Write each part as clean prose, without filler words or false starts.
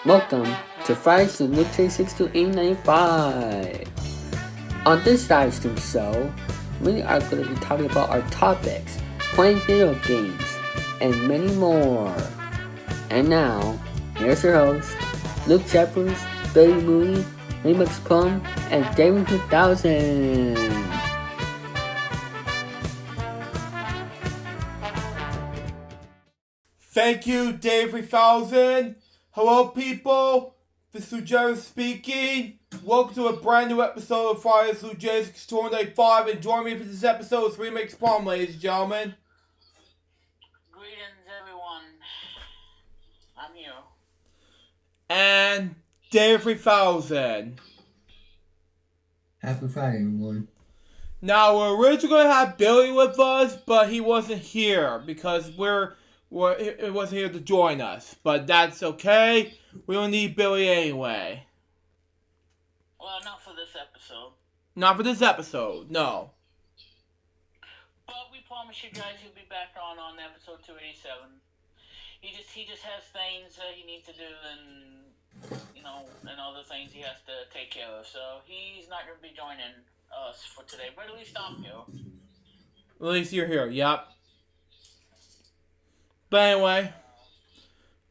Welcome to Fridays with LukeJ62895. On this live stream show, we are going to be talking about our topics, playing video games, and many more. And now, here's your host, Luke Jeffers, Billy Mooney, Remix Plum, and David 2000. Thank you, Dave 3000. Hello, people. This is LukeJ speaking. Welcome to a brand new episode of Fridays with LukeJ62895. And join me for this episode is Remix Plum, ladies and gentlemen. Greetings, everyone. I'm here. And Dave 3000. Happy Friday, everyone. Now, we're originally going to have Billy with us, but he wasn't here because he wasn't here to join us. But that's okay. We don't need Billy anyway. Well, not for this episode. Not for this episode, no. But we promise you guys he'll be back on episode 287. He just has things he needs to do and other things he has to take care of. So he's not going to be joining us for today. But at least I'm here. At least you're here, yep. But anyway,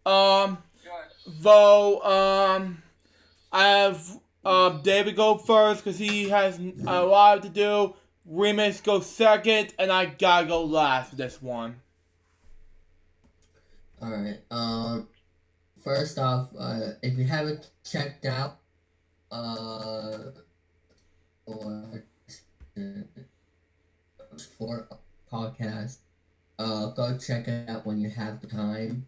I have David go first because he has a lot to do. Remix go second, and I gotta go last for this one. Alright, first off, if you haven't checked out, for a podcast, go check it out when you have the time,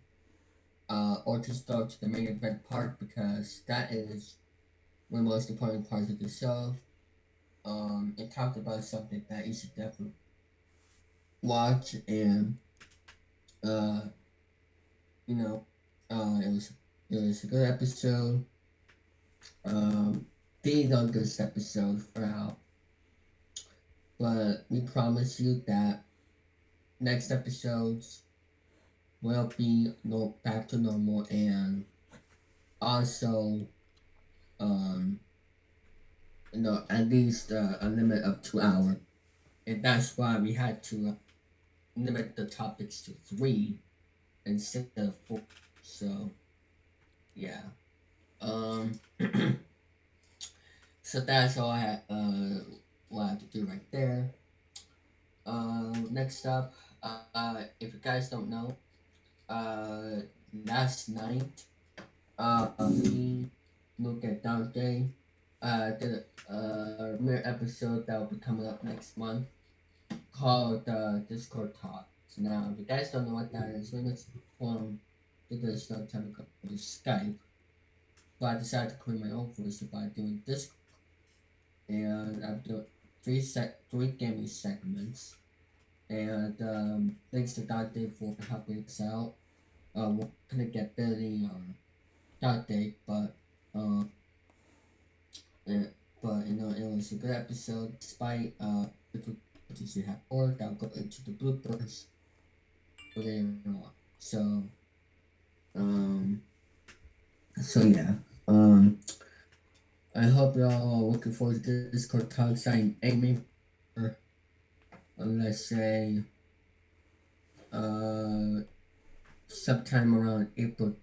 or just go to the main event part because that is one of the most important parts of the show. It talked about something that you should definitely watch, and it was a good episode. The longest episode for out, but we promise you that next episodes will be back to normal, and also at least a limit of 2 hours, and that's why we had to limit the topics to 3 instead of 4. So yeah, so that's all I had what I have to do right there. Next up, if you guys don't know, last night, me, Luke and Dante, did a mere episode that will be coming up next month called Discord Talk. So now, if you guys don't know what that is, Remix Plum did this long time ago with Skype, but I decided to clear my own voice by doing Discord. And I've done 3 gaming segments. And thanks to Dante for helping us out. We couldn't get Billy or Dante, but it was a good episode despite difficulties we had worked. I'll go into the bloopers later on. So yeah. I hope you're all looking forward to Discord talks. I'm aiming for, let's say, sometime around April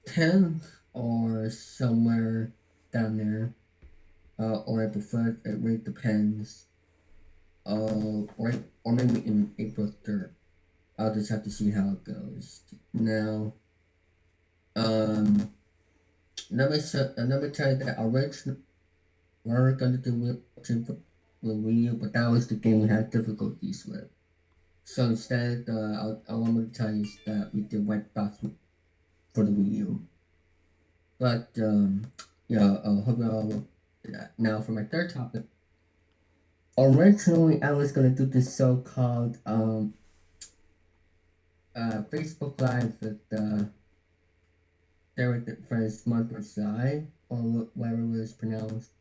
10th or somewhere down there, or April 1st. It really depends. Or maybe in April 3rd. I'll just have to see how it goes. Now, let me tell you that originally we were going to do with Wii U, but that was the game we had difficulties with. So instead, I want to tell you that we did White Box for the Wii U. But, I hope you all will do that. Now, for my third topic, originally I was going to do this so-called Facebook Live with Derek Friends Monthly, or whatever it was pronounced.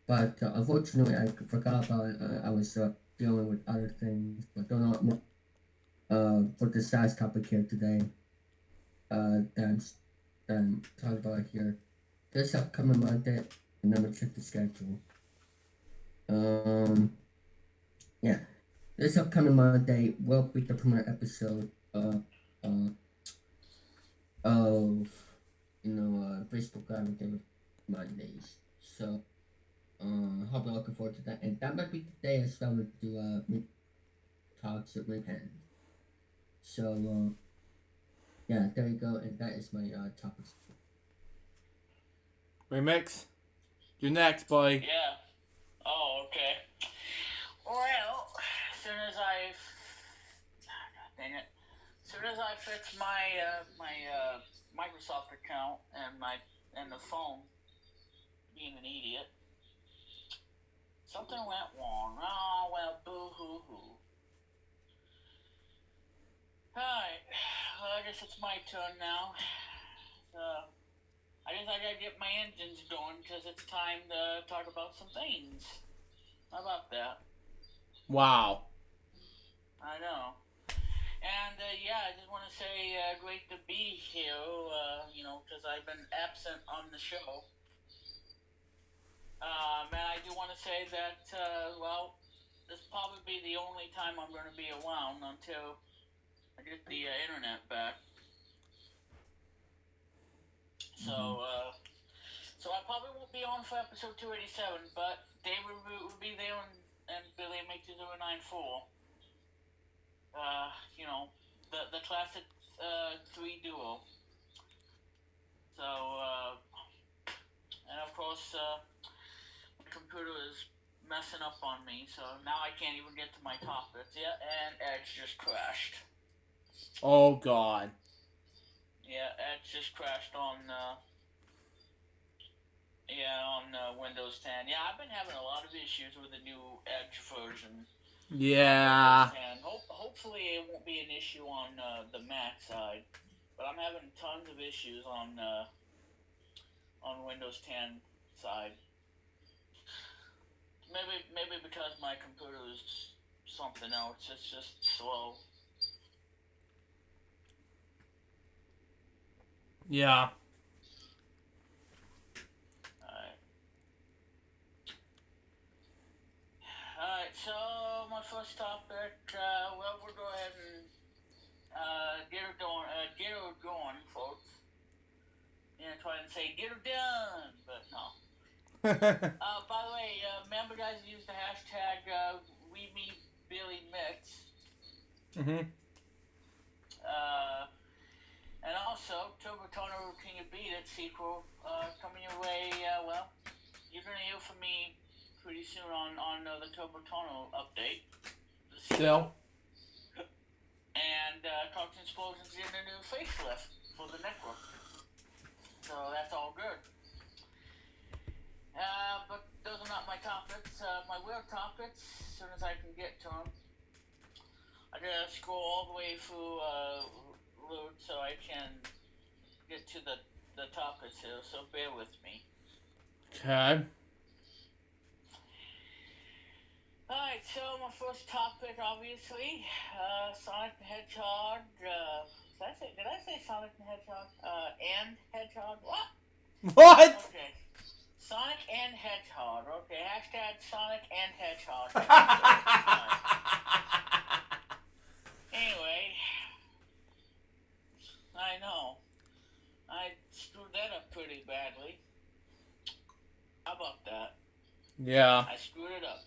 But unfortunately, I forgot about it. I was dealing with other things. But don't know for this last topic here today. that I'm talking about here. This upcoming Monday, and let me check the schedule. Yeah, this upcoming Monday will be the premiere episode of Facebook Live with Mondays. So, hope you're looking forward to that. And that might be the day I start to do talks with my pen. So, yeah, there you go. And that is my topics. Remix, you're next, buddy. Yeah. Oh, okay. Well, as soon as I, God dang it, as soon as I fix my Microsoft account and the phone, being an idiot, something went wrong. Oh well, boo hoo hoo. Alright, well, I guess it's my turn now. I guess I gotta get my engines going because it's time to talk about some things. How about that? Wow. I know. And yeah, I just want to say great to be here, because I've been absent on the show. And I do want to say that, this will probably be the only time I'm going to be around until I get the internet back. So, so I probably won't be on for episode 287, but Dave will be there and Billy make 2094. The classic 3 duo. So, and of course, my computer is messing up on me, so now I can't even get to my topics. Yeah, and Edge just crashed. Oh God. Yeah, Edge just crashed on Windows 10. Yeah, I've been having a lot of issues with the new Edge version. Yeah. And hopefully it won't be an issue on the Mac side, but I'm having tons of issues on Windows 10 side. Maybe because my computer is something else. It's just slow. Yeah. Alright, so my first topic, we'll go ahead and get her going, folks. Try and say, get her done, but no. By the way, remember guys, use the hashtag WeMeBillyMix. And also, Turbo Tono King of Beat It sequel coming your way. You're gonna hear from me pretty soon on the Turbo Tono update. Still. And Cox Explosion's getting a new facelift for the network. So that's all good. But those are not my topics. My real topics, as soon as I can get to them. I gotta scroll all the way through Luke so I can get to the topics here, so bear with me. Okay. Alright, so my first topic, obviously, Sonic the Hedgehog. Did I say Sonic the Hedgehog? And Hedgehog? What? What? Okay. Sonic and Hedgehog. Okay, hashtag Sonic and Hedgehog. Anyway, I know. I screwed that up pretty badly. How about that? Yeah. I screwed it up.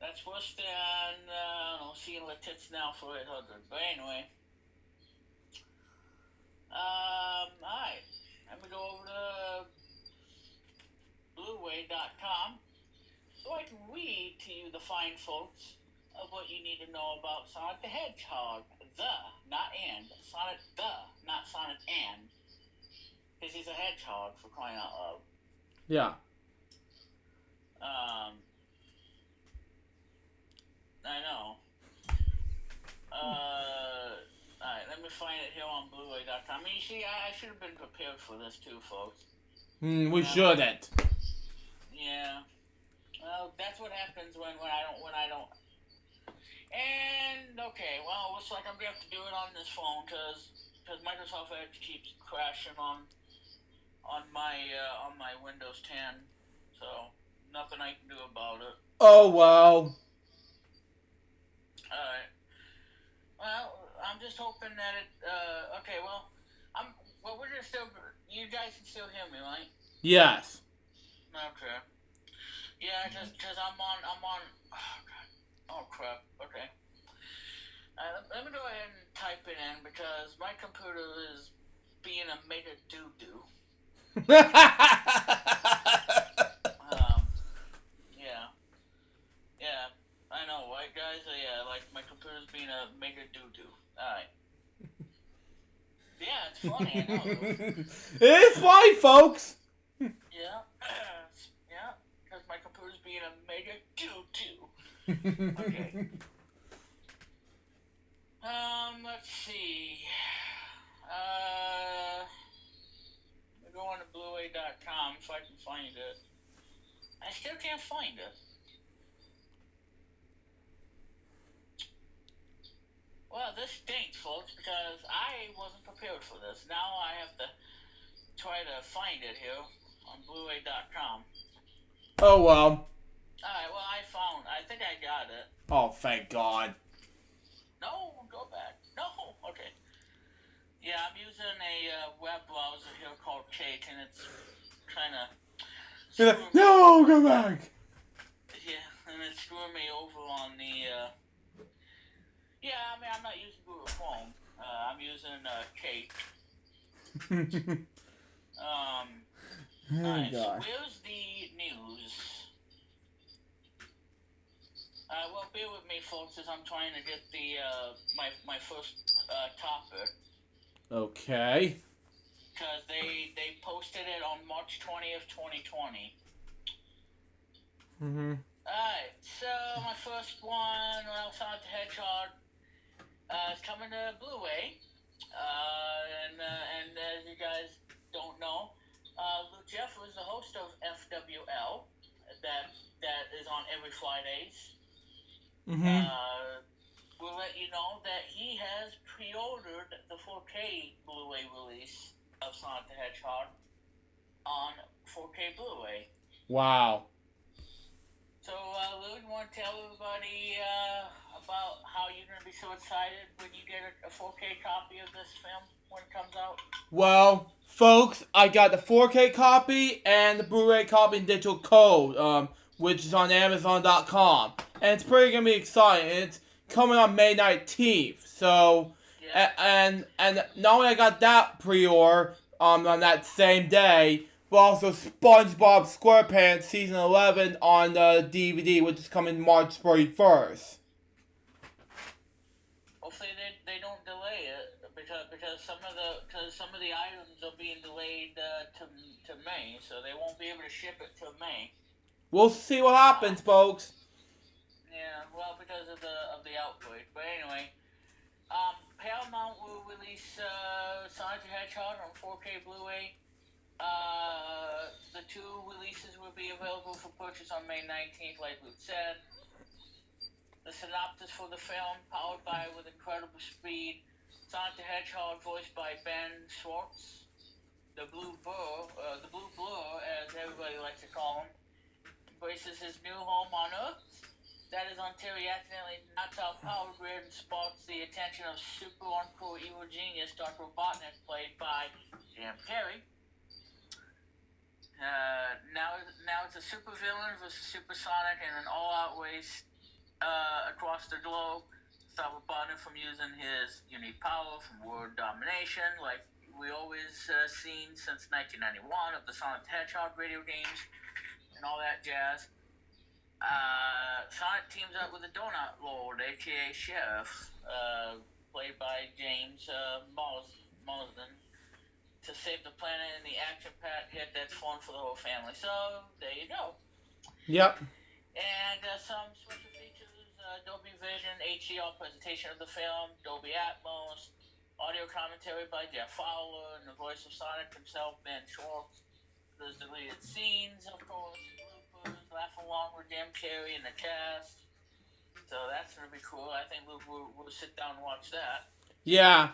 That's worse than, seeing the tits now for 800. But anyway. Alright. Let me go over to Blueway.com so I can read to you the fine folks of what you need to know about Sonic the Hedgehog. Not and. Sonic the, not Sonic and. Because he's a hedgehog, for crying out loud. Yeah. I know. Alright, let me find it here on Blueway.com. I mean, you see, I should have been prepared for this too, folks. We shouldn't. Yeah. Well, that's what happens when I don't. And okay, well, it looks like I'm gonna have to do it on this phone because because Microsoft Edge keeps crashing on my Windows 10, so nothing I can do about it. Oh, well. Alright. Well, I'm just hoping that it. Okay. Well, we're just still. You guys can still hear me, right? Yes. Okay. Yeah, just because I'm on. Oh god. Oh crap. Okay. Let me go ahead and type it in because my computer is being a mega doo doo. Yeah. Yeah. I know, right, guys? Yeah, like my computer's being a mega doo doo. Alright. Yeah, it's funny, I know. It is funny, folks. Yeah. Yeah, because my computer's being a mega doo doo. Okay. Let's see. We're going to blueway.com so I can find it. I still can't find it. Well, this stinks, folks, because I wasn't prepared for this. Now I have to try to find it here on blueway.com. Oh, well. Alright, well, I think I got it. Oh, thank God. No, go back. No, okay. Yeah, I'm using a web browser here called Kate, and it's trying to. No, go back. Yeah, and it's screwing me over on the. Yeah, I mean, I'm not using Google Chrome. I'm using Kate. Alright, so where's the news? Well, bear with me, folks, as I'm trying to get the my first topic. Okay. Because they posted it on March 20th, 2020. Alright, so my first one, Sonic the Hedgehog, is coming to Blu-ray. And as you guys don't know, Luke Jeff was the host of FWL, that is on every Fridays. We'll let you know that he has pre-ordered the 4K Blu-ray release of Sonic the Hedgehog on 4K Blu-ray. Wow. So, Lou, you want to tell everybody about how you're going to be so excited when you get a 4K copy of this film when it comes out? Well, folks, I got the 4K copy and the Blu-ray copy in digital code, which is on Amazon.com. And it's pretty going to be exciting. It's coming on May 19th. So, Yeah. and not only I got that pre-order on that same day, but also SpongeBob SquarePants Season 11 on DVD, which is coming March 31st. Hopefully they don't delay it because some of the items are being delayed to May, so they won't be able to ship it till May. We'll see what happens, folks. Yeah, well, because of the outbreak. But anyway, Paramount will release Sonic the Hedgehog on 4K Blu-ray. The two releases will be available for purchase on May 19th, like Luke said. The synopsis for the film, powered by with incredible speed, Sonic the Hedgehog, voiced by Ben Schwartz, the Blue Blur, as everybody likes to call him, embraces his new home on Earth. That is until he accidentally knocks out Power Grid and sparks the attention of super uncool evil genius Dr. Robotnik, played by Jim Carrey. Now it's a super villain versus Super Sonic in an all-out race across the globe. Stop Robotnik from using his unique power from world domination, like we always seen since 1991 of the Sonic the Hedgehog video games and all that jazz. Sonic teams up with the Donut Lord, aka Sheriff, played by James Marsden, to save the planet in the action-packed hit that's fun for the whole family. So, there you go. Yep. And some special features, Dolby Vision, HDR presentation of the film, Dolby Atmos, audio commentary by Jeff Fowler, and the voice of Sonic himself, Ben Schwartz. There's deleted scenes, of course, bloopers, laugh along with Jim Carrey and the cast. So that's going to be cool. I think we'll sit down and watch that. Yeah.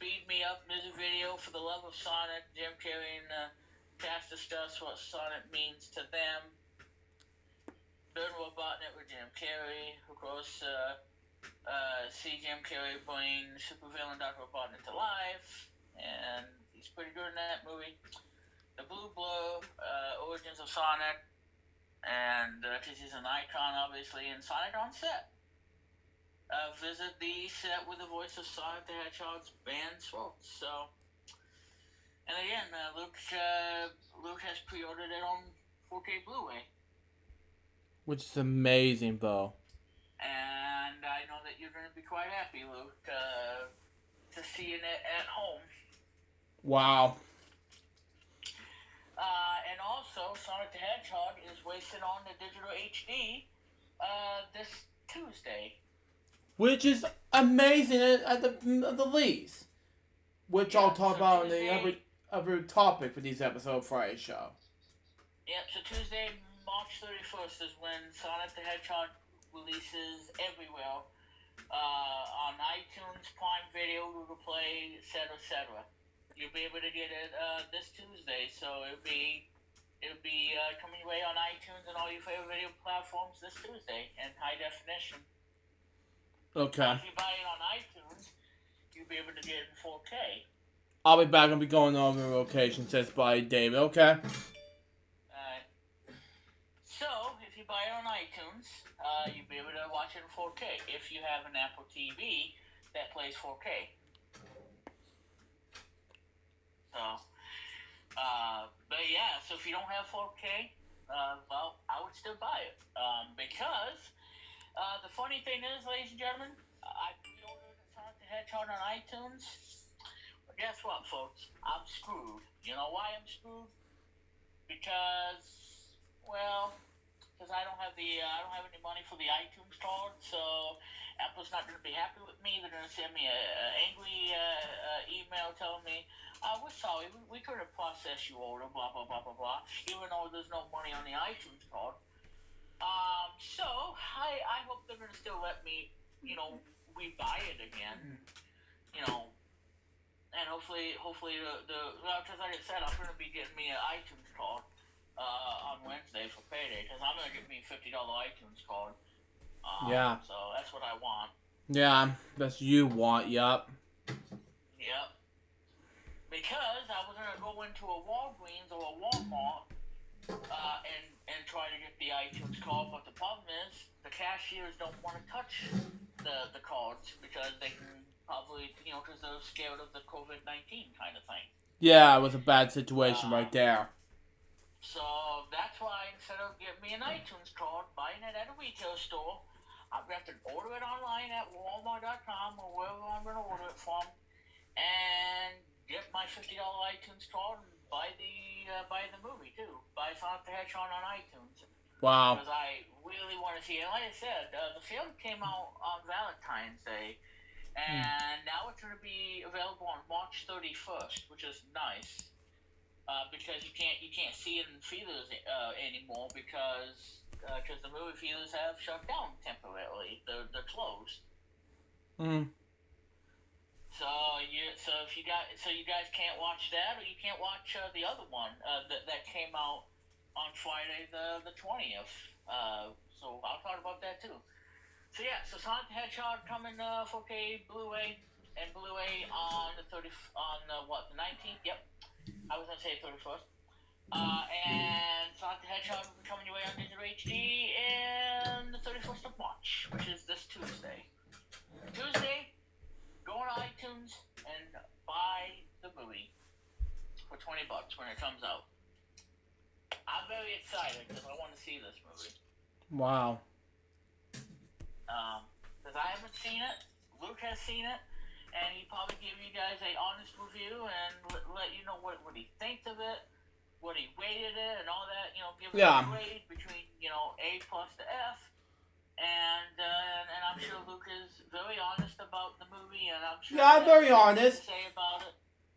Speed Me Up music video for the love of Sonic. Jim Carrey and cast discuss what Sonic means to them. Bird Robotnik with Jim Carrey. Of course, see Jim Carrey bring supervillain Dr. Robotnik to life. And he's pretty good in that movie. The Blue Blur, Origins of Sonic. And because he's an icon, obviously, and Sonic on set. Visit the set with the voice of Sonic the Hedgehog's band Swope. So, and again, Luke has pre-ordered it on 4K Blu-ray. Which is amazing, though. And I know that you're going to be quite happy, Luke, to see it at home. Wow. And also, Sonic the Hedgehog is releasing on the digital HD this Tuesday. Which is amazing at the least. Which I'll talk about in the other topic for this episode of Friday show. Yep, so Tuesday, March 31st is when Sonic the Hedgehog releases everywhere. On iTunes, Prime Video, Google Play, etc. You'll be able to get it this Tuesday, so it'll be coming away on iTunes and all your favorite video platforms this Tuesday in high definition. Okay. If you buy it on iTunes, you'll be able to get it in 4K. I'll be back. I'll be going over location says by David. Okay. Alright. So, if you buy it on iTunes, you'll be able to watch it in 4K if you have an Apple TV that plays 4K. So, but yeah, so if you don't have 4K, well, I would still buy it. Because the funny thing is, ladies and gentlemen, I pre-ordered Sonic the Hedgehog on iTunes. Well, guess what, folks? I'm screwed. You know why I'm screwed? Because I don't have any money for the iTunes card, so Apple's not going to be happy with me. They're going to send me an angry email telling me, we're sorry, we couldn't process your order, blah, blah, blah, blah, blah, even though there's no money on the iTunes card. So, I hope they're going to still let me, rebuy it again, and hopefully, because like I said, I'm going to be getting me an iTunes card, on Wednesday for payday, because I'm going to get me a $50 iTunes card. Yeah. So, that's what I want. Yeah, that's you want, yup. Yep. Because I was going to go into a Walgreens or a Walmart, and try to get the iTunes card, but the problem is the cashiers don't want to touch the cards because they can probably, because they're scared of the COVID-19 kind of thing. Yeah, it was a bad situation right there. So that's why instead of getting me an iTunes card, buying it at a retail store, I'm going to have to order it online at Walmart.com or wherever I'm going to order it from, and get my $50 iTunes card and buy the movie too. Buy Sonic the Hedgehog on iTunes. Wow. Because I really want to see it. Like I said, the film came out on Valentine's Day, and now it's going to be available on March 31st, which is nice. Because you can't see it in theaters anymore because the movie theaters have shut down temporarily. They're closed. So if you guys can't watch that, or you can't watch the other one that came out on Friday the 20th. So I'll talk about that too. So yeah, so Sonic the Hedgehog coming 4K Blu-ray and Blu-ray on the 19th? Yep, I was gonna say 31st. And Sonic the Hedgehog will be coming your way on digital HD in the 31st of March, which is this Tuesday. Go on iTunes and buy the movie for $20 when it comes out. I'm very excited because I want to see this movie. Wow. Because I haven't seen it. Luke has seen it, and he probably give you guys a honest review and let you know what he thinks of it, what he rated it, and all that. Give it a grade between A plus to F. And I'm sure Luke is very honest about the movie, and I'm sure I'm very honest. To say about it.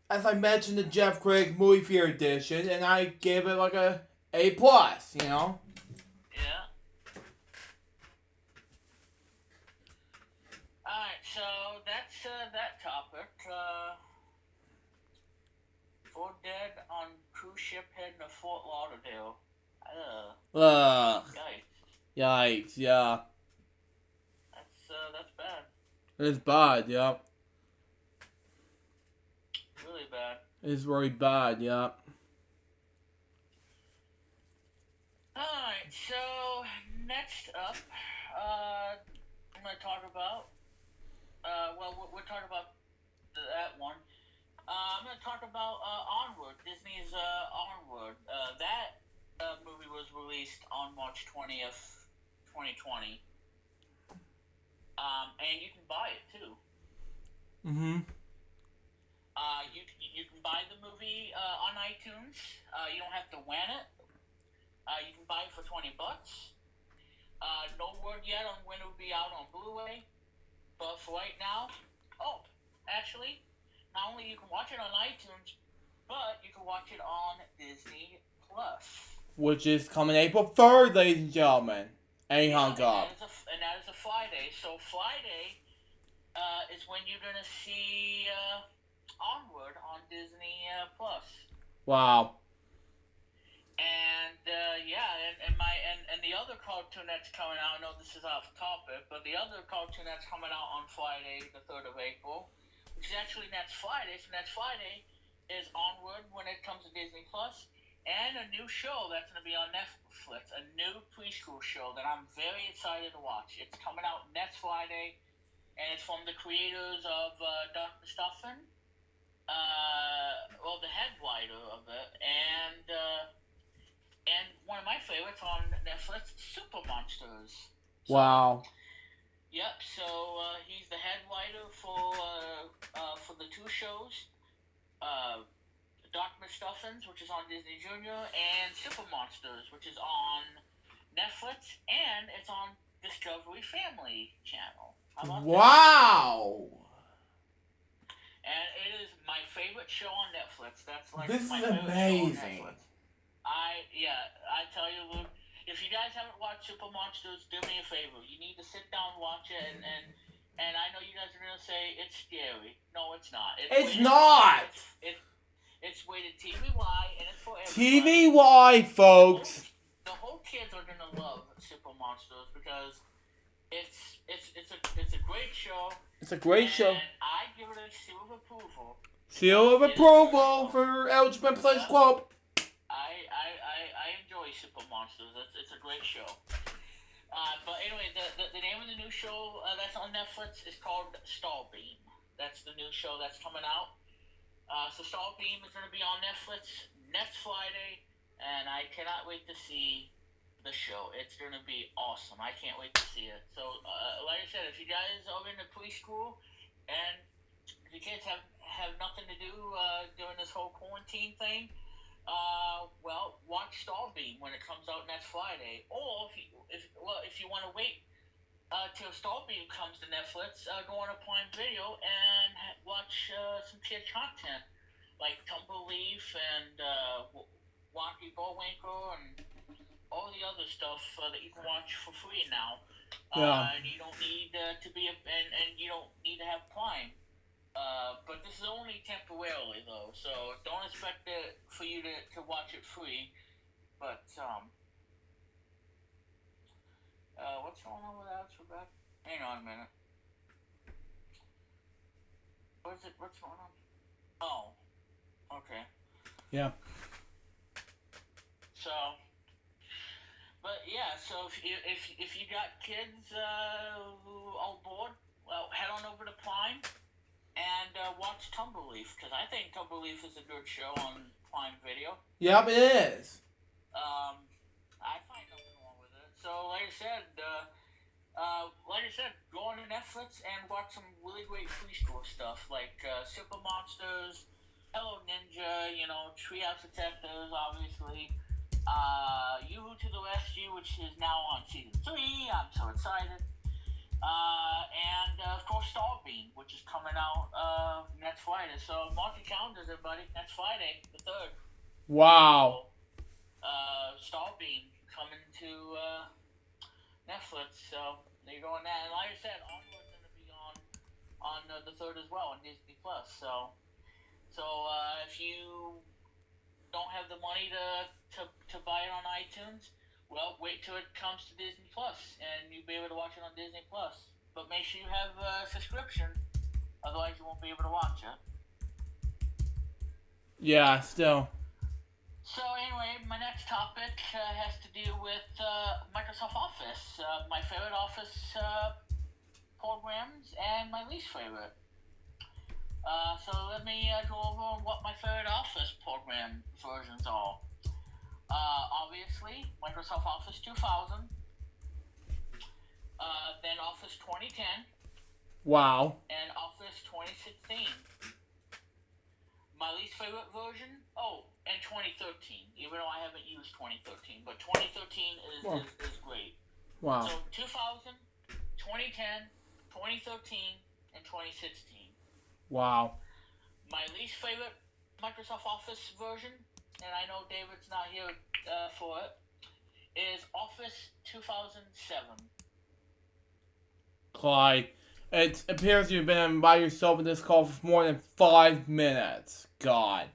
As I mentioned, the Jeff Craig movie theater edition, and I gave it like a A plus. Yeah. Alright, so that's that topic. 4 dead on cruise ship heading to Fort Lauderdale. Ugh. Yikes. Yikes, yeah. That's bad. It's bad, yeah. Really bad. It's very bad, yeah. Alright, so next up, I'm going to talk about, we're talking about that one. I'm going to talk about Onward, Disney's Onward. That movie was released on March 20th, 2020. And you can buy it too. Mm-hmm. You can buy the movie on iTunes. You don't have to rent it. You can buy it for $20. No word yet on when it will be out on Blu-ray, but for right now, actually, not only you can watch it on iTunes, but you can watch it on Disney Plus. Which is coming April 3rd, ladies and gentlemen. And hung up. And that is a Friday. So Friday is when you're gonna see Onward on Disney Plus. Wow. And and the other cartoon that's coming out, I know this is off topic, but the other cartoon that's coming out on Friday, the 3rd of April, which is actually next Friday, so next Friday is Onward when it comes to Disney Plus, and a new show that's going to be on Netflix, a new preschool show that I'm very excited to watch. It's coming out next Friday, and it's from the creators of Dr. Stuffin, the head writer of it, and one of my favorites on Netflix, Super Monsters. So, wow. Yep. So he's the head writer for the two shows, Dr. Stuffins, which is on Disney Junior, and Super Monsters, which is on Netflix, and it's on Discovery Family Channel. How about wow. that? And it is my favorite show on Netflix. That's like this my is favorite amazing. show on Netflix. I tell you, Luke, if you guys haven't watched Super Monsters, do me a favor. You need to sit down and watch it, and I know you guys are gonna say it's scary. No, it's not. It's not. It's rated TVY, and it's for everybody. TVY, folks. The whole kids are gonna love Super Monsters because it's a great show. It's a great show. I give it a seal of approval. Seal of approval for LGBT Plus Club. I enjoy Super Monsters. It's a great show. But anyway, the name of the new show that's on Netflix is called Starbeam. That's the new show that's coming out. So Starbeam is going to be on Netflix next Friday, and I cannot wait to see the show. It's going to be awesome. I can't wait to see it. So, like I said, if you guys are in the preschool and the kids have nothing to do during this whole quarantine thing, watch Starbeam when it comes out next Friday. Or if you want to wait till Starbeam comes to Netflix, go on a Prime Video and watch some kid content like Tumbleleaf and Wonky Bullwinkle and all the other stuff that you can watch for free now. Yeah. And you don't need to be and you don't need to have Prime. But this is only temporarily though, so don't expect it for you to watch it free. But what's going on with Alex Rebecca? Hang on a minute. What's going on? Oh, okay. Yeah. So, but yeah, so if you got kids who are bored, well, head on over to Prime and watch Tumbleleaf, because I think Tumbleleaf is a good show on Prime Video. Yep, it is. I find nothing wrong with it. So, like I said, go on to Netflix and watch some really great preschool stuff like Super Monsters, Hello Ninja, Treehouse Detectives, obviously. You to the Rescue, which is now on season 3. I'm so excited. And of course, Starbeam, which is coming out next Friday. So mark your calendars, everybody. Next Friday, the 3rd. Wow. Starbeam coming to Netflix. So there you go on that. And like I said, Onward's going to be on the 3rd as well on Disney Plus. So So if you don't have the money to buy it on iTunes, well, wait till it comes to Disney Plus, and you'll be able to watch it on Disney Plus. But make sure you have a subscription, otherwise you won't be able to watch it. Yeah, still. So anyway, my next topic has to do with Microsoft Office, my favorite Office programs and my least favorite. So let me go over what my favorite Office program versions are. Obviously, Microsoft Office 2000, then Office 2010, Wow. and Office 2016. My least favorite version, and 2013, even though I haven't used 2013, but 2013 is great. Wow. So 2000, 2010, 2013, and 2016. Wow. My least favorite Microsoft Office version, and I know David's not here for it, is Office 2007. Clyde, it appears you've been by yourself in this call for more than 5 minutes. God.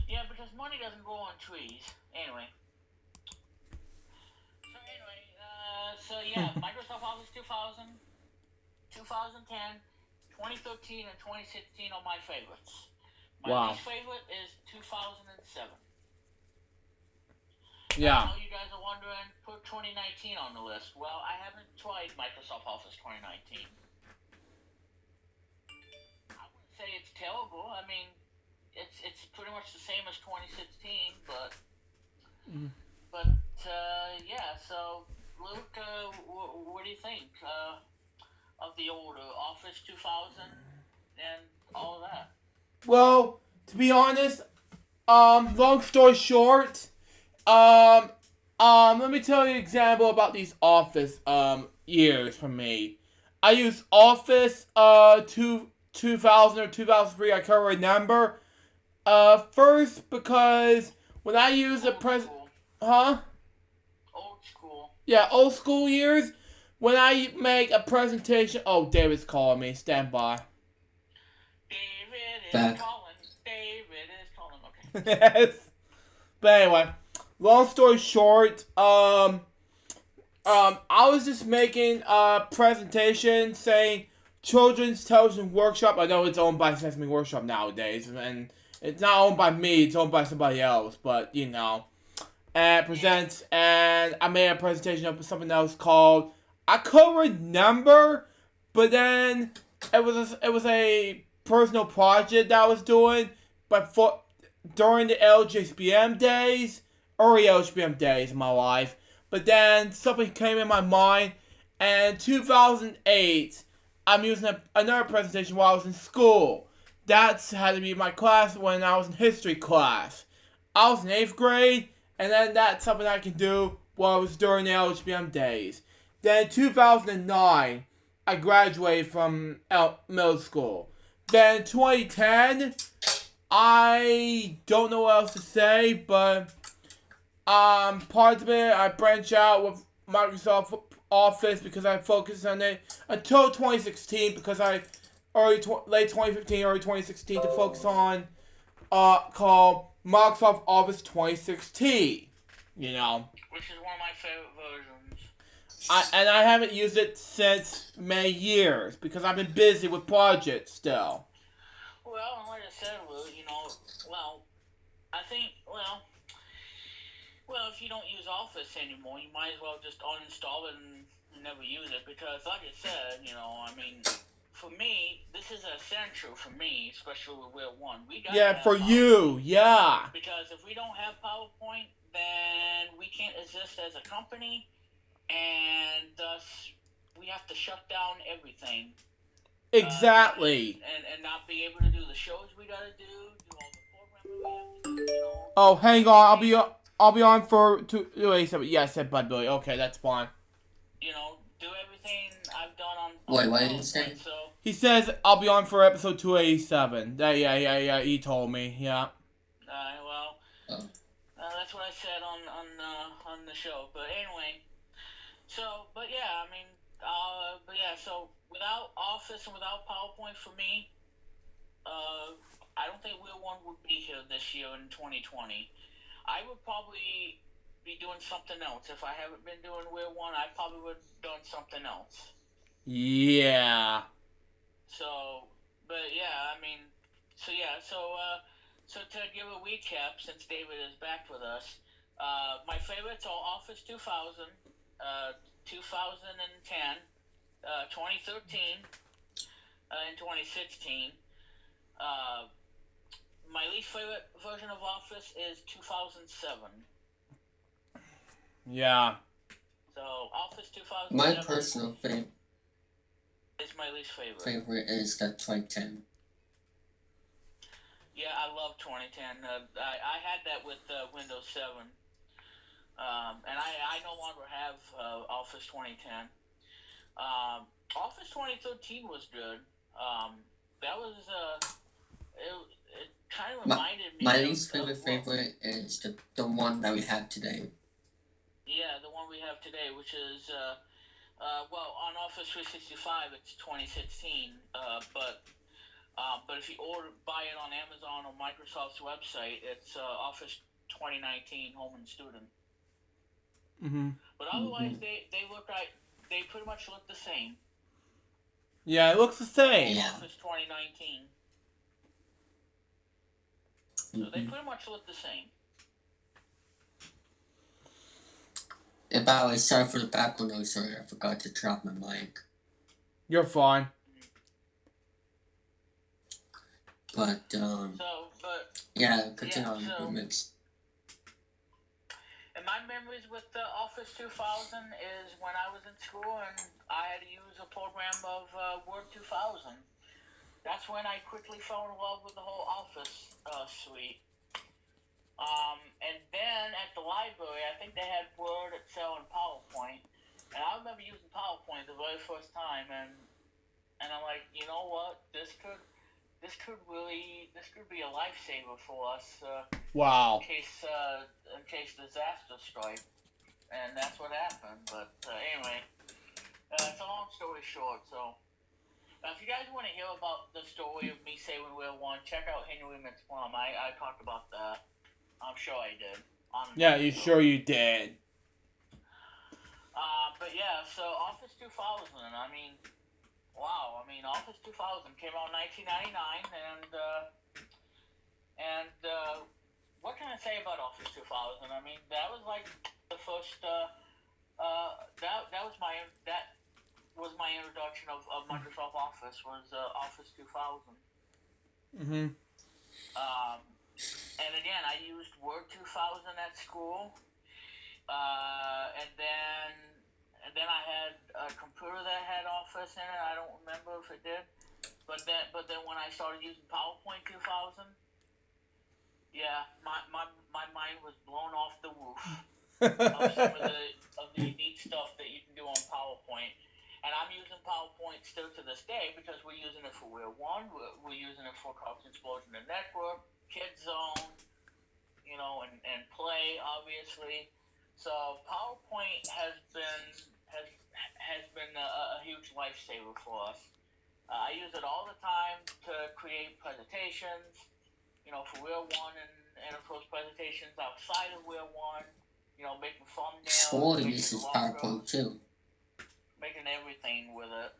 Yeah, because money doesn't grow on trees. Anyway. Microsoft Office 2000, 2010, 2013, and 2016 are my favorites. My least favorite is 2007. Yeah. I know you guys are wondering, put 2019 on the list. Well, I haven't tried Microsoft Office 2019. I wouldn't say it's terrible. I mean, it's pretty much the same as 2016, but yeah. So, Luke, what do you think of the older Office 2000 and all of that? Well, to be honest, long story short, let me tell you an example about these Office years for me. I used Office 2000 or 2003, I can't remember. First because when I used Old school. Yeah, old school years. When I make a presentation, David's calling me. Stand by. David is calling. David is calling. Okay. Yes. But anyway, long story short, I was just making a presentation saying Children's Television Workshop. I know it's owned by Sesame Workshop nowadays, and it's not owned by me, it's owned by somebody else, but you know. And presents, and I made a presentation of something else called, I couldn't remember, but then it was a personal project that I was doing, but during the LGSBM days, early LGSBM days in my life, but then something came in my mind, and in 2008, I'm using another presentation while I was in school. That's had to be my class when I was in history class. I was in 8th grade, and then that's something I can do while I was during the LGBM days. Then in 2009, I graduated from middle school. Then in 2010, I don't know what else to say, but part of it, I branched out with Microsoft Office because I focused on it until 2016 because late 2015, early 2016 to focus on called Microsoft Office 2016. You know. Which is one of my favorite versions. I haven't used it since many years because I've been busy with projects still. Well, and like I said, I think, if you don't use Office anymore, you might as well just uninstall it and never use it because, like I said, for me, this is essential for me, especially with Will 1. For you, yeah. Because if we don't have PowerPoint, then we can't exist as a company, and thus we have to shut down everything. Exactly. And not be able to do the shows we gotta do all the programming we have to do, Oh, hang on, I'll be on for 287. Yeah, I said Bud Billy. Okay, that's fine. Do everything I've done on What did he say? So he says I'll be on for episode 287. Yeah, he told me, yeah. That's what I said on the show. But anyway, so without Office and without PowerPoint for me, I don't think Wheel 1 would be here this year in 2020. I would probably be doing something else. If I haven't been doing Wheel 1, I probably would have done something else. Yeah. So, but yeah, I mean, so to give a recap, since David is back with us, my favorites are Office 2000, 2010, 2013, and 2016. My least favorite version of Office is 2007. Yeah. So Office 2007. My personal favorite is my least favorite. Favorite is the 2010. Yeah, I love 2010. I had that with Windows 7. And I no longer have Office 2010. Office 2013 was good. That was it kind of reminded me. My least favorite is the one that we have today. Yeah, the one we have today, which is well, on Office 365, it's 2016. But if you buy it on Amazon or Microsoft's website, it's Office 2019 Home and Student. But otherwise, they look like they pretty much look the same. Yeah, it looks the same. Yeah. Office 2019. So they pretty much look the same. And by the way, sorry for the background noise. Sorry, I forgot to drop my mic. You're fine. But yeah, continue on the mix. And my memories with the Office 2000 is when I was in school and I had to use a program of Word 2000. That's when I quickly fell in love with the whole Office suite. And then at the library, I think they had Word, Excel, and PowerPoint. And I remember using PowerPoint the very first time, and I'm like, you know what? This could be a lifesaver for us. Wow. In case disaster strike, and that's what happened. But anyway, it's a long story short. So if you guys want to hear about the story of me saving Wheel 1, check out Henry Mint's Plum. I talked about that. I'm sure I did. Yeah, you sure you did. But yeah, so Office 2000. I mean, wow. I mean, Office 2000 came out in 1999, and what can I say about Office 2000? I mean, that was like the first. That was my introduction of Microsoft Office. Was Office 2000. And again, I used Word 2000 at school, and then I had a computer that had Office in it. I don't remember if it did, but then when I started using PowerPoint 2000, yeah, my mind was blown off the roof of some of the unique stuff that you can do on PowerPoint. And I'm using PowerPoint still to this day because we're using it for Wheel 1, we're using it for Cox Explosion and Network, Kids Zone, and Play, obviously. So PowerPoint has been a huge lifesaver for us. I use it all the time to create presentations, for Wheel 1 and of course presentations outside of Wheel 1, making thumbnails. School uses PowerPoint too. Making everything with it.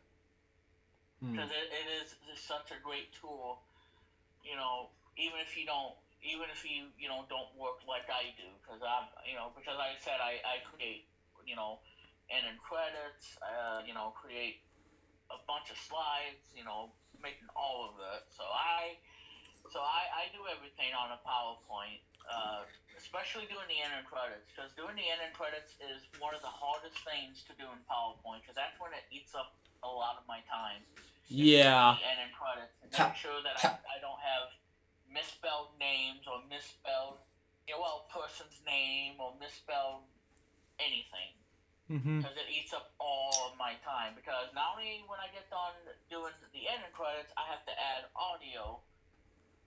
Because it is such a great tool, even if you don't work like I do, because because like I said, I create, end credits, create a bunch of slides, making all of it. So I do everything on a PowerPoint, especially doing the end credits, because doing the end credits is one of the hardest things to do in PowerPoint, because that's when it eats up a lot of my time. Yeah. The end credits, and make sure that I don't have misspelled names or misspelled, person's name or misspelled anything. Because it eats up all of my time. Because not only when I get done doing the ending credits, I have to add audio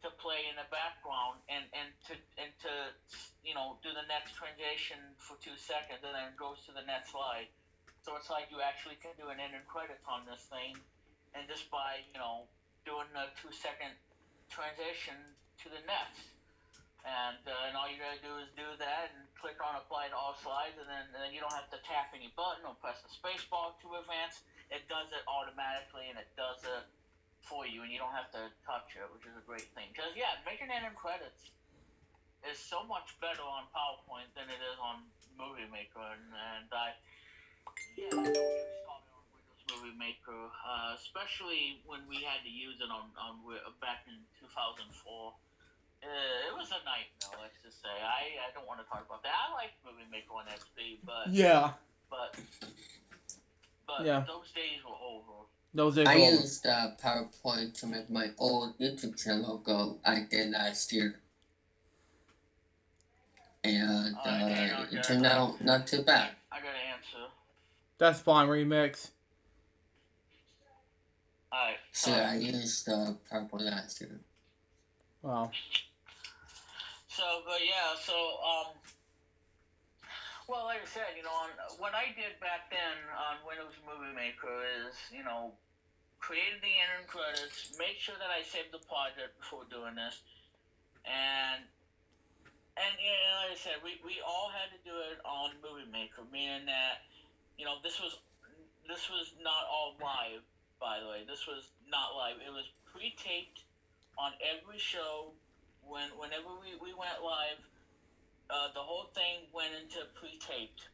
to play in the background and to do the next transition for 2 seconds, and then it goes to the next slide. So it's like you actually can do an ending credits on this thing, and just by doing a 2 second transition to the next. And all you gotta do is do that and click on apply to all slides, and then you don't have to tap any button or press the space bar to advance. It does it automatically, and it does it for you, and you don't have to touch it, which is a great thing. Because, yeah, making it in credits is so much better on PowerPoint than it is on Movie Maker, and don't get me started on Windows Movie Maker, especially when we had to use it on back in 2004. It was a nightmare, let's just say. I don't want to talk about that. I like Movie Maker on XP, but those days were over. I over. Used PowerPoint to make my old YouTube channel logo I did last year. And it turned out not too bad. I got an answer. That's fine, Remix. Alright. So I used PowerPoint last year. Wow. Well, like I said, what I did back then on Windows Movie Maker is, created the end credits, made sure that I saved the project before doing this, and like I said, we all had to do it on Movie Maker, meaning that, this was not all live, by the way. This was not live. It was pre-taped on every show. Whenever we went live, the whole thing went into pre-taped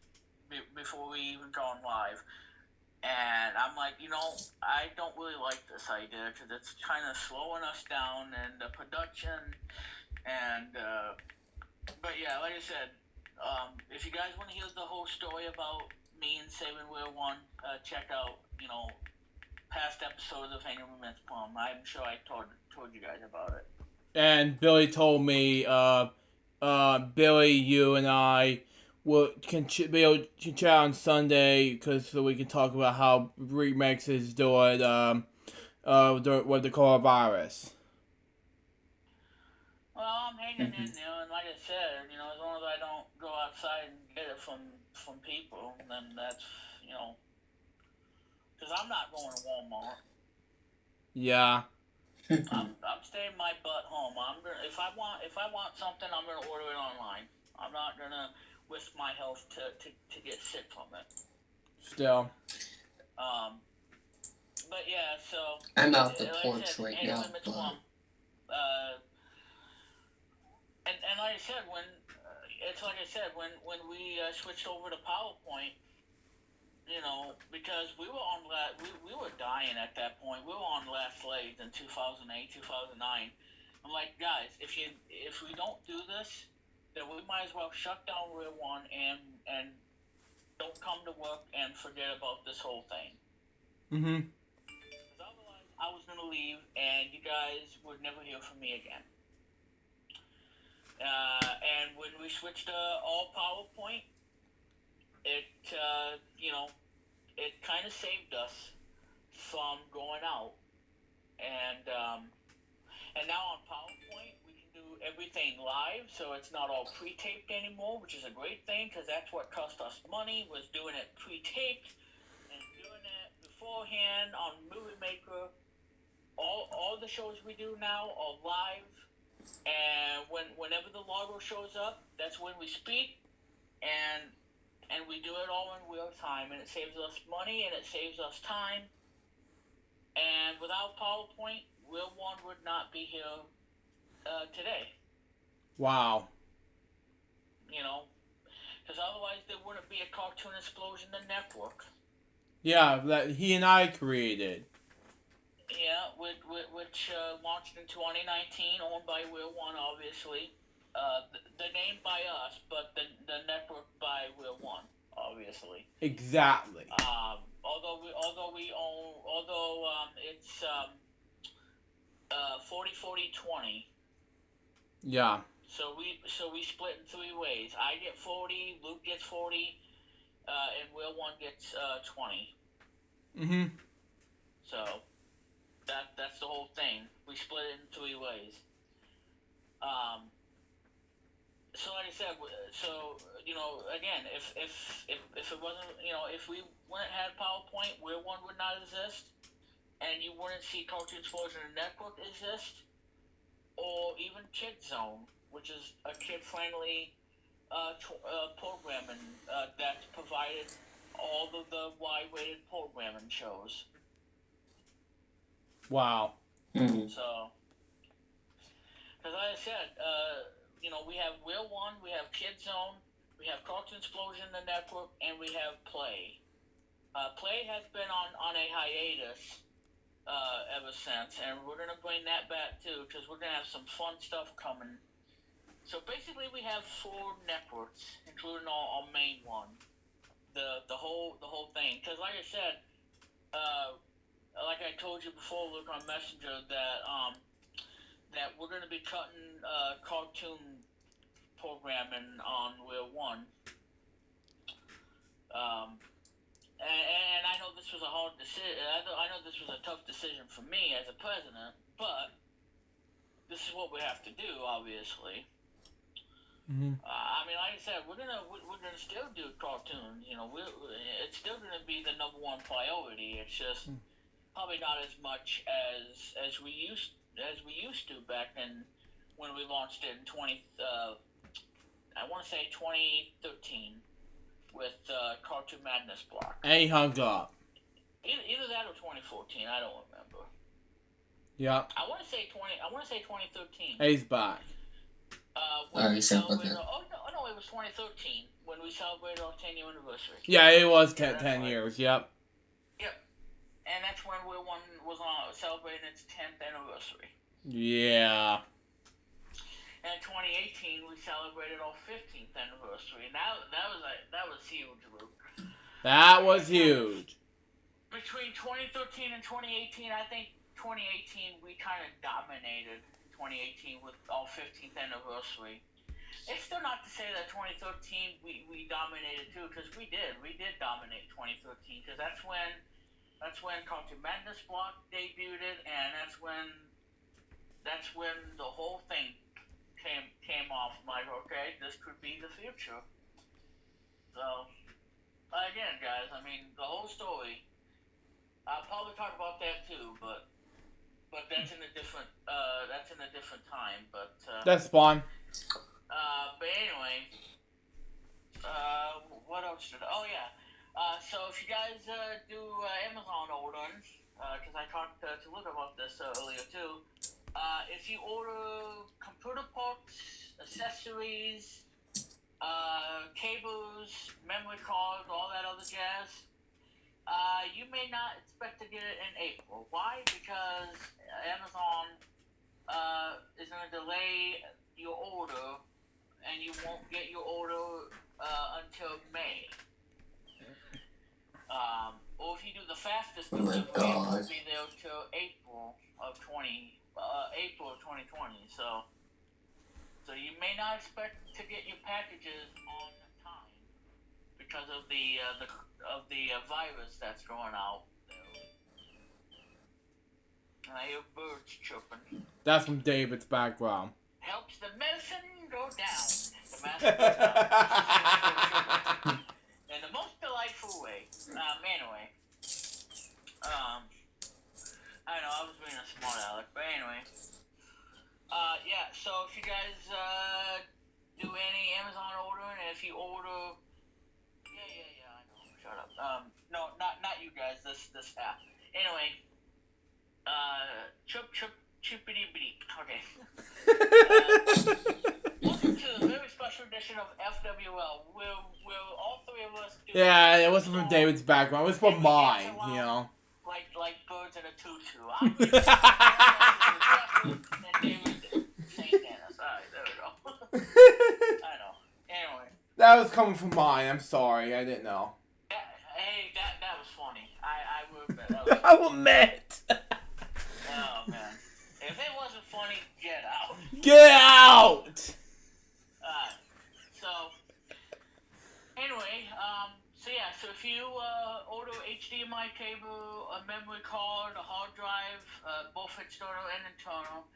before we even gone live. And I'm like, I don't really like this idea because it's kind of slowing us down in the production. And, but yeah, like I said, if you guys want to hear the whole story about me and saving Wheel 1, check out, past episodes of Hanging with Vince Plum. I'm sure I told you guys about it. And Billy told me, Billy, you and I can chat on Sunday so we can talk about how Remix is doing with the coronavirus. Well, I'm hanging in there, and like I said, as long as I don't go outside and get it from people, then that's, because I'm not going to Walmart. Yeah. I'm staying my butt home. If I want something, I'm gonna order it online. I'm not gonna risk my health to get sick from it. Still. But yeah, so I'm out the porch right now. And like I said, when we switched over to PowerPoint, because we were dying at that point. We were on last legs in 2008, 2009. I'm like, guys, if we don't do this, then we might as well shut down Real 1 and don't come to work and forget about this whole thing. Mm-hmm. Because otherwise, I was gonna leave, and you guys would never hear from me again. And when we switched to all PowerPoint, it kind of saved us from going out. And now on PowerPoint, we can do everything live, so it's not all pre-taped anymore, which is a great thing, because that's what cost us money, was doing it pre-taped and doing it beforehand on Movie Maker. All the shows we do now are live, and whenever the logo shows up, that's when we speak, and we do it all in real time, and it saves us money, and it saves us time. And without PowerPoint, Real 1 would not be here today. Wow. Because otherwise there wouldn't be a Cartoon Explosion the network. Yeah, that he and I created. Yeah, which launched in 2019, owned by Real 1, obviously. The name by us, but the network by Real 1, obviously. Exactly. It's 40-40-20. Yeah. So we split in 3 ways. I get 40, Luke gets 40, and Real 1 gets 20. Mm-hmm. So that's the whole thing. We split it in 3 ways. So like I said, again, if it wasn't, if we wouldn't had PowerPoint, Real 1 would not exist, and you wouldn't see Cartoon Explosion and Network exist, or even Kid Zone, which is a kid-friendly programming that's provided all of the wide-rated programming shows. Wow. Mm-hmm. So, because like I said, we have Real One, we have Kid Zone, we have Cartoon Explosion, the network, and we have Play. Play has been on a hiatus ever since, and we're going to bring that back too, because we're going to have some fun stuff coming. So basically, we have 4 networks, including our main one, the whole thing. Because like I said, like I told you before, Luke, on Messenger, that we're going to be cutting cartoon programming on Real One. And I know this was a hard decision. I know this was a tough decision for me as a president, but this is what we have to do, obviously. Mm-hmm. I mean, like I said, we're gonna still do cartoons. It's still gonna be the #1 priority. It's just probably not as much as we used to back in when we launched it in 2013 with Cartoon Madness block. And he hung up. Either that or 2014. I don't remember. Yeah. I want to say 2013. And he's back. When we celebrated. No, it was 2013 when we celebrated our 10-year anniversary. Yeah, it was 10 years. Yep. Yep. And that's when Real One was celebrating its 10th anniversary. Yeah. And in 2018, we celebrated our 15th anniversary. And that was huge, Luke. That was huge. Between 2013 and 2018, I think 2018 we kind of dominated 2018 with our 15th anniversary. It's still not to say that 2013 we dominated too, because we did dominate 2013, because that's when Cartoon Madness block debuted, and that's when the whole thing came off. I'm like, okay, this could be the future. So again, guys, I mean, the whole story. I'll probably talk about that too, but that's in a different time. But That's fine. but anyway, what else did? Oh yeah. So if you guys do Amazon ordering, because I talked to Luke about this earlier too. If you order computer parts, accessories, cables, memory cards, all that other jazz, you may not expect to get it in April. Why? Because Amazon is going to delay your order, and you won't get your order until May. Or if you do the fastest delivery, it will be there till April of 2020. So you may not expect to get your packages on time because of the virus that's going out there. And I hear birds chirping. That's from David's background. Helps the medicine go down. The master goes down. In the most delightful way. Anyway. I know, I was being a smart aleck, but anyway. Yeah, so if you guys do any Amazon ordering, and if you order... Yeah, I know. Shut up. No, not you guys, this app. Anyway. Chippity beep. Okay. Welcome to the very special edition of FWL. We'll all 3 of us do... Yeah, it wasn't from David's background. It was from mine, you know. Like birds in a tutu. I'm and David St. Dennis. Alright, there we go. I know. Anyway. That was coming from mine. I'm sorry. I didn't know. That was funny. I will admit that was funny. I will admit. Oh, man. If it wasn't funny, get out. Get out! So, anyway, so if you order HDMI cable, a memory card, a hard drive, both external and internal,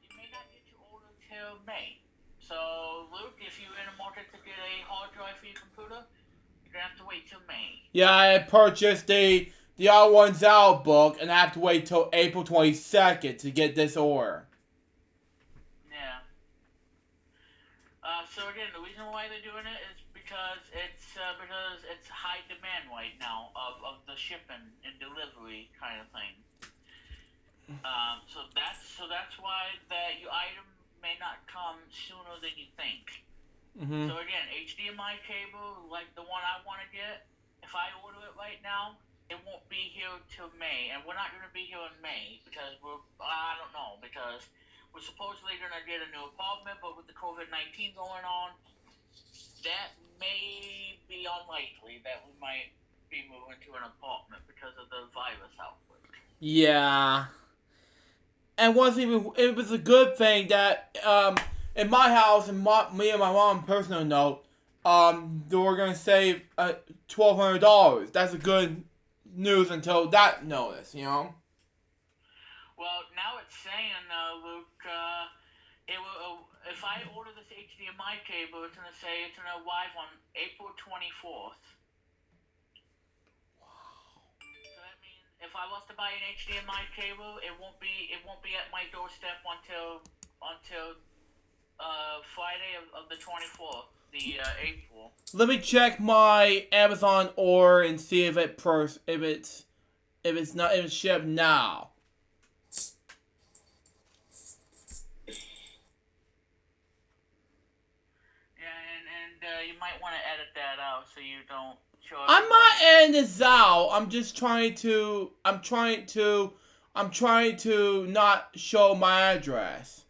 you may not get your order till May. So, Luke, if you're in the market to get a hard drive for your computer, you're going to have to wait till May. Yeah, I purchased the R1's Out book, and I have to wait till April 22nd to get this order. So again, the reason why they're doing it is because it's high demand right now of the shipping and delivery kind of thing. So that's why your item may not come sooner than you think. Mm-hmm. So again, HDMI cable like the one I want to get. If I order it right now, it won't be here till May, and we're not going to be here in May because I don't know, because we're supposedly going to get a new apartment, but with the COVID-19 going on, that may be unlikely that we might be moving to an apartment because of the virus outbreak. Yeah. And it was a good thing that in my house, and me and my mom, personal note, they were gonna save $1,200. That's a good news until that notice, you know. Well, now it's saying, Luke, if I order this HDMI cable, it's gonna say it's gonna arrive on April 24th. So that means if I was to buy an HDMI cable, it won't be at my doorstep until Friday of the 24th, the April. Let me check my Amazon order and see if it's shipped now. Yeah, and you might want to edit that out so you don't show. I'm not editing this out. I'm trying to not show my address.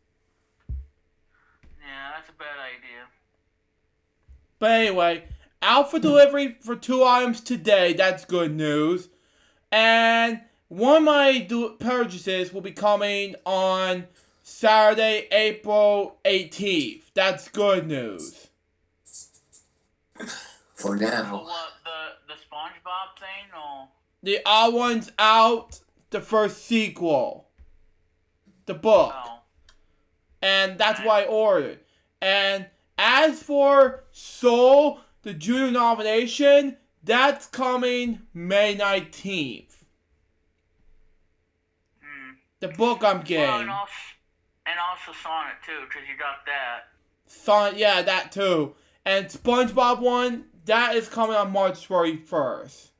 Yeah, that's a bad idea. But anyway, out for delivery for 2 items today. That's good news. And one of my purchases will be coming on Saturday, April 18th. That's good news. For now. So what, the SpongeBob thing, or? The other one's out, the first sequel. The book. Oh. And that's why I ordered. And as for Soul, the junior nomination, that's coming May 19th. The book I'm getting. Well, and also Sonic too, because you got that. Sonic, yeah, that too. And SpongeBob one, that is coming on March 31st.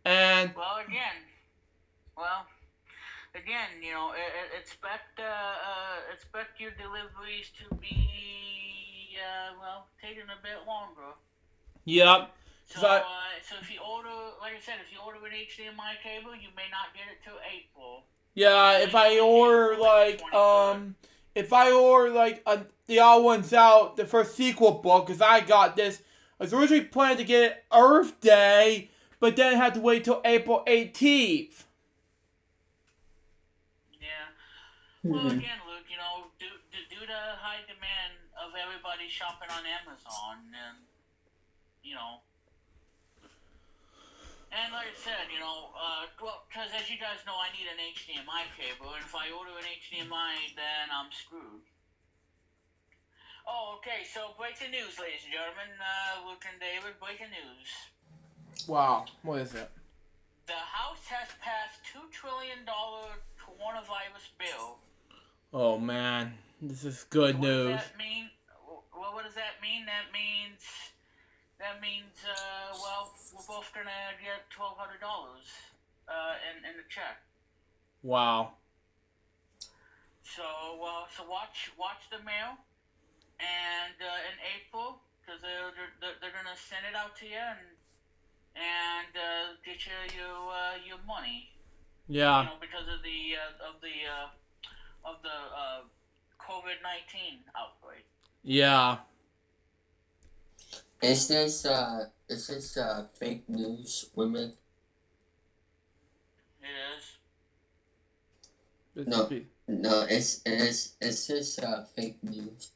And again, you know, expect your deliveries to be taking a bit longer. Yep. So if you order, like I said, if you order an HDMI cable, you may not get it till April. Yeah, if I order the other one's out, the first sequel book, because I got this. I was originally planning to get it Earth Day, but then I had to wait till April 18th. Yeah. Well, again, Luke, you know, due to high demand of everybody shopping on Amazon, and, you know, and like I said, you know, because as you guys know, I need an HDMI cable, and if I order an HDMI, then I'm screwed. Oh, okay, so breaking news, ladies and gentlemen. Luke and David, breaking news. Wow, what is it? The House has passed $2 trillion coronavirus bill. Oh, man, this is good news. What does that mean? Well, what does that mean? That means, we're both going to get $1,200 in the check. Wow. So watch the mail. And in April, because they're gonna send it out to you and get you your money. Yeah. You know, because of the COVID-19 outbreak. Yeah. Is this fake news, women? It is. No. Is this fake news?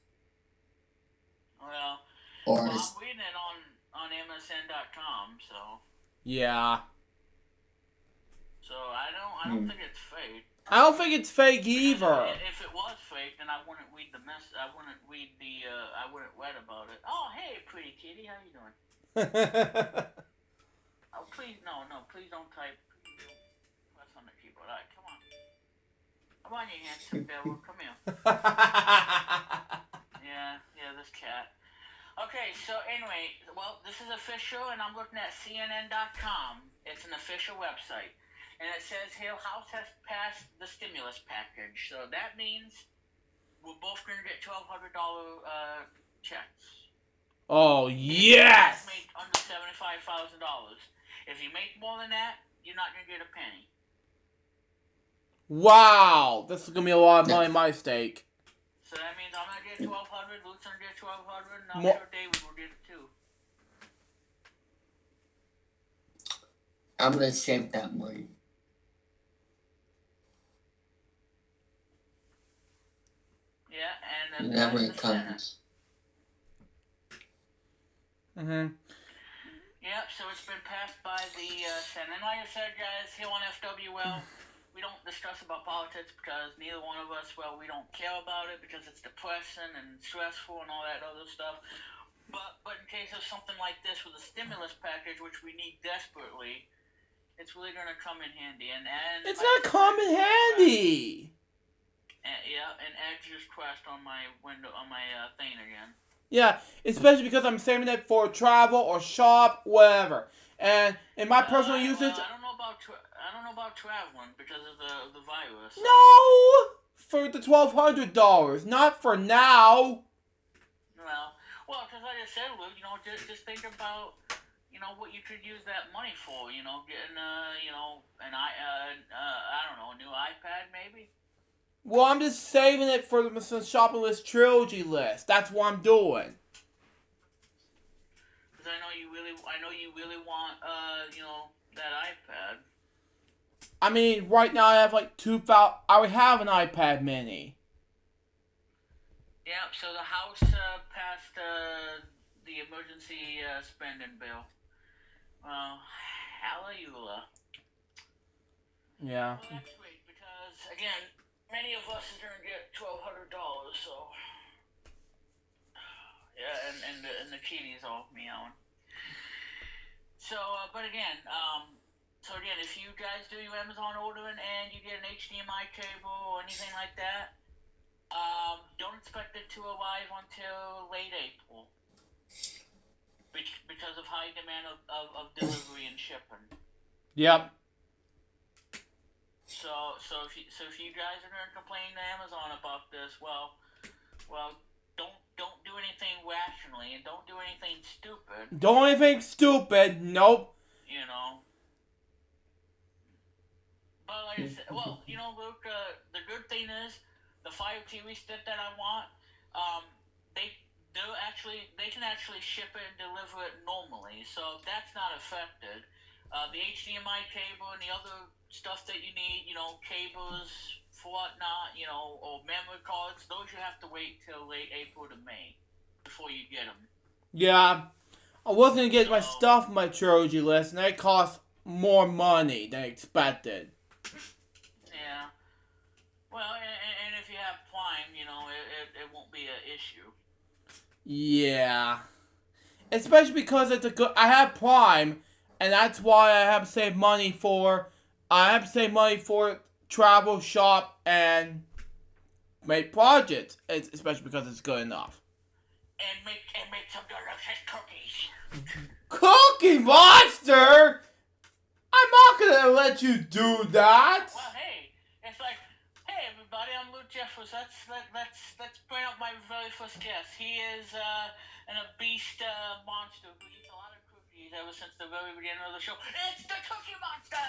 Well, I'm reading it on MSN.com, so. Yeah. So I don't think it's fake. I don't think it's fake either. If it was fake, then I wouldn't read I wouldn't read about it. Oh, hey, pretty kitty, how you doing? Oh, please, no, please don't type. Please don't press on the keyboard. All right, come on. Come on, you handsome devil. Come here. Yeah, this cat. Okay, so anyway, well, this is official, and I'm looking at CNN.com. It's an official website. And it says here, House has passed the stimulus package. So that means we're both going to get $1,200 checks. Oh, yes! If you made under $75,000. If you make more than that, you're not going to get a penny. Wow! This is going to be a lot of money in my stake. So that means I'm going to get $1,200, Luke's going to get $1,200, and I'm sure David will get it too. I'm gonna save that money. Yeah, and Whenever it comes. Mm-hmm. Yep, so it's been passed by the Senate. And like I said, guys, here on FWL, we don't discuss about politics because neither one of us, well, we don't care about it because it's depressing and stressful and all that other stuff. But in case of something like this with a stimulus package, which we need desperately, it's really going to come in handy. And It's going to come in handy! And Edge just crashed on my window, on my thing again. Yeah, especially because I'm saving it for travel or shop, whatever. And in my personal usage, I don't know about traveling because of the virus. No, for the $1,200, not for now. Well, because like I said, Luke, just think about, what you could use that money for. Getting I don't know, a new iPad maybe. Well, I'm just saving it for the shopping list trilogy list. That's what I'm doing. Because I know you really want, that iPad. I mean, right now I have like 2,000. I would have an iPad Mini. Yep. So the House passed the emergency spending bill. Well, hallelujah. Yeah. Well, that's great because again, many of us are gonna get $1,200. So yeah, and the kitties all meowing. So, but again, if you guys do your Amazon ordering and you get an HDMI cable or anything like that, don't expect it to arrive until late April. Because of high demand of delivery and shipping. Yep. So if you guys are gonna complain to Amazon about this, well, don't do anything rationally and don't do anything stupid. Don't anything stupid. Nope. But like I said, Luke, the good thing is the Fire TV stick that I want, they can actually ship it and deliver it normally, so that's not affected. The HDMI cable and the other stuff that you need, cables for whatnot, or memory cards, those you have to wait till late April to May before you get them. Yeah. I was going to get my stuff on my trilogy list, and that cost more money than expected. Yeah. Well, and if you have Prime, it won't be an issue. Yeah. Especially because I have Prime, and that's why I have to save money for travel, shop, and make projects. Especially because it's good enough. And make some delicious cookies. Cookie Monster? I'm not gonna let you do that. Well, hey, it's like, hey everybody, I'm LukeJ62895. Let's bring up my very first guest. He is an obese monster who eats a lot of cookies ever since the very beginning of the show. It's the Cookie Monster.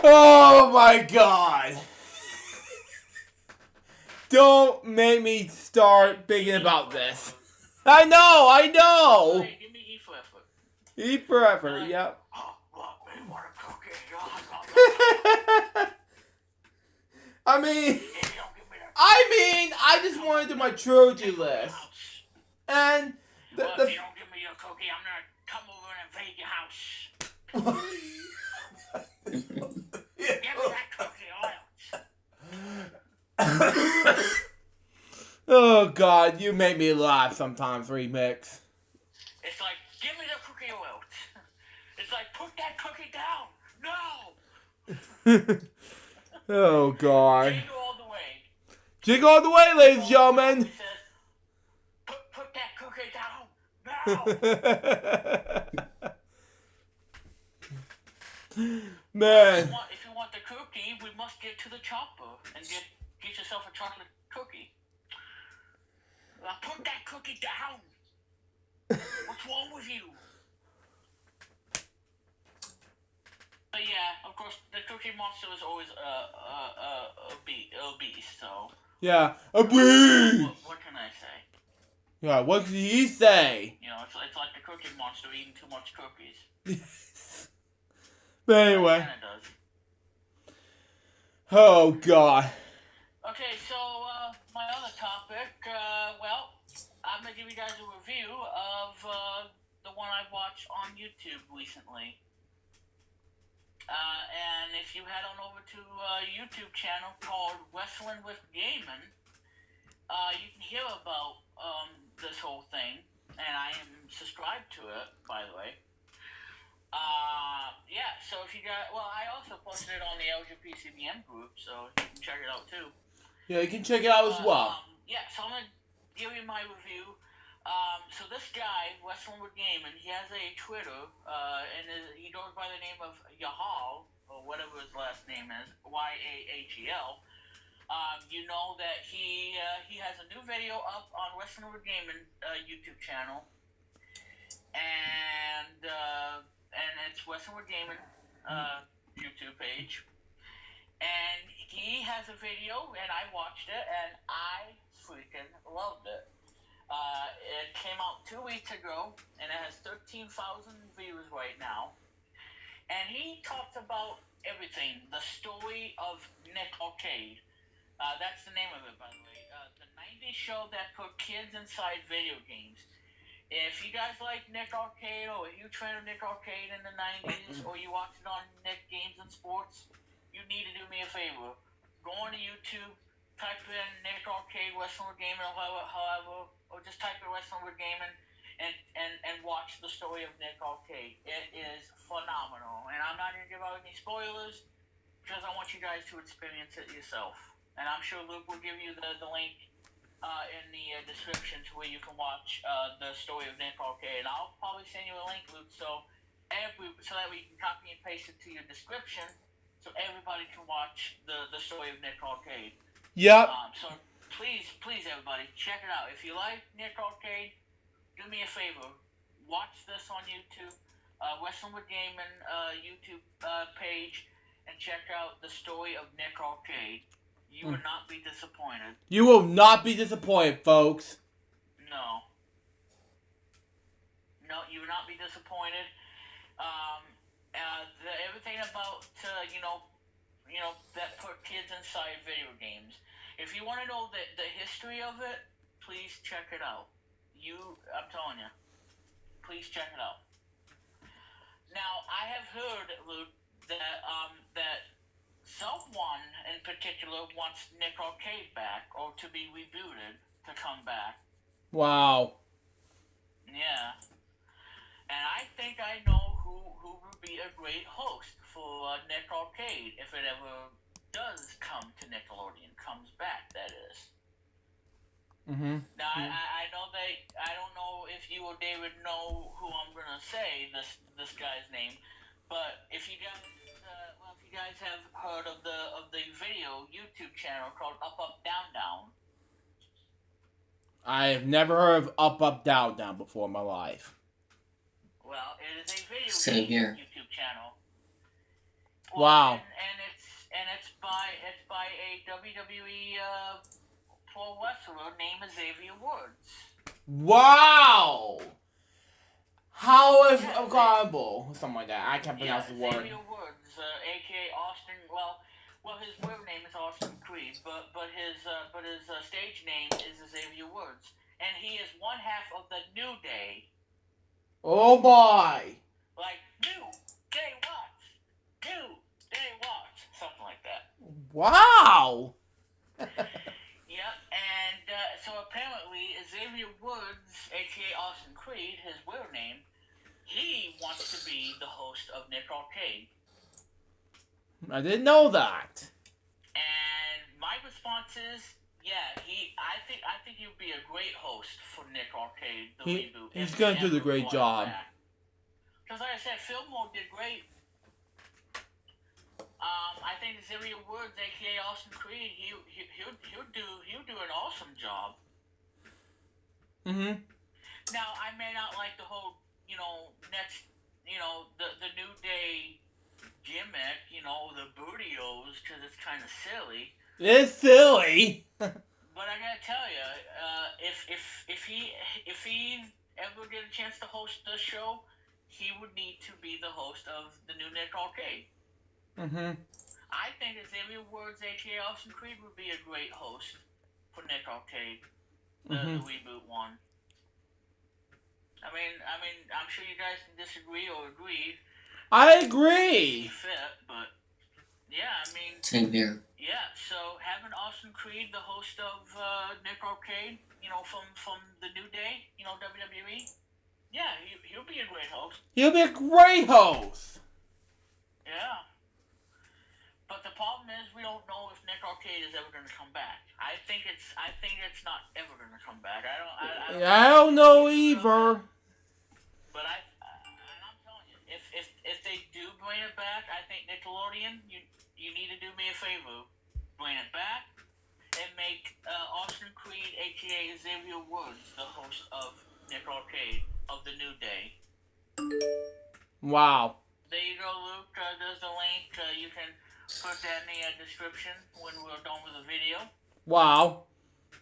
Oh my God! Don't make me start thinking about this. I know. Hey, give me E for effort. E for effort. Yep. Oh, what? You want a cookie? I just want to do my trilogy list. And If you don't give me your cookie, I'm gonna come over and invade your house. Give me that cookie, Oh God, you make me laugh sometimes, Remix. It's like, give me the cookie oil. It's like, put that cookie down. No. Oh God. Jingle all Jig all the way, ladies and gentlemen. He says, put that cookie down now. Man. If you want the cookie, we must get to the chopper and get yourself a chocolate cookie. Put that cookie down. What's wrong with you? But yeah, of course, the Cookie Monster is always a beast. So Yeah, a beast. What can I say? Yeah, what can he say? You know, it's like the Cookie Monster eating too much cookies. But anyway. It kinda does. Oh God. Okay, so my other topic. Well, I'm gonna give you guys a review of the one I watched on YouTube recently. And if you head on over to a YouTube channel called Wrestling with Gaming, you can hear about this whole thing, and I am subscribed to it, by the way. Yeah, so if you got, well, I also posted it on the LGPCBM group, so you can check it out too. Yeah, you can check it out as well. Yeah, so I'm gonna give you my review. So this guy, Wrestling with Gaming, he has a Twitter, and he goes by the name of Yahal, or whatever his last name is, Yahel. You know that he has a new video up on Wrestling with Gaming YouTube channel, and it's Wrestling with Gaming YouTube page, and he has a video, and I watched it, and I freaking loved it. It came out 2 weeks ago, and it has 13,000 views right now. And he talked about everything. The story of Nick Arcade. That's the name of it, by the way. The 90s show that put kids inside video games. If you guys like Nick Arcade, or you trained Nick Arcade in the 90s, or you watched it on Nick Games and Sports, you need to do me a favor. Go on to YouTube, type in Nick Arcade, Wrestling with Gaming, or just type in Wrestling with Gaming, and watch the story of Nick Arcade. It is phenomenal. And I'm not going to give out any spoilers, because I want you guys to experience it yourself. And I'm sure Luke will give you the link in the description to where you can watch the story of Nick Arcade. And I'll probably send you a link, Luke, so that way you can copy and paste it to your description, so everybody can watch the story of Nick Arcade. Yep. So please, everybody, check it out. If you like Nick Arcade, do me a favor. Watch this on YouTube, Wrestling with Gaming YouTube page, and check out the story of Nick Arcade. You will not be disappointed. You will not be disappointed, folks. No, you will not be disappointed. Everything about that put kids inside video games. If you want to know the history of it, please check it out. I'm telling you, please check it out. Now, I have heard, Luke, that someone in particular wants Nick Arcade back, or to be rebooted, to come back. Wow. Yeah. And I think I know who would be a great host for Nick Arcade, if it ever does come to Nickelodeon, comes back, that is. Mm-hmm. Now, I know I don't know if you or David know who I'm gonna say this guy's name, but if you guys have heard of the video YouTube channel called Up Up Down Down. I have never heard of Up Up Down Down before in my life. Well, it is a video Same here. YouTube channel. Wow. And it's by a WWE pro wrestler named Xavier Woods. Wow! How is incredible? Something like that. I can't pronounce the word. Xavier Woods, aka Austin. Well, his real name is Austin Creed, but his stage name is Xavier Woods, and he is one half of the New Day. Oh my! Like New Day Watch, something like that. Wow! Yep, and so apparently Xavier Woods, aka Austin Creed, his real name, he wants to be the host of Nick Arcade. I didn't know that. And my response is, Yeah, I think he would be a great host for Nick Arcade, the reboot. He's gonna do the great job. Because like I said, Filmdate did great. I think Xavier Woods, aka Austin Creed, he'll do an awesome job. Mm-hmm. Now I may not like the whole, the New Day gimmick, the bootios, because it's kind of silly. It's silly. But I gotta tell you, if he ever get a chance to host the show, he would need to be the host of the new Nick Arcade. Mm-hmm. I think Xavier Woods, aka Austin Creed, would be a great host for Nick Arcade, the reboot one. I mean, I'm sure you guys can disagree or agree. I agree. Fit, but yeah, I mean. Same here. Yeah, so having Austin Creed, the host of Nick Arcade, from the New Day, WWE, yeah, he'll be a great host. He'll be a great host. Yeah. But the problem is we don't know if Nick Arcade is ever going to come back. I think it's not ever going to come back. I don't know either. But I'm telling you, if they do bring it back, I think Nickelodeon, you need to do me a favor. Bring it back and make Austin Creed, aka Xavier Woods, the host of Nick Arcade of the New Day. Wow. There you go, Luke. There's the link. You can put that in the description when we're done with the video. Wow.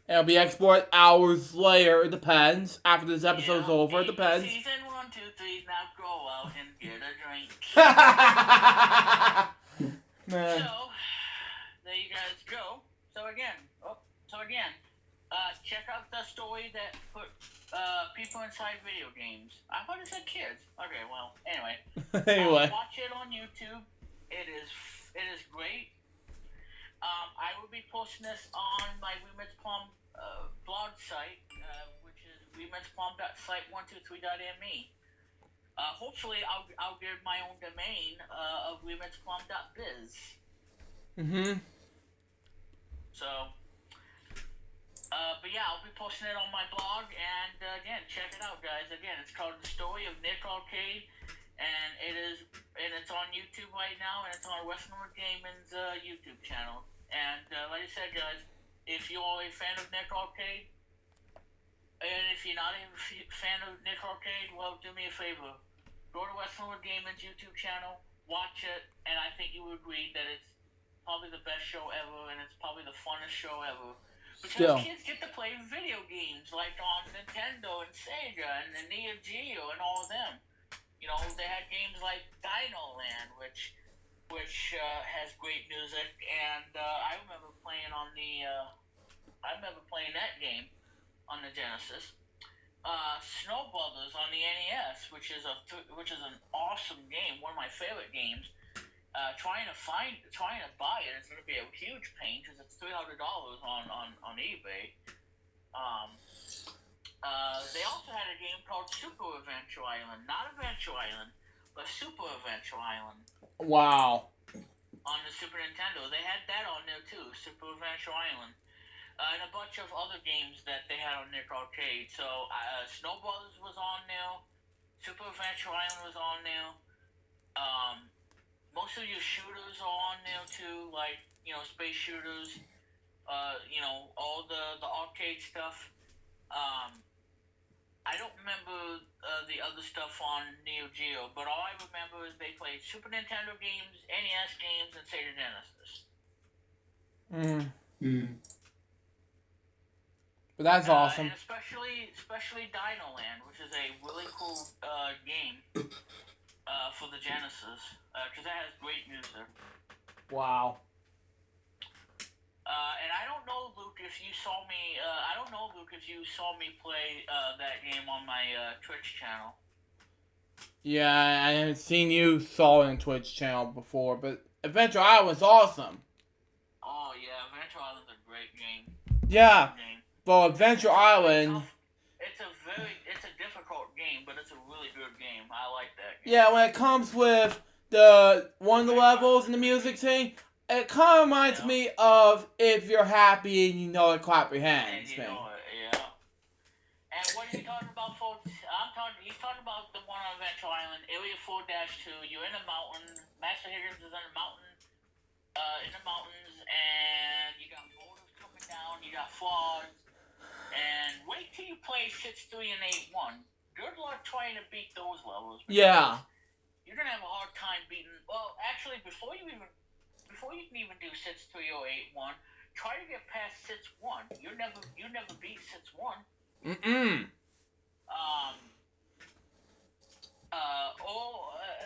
It'll be exported hours later. It depends. After this episode's over, it depends. Season 1, 2, 3. Now go out and get a drink. Man. So, there you guys go. So again, check out the story that put people inside video games. I thought it said kids. Okay, well, anyway. Anyway. Watch it on YouTube. It is great. I will be posting this on my Remix Plum blog site, which is remixplum.site123.me. Hopefully, I'll get my own domain of remixplum.biz. Mm-hmm. So, but yeah, I'll be posting it on my blog, and again, check it out, guys. Again, it's called The Story of Nick Arcade, and it's on YouTube right now, and it's on Wrestling with Gaming's YouTube channel. And like I said, guys, if you are a fan of Nick Arcade, and if you're not a fan of Nick Arcade, well, do me a favor. Go to Wrestling with Gaming's YouTube channel, watch it, and I think you would agree that it's probably the best show ever, and it's probably the funnest show ever. Because kids get to play video games like on Nintendo and Sega and the Neo Geo and all of them. They had games like Dino Land, which has great music, and I remember playing that game on the Genesis. Snow Brothers on the NES, which is an awesome game, one of my favorite games. Trying to buy it, it's going to be a huge pain because it's $300 on eBay. They also had a game called Super Adventure Island, not Adventure Island, but Super Adventure Island. Wow. On the Super Nintendo, they had that on there too, Super Adventure Island, and a bunch of other games that they had on Nick Arcade. So Snow Brothers was on there, Super Adventure Island was on there. Most of your shooters are on there too, like space shooters. All the arcade stuff. I don't remember the other stuff on Neo Geo, but all I remember is they played Super Nintendo games, NES games, and Sega Genesis. But that's awesome. And especially Dino Land, which is a really cool game for the Genesis, because that has great music. Wow. And I don't know, Luke, if you saw me. I don't know, Luke, if you saw me play that game on my Twitch channel. Yeah, I haven't seen you saw it on Twitch channel before, but Adventure Island was awesome. Oh yeah, Adventure Island's a great game. Yeah, well, Adventure Island. It's a difficult game, but it's a really good game. I like that game. Yeah, when it comes with one of the levels and the music thing, It kind of reminds me of If You're Happy and You Know It, Clap Your And Hands. you know it, yeah. And what is he talking about, folks? He's talking about the one on Adventure Island, Area 4-2. You're in a mountain. Master Higgins is in a mountain, in the mountains, and you got boulders coming down. You got flaws. And wait till you play 6-3 and 8-1. Good luck trying to beat those levels. Yeah. You're gonna have a hard time beating. Well, actually, before you can even do 6-3 or 8-1, try to get past 6-1. You never beat 6-1.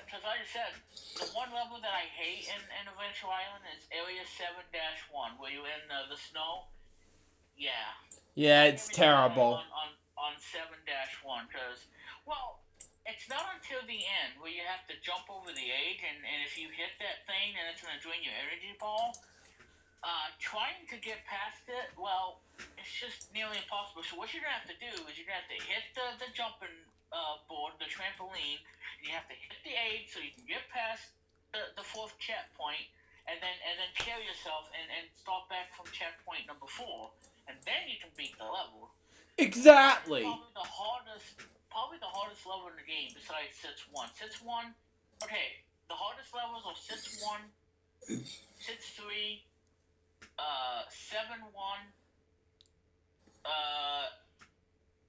Because like I said, the one level that I hate in Adventure Island is Area 7-1, where you're in the snow. Yeah. Yeah, it's terrible. On 7-1, because, well, it's not until the end where you have to jump over the edge, and if you hit that thing, then it's going to drain your energy ball. Trying to get past it, well, it's just nearly impossible. So what you're going to have to do is you're going to have to hit the jumping board, the trampoline, and you have to hit the edge so you can get past the fourth checkpoint, and then kill yourself and start back from checkpoint number 4, and then you can beat the level. Exactly. Probably the hardest level in the game besides 6-1. 6-1, okay, the hardest levels are 6-1, 6-3, 7-1,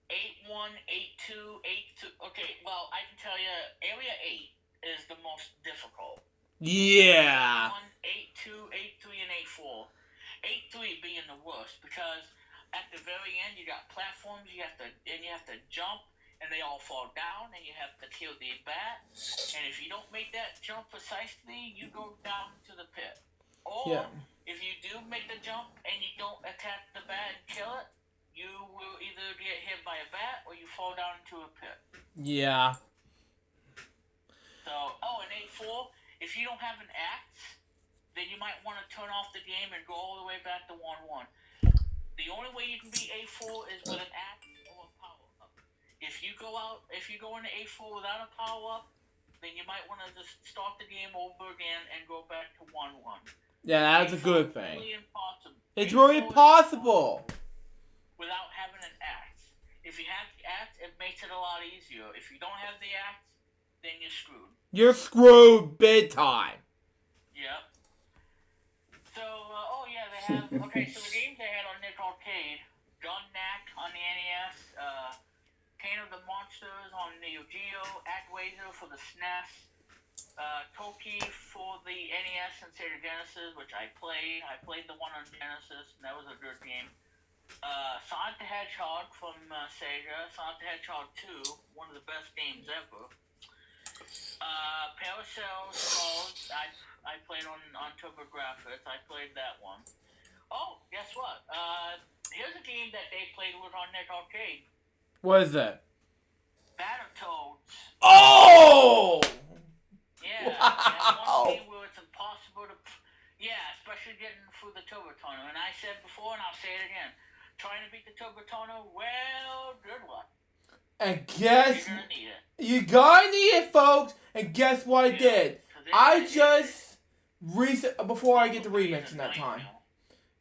8-1, 8-2, 8-2. Okay, well, I can tell you, Area 8 is the most difficult. Yeah. 8-2, 8-3, and 8-4. 8-3 being the worst because at the very end you got platforms you have to jump, and they all fall down, and you have to kill the bat. And if you don't make that jump precisely, you go down to the pit. Or if you do make the jump and you don't attack the bat and kill it, you will either get hit by a bat or you fall down into a pit. Yeah. So, and 8-4, if you don't have an axe, then you might want to turn off the game and go all the way back to 1-1. The only way you can beat 8-4 is with an axe or a power-up. If you go into 8-4 without a power-up, then you might want to just start the game over again and go back to 1-1. Yeah, that's a good thing. Really impossible. It's really impossible. Without having an axe. If you have the axe, it makes it a lot easier. If you don't have the axe, then you're screwed. You're screwed big time. Yep. So, they have... Okay, so the games they had on Nick Arcade, Gun Knack on the NES, Pain of the Monsters on Neo Geo, Actwazer for the SNES, Toki for the NES and Sega Genesis, which I played. I played the one on Genesis, and that was a good game. Sonic the Hedgehog from Sega, Sonic the Hedgehog 2, one of the best games ever. Paracells called, I played on TurboGrafx. I played that one. Oh, guess what? Here's a game that they played with on Nick Arcade. What is that? Battletoads. Oh! Yeah, wow. One game where it's impossible to... Yeah, especially getting through the Turbo Tunnel. And I said before, and I'll say it again, trying to beat the Turbo Tunnel, well, good luck. And guess... You're gonna need it. You gotta need it, folks. And guess what I did? I just... Before I get to remixing that time.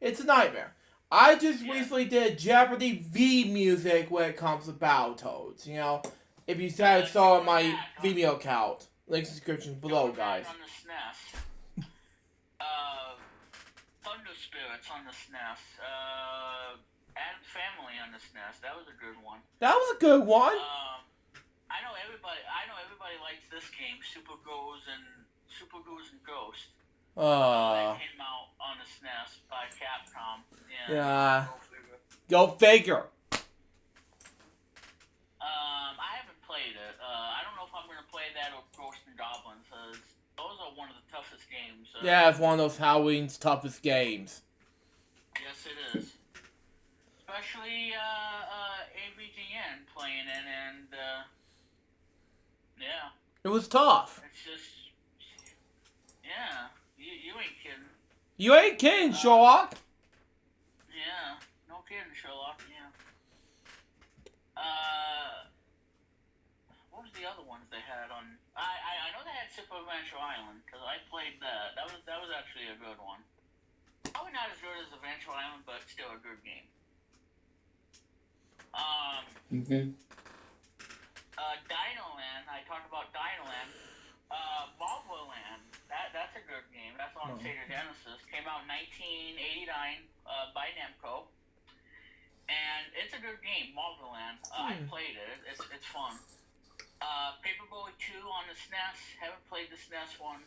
It's a nightmare. I just recently did Jeopardy V music when it comes to Battletoads. You know, if you saw my Vimeo account, link description below, guys. On the SNES. Thunder Spirits on the SNES. Adam's Family on the SNES. That was a good one. That was a good one. I know everybody likes this game, Super Goes and Ghost. That came out on the SNES by Capcom. Yeah. Go figure. I haven't played it. I don't know if I'm gonna play that or Ghosts and Goblins, because those are one of the toughest games. Yeah, it's one of those Halloween's toughest games. Yes, it is. Especially AVGN playing it, and yeah. It was tough. It's just, yeah. You ain't kidding. You ain't kidding, Sherlock. Yeah, no kidding, Sherlock. Yeah. What was the other ones they had on? I know they had had Super Adventure Island because I played that. That was actually a good one. Probably not as good as Adventure Island, but still a good game. Dinoland. I talked about Dinoland. Marvel Land. That's a good game. That's on Sega Genesis. Came out in 1989 by Namco. And it's a good game, Marvel Land. I played it. It's fun. Paperboy 2 on the SNES. Haven't played the SNES one.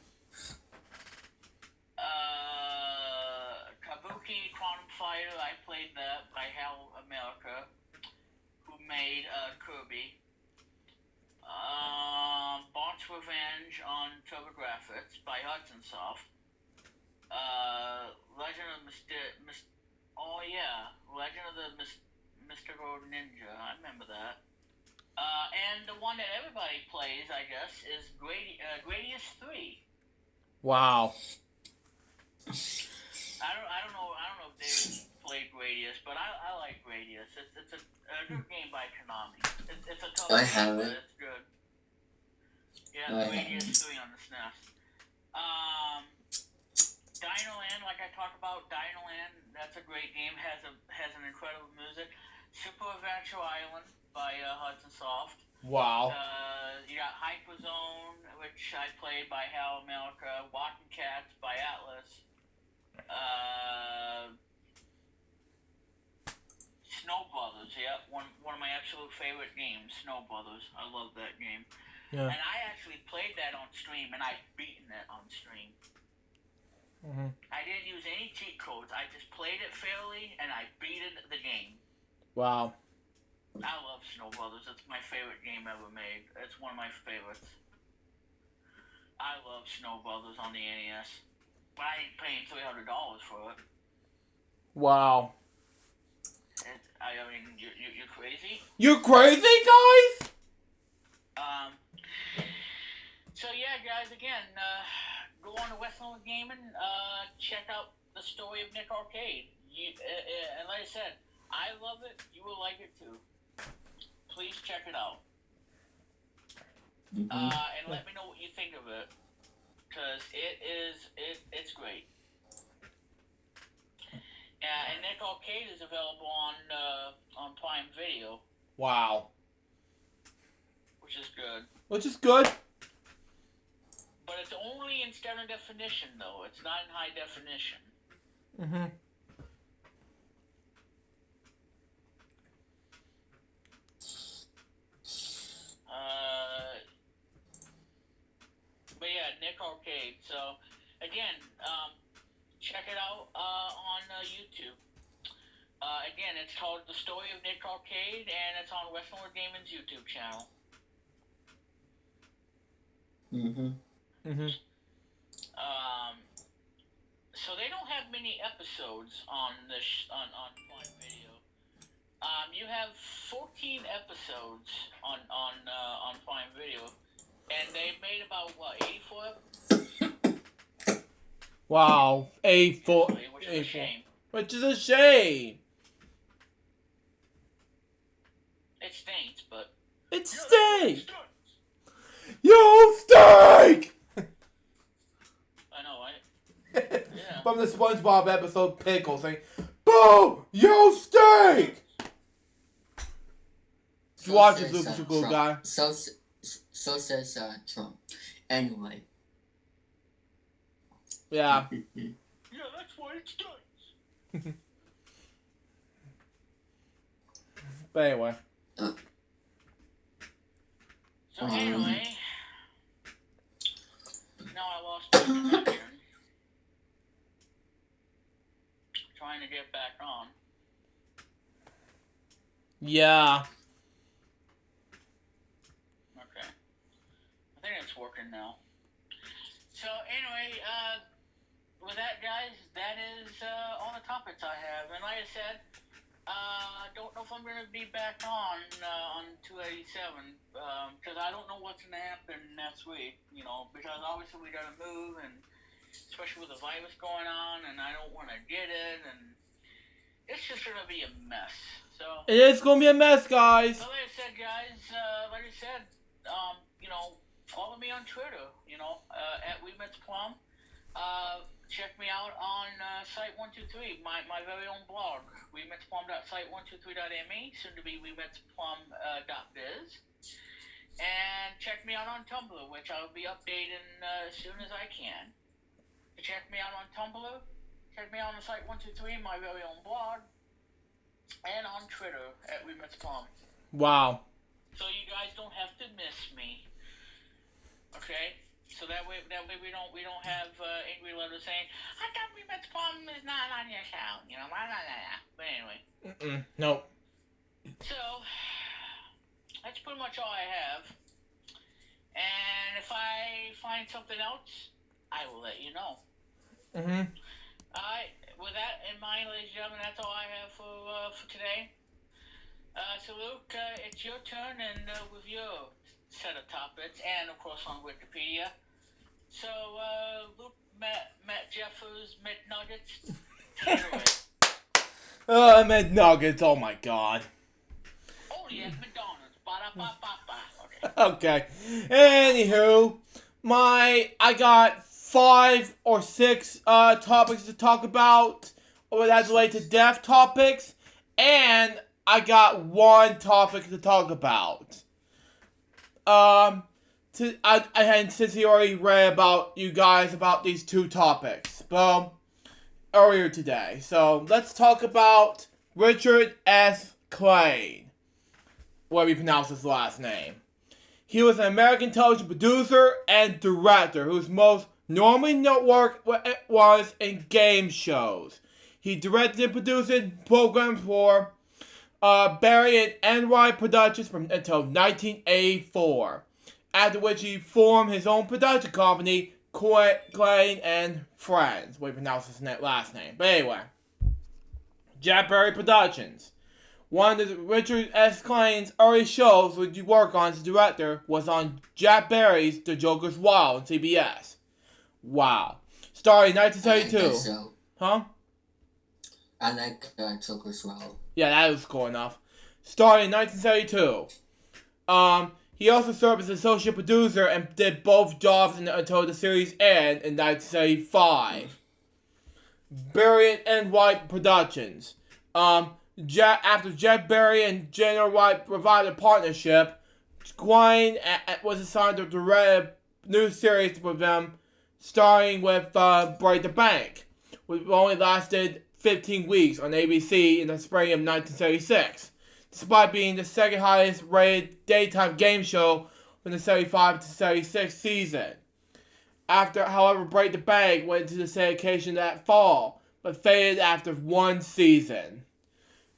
Kabuki Quantum Fighter. I played that by Hal America, who made Kirby. Bont's Revenge on TurboGrafx by Hudson Soft. Legend of Legend of the Mystical Ninja. I remember that. And the one that everybody plays, I guess, is Gradius 3. Wow. I don't know if David played Gradius, but I like Gradius. It's a good game by Konami. It's a tough game, but it's good. Yeah, Gradius 3 on the SNES. Dinoland, like I talked about, Dinoland, that's a great game. Has an incredible music. Super Adventure Island by Hudson Soft. Wow. You got Hyperzone, which I played by Hal America. Walking Cats by Atlas. Snow Brothers, yeah, one of my absolute favorite games, Snow Brothers. I love that game. Yeah. And I actually played that on stream, and I've beaten it on stream. I didn't use any cheat codes. I just played it fairly, and I beat the game. Wow. I love Snow Brothers. It's my favorite game ever made. It's one of my favorites. I love Snow Brothers on the NES. But I ain't paying $300 for it. Wow. I mean, you're crazy? You're crazy, guys? So yeah, guys, again, go on to Westland Gaming, check out the story of Nick Arcade. And like I said, I love it. You will like it too. Please check it out. And let me know what you think of it, because it's great. And Nick Arcade is available on Prime Video. Wow. Which is good. Which is good. But it's only in standard definition, though. It's not in high definition. But yeah, Nick Arcade. So, again, check it out on YouTube. Again, it's called The Story of Nick Arcade, and it's on Westernwood Gaming's YouTube channel. So they don't have many episodes on on Prime Video. You have 14 episodes on Prime Video, and they made about 84 episodes? Wow, 84. Which is a shame. Which is a shame. It stinks, but it stinks. Yo, steak! I know, right? Yeah. From the SpongeBob episode Pickle saying, "Boo! Yo, steak!" If you watch this, Luke, a cool guy. So says Trump. Anyway. Yeah. Yeah, that's why it stinks. But anyway. So anyway, now I lost my connection. Trying to get back on. Yeah. Okay. I think it's working now. So anyway, with that, guys, that is all the topics I have. And like I said, I don't know if I'm going to be back on 287, because I don't know what's going to happen next week, because obviously we got to move, and especially with the virus going on, and I don't want to get it, and it's just going to be a mess. So it is going to be a mess, guys. So like I said, guys, follow me on Twitter, at WeMetsPlum. Check me out on Site123, my very own blog, WeMetsPlum.site123.me, soon to be WeMetsPlum.biz. And check me out on Tumblr, which I'll be updating as soon as I can. Check me out on Tumblr, check me out on Site123, my very own blog, and on Twitter at WeMetsPlum. Wow. So you guys don't have to miss me. Okay? So that way we don't have angry letters saying, I thought WeMetsPlum is not on your show. Blah, blah, blah. But anyway. Nope. So, that's pretty much all I have. And if I find something else, I will let you know. Alright, with that in mind, ladies and gentlemen, that's all I have for today. So Luke, it's your turn, and with your set of topics, and of course on Wikipedia. So, Luke, Matt Jeffers, McNuggets, take it away. McNuggets, oh my god. Oh yeah, McDonald's, ba-da-ba-ba-ba. Okay. Anywho, I got 5 or 6 topics to talk about, or that's related to death topics, and I got 1 topic to talk about. And since he already read about you guys about these 2 topics, well, earlier today. So let's talk about Richard S. Klein, whatever you pronounce his last name. He was an American television producer and director whose most normally work was in game shows. He directed and produced programs for Barry and N.Y. Productions until 1984, after which he formed his own production company, Klein and Friends. We pronounce his last name. But anyway, Jack Barry Productions. One of Richard S. Klein's early shows which he worked on as a director was on Jack Barry's The Joker's Wild on CBS. Wow. Starring in 1972. Huh? I like Joker's Wild. Yeah, that was cool enough. Starring in 1972. He also served as associate producer and did both jobs until the series ended in 1975. Barry and White Productions. After Jack Barry and Jenna White provided a partnership, Klein was assigned to direct a new series with them, starring with Break the Bank, which only lasted 15 weeks on ABC in the spring of 1976, despite being the second highest rated daytime game show from the 75 to 76 season. However, Break the Bank went to the syndication that fall, but faded after 1 season.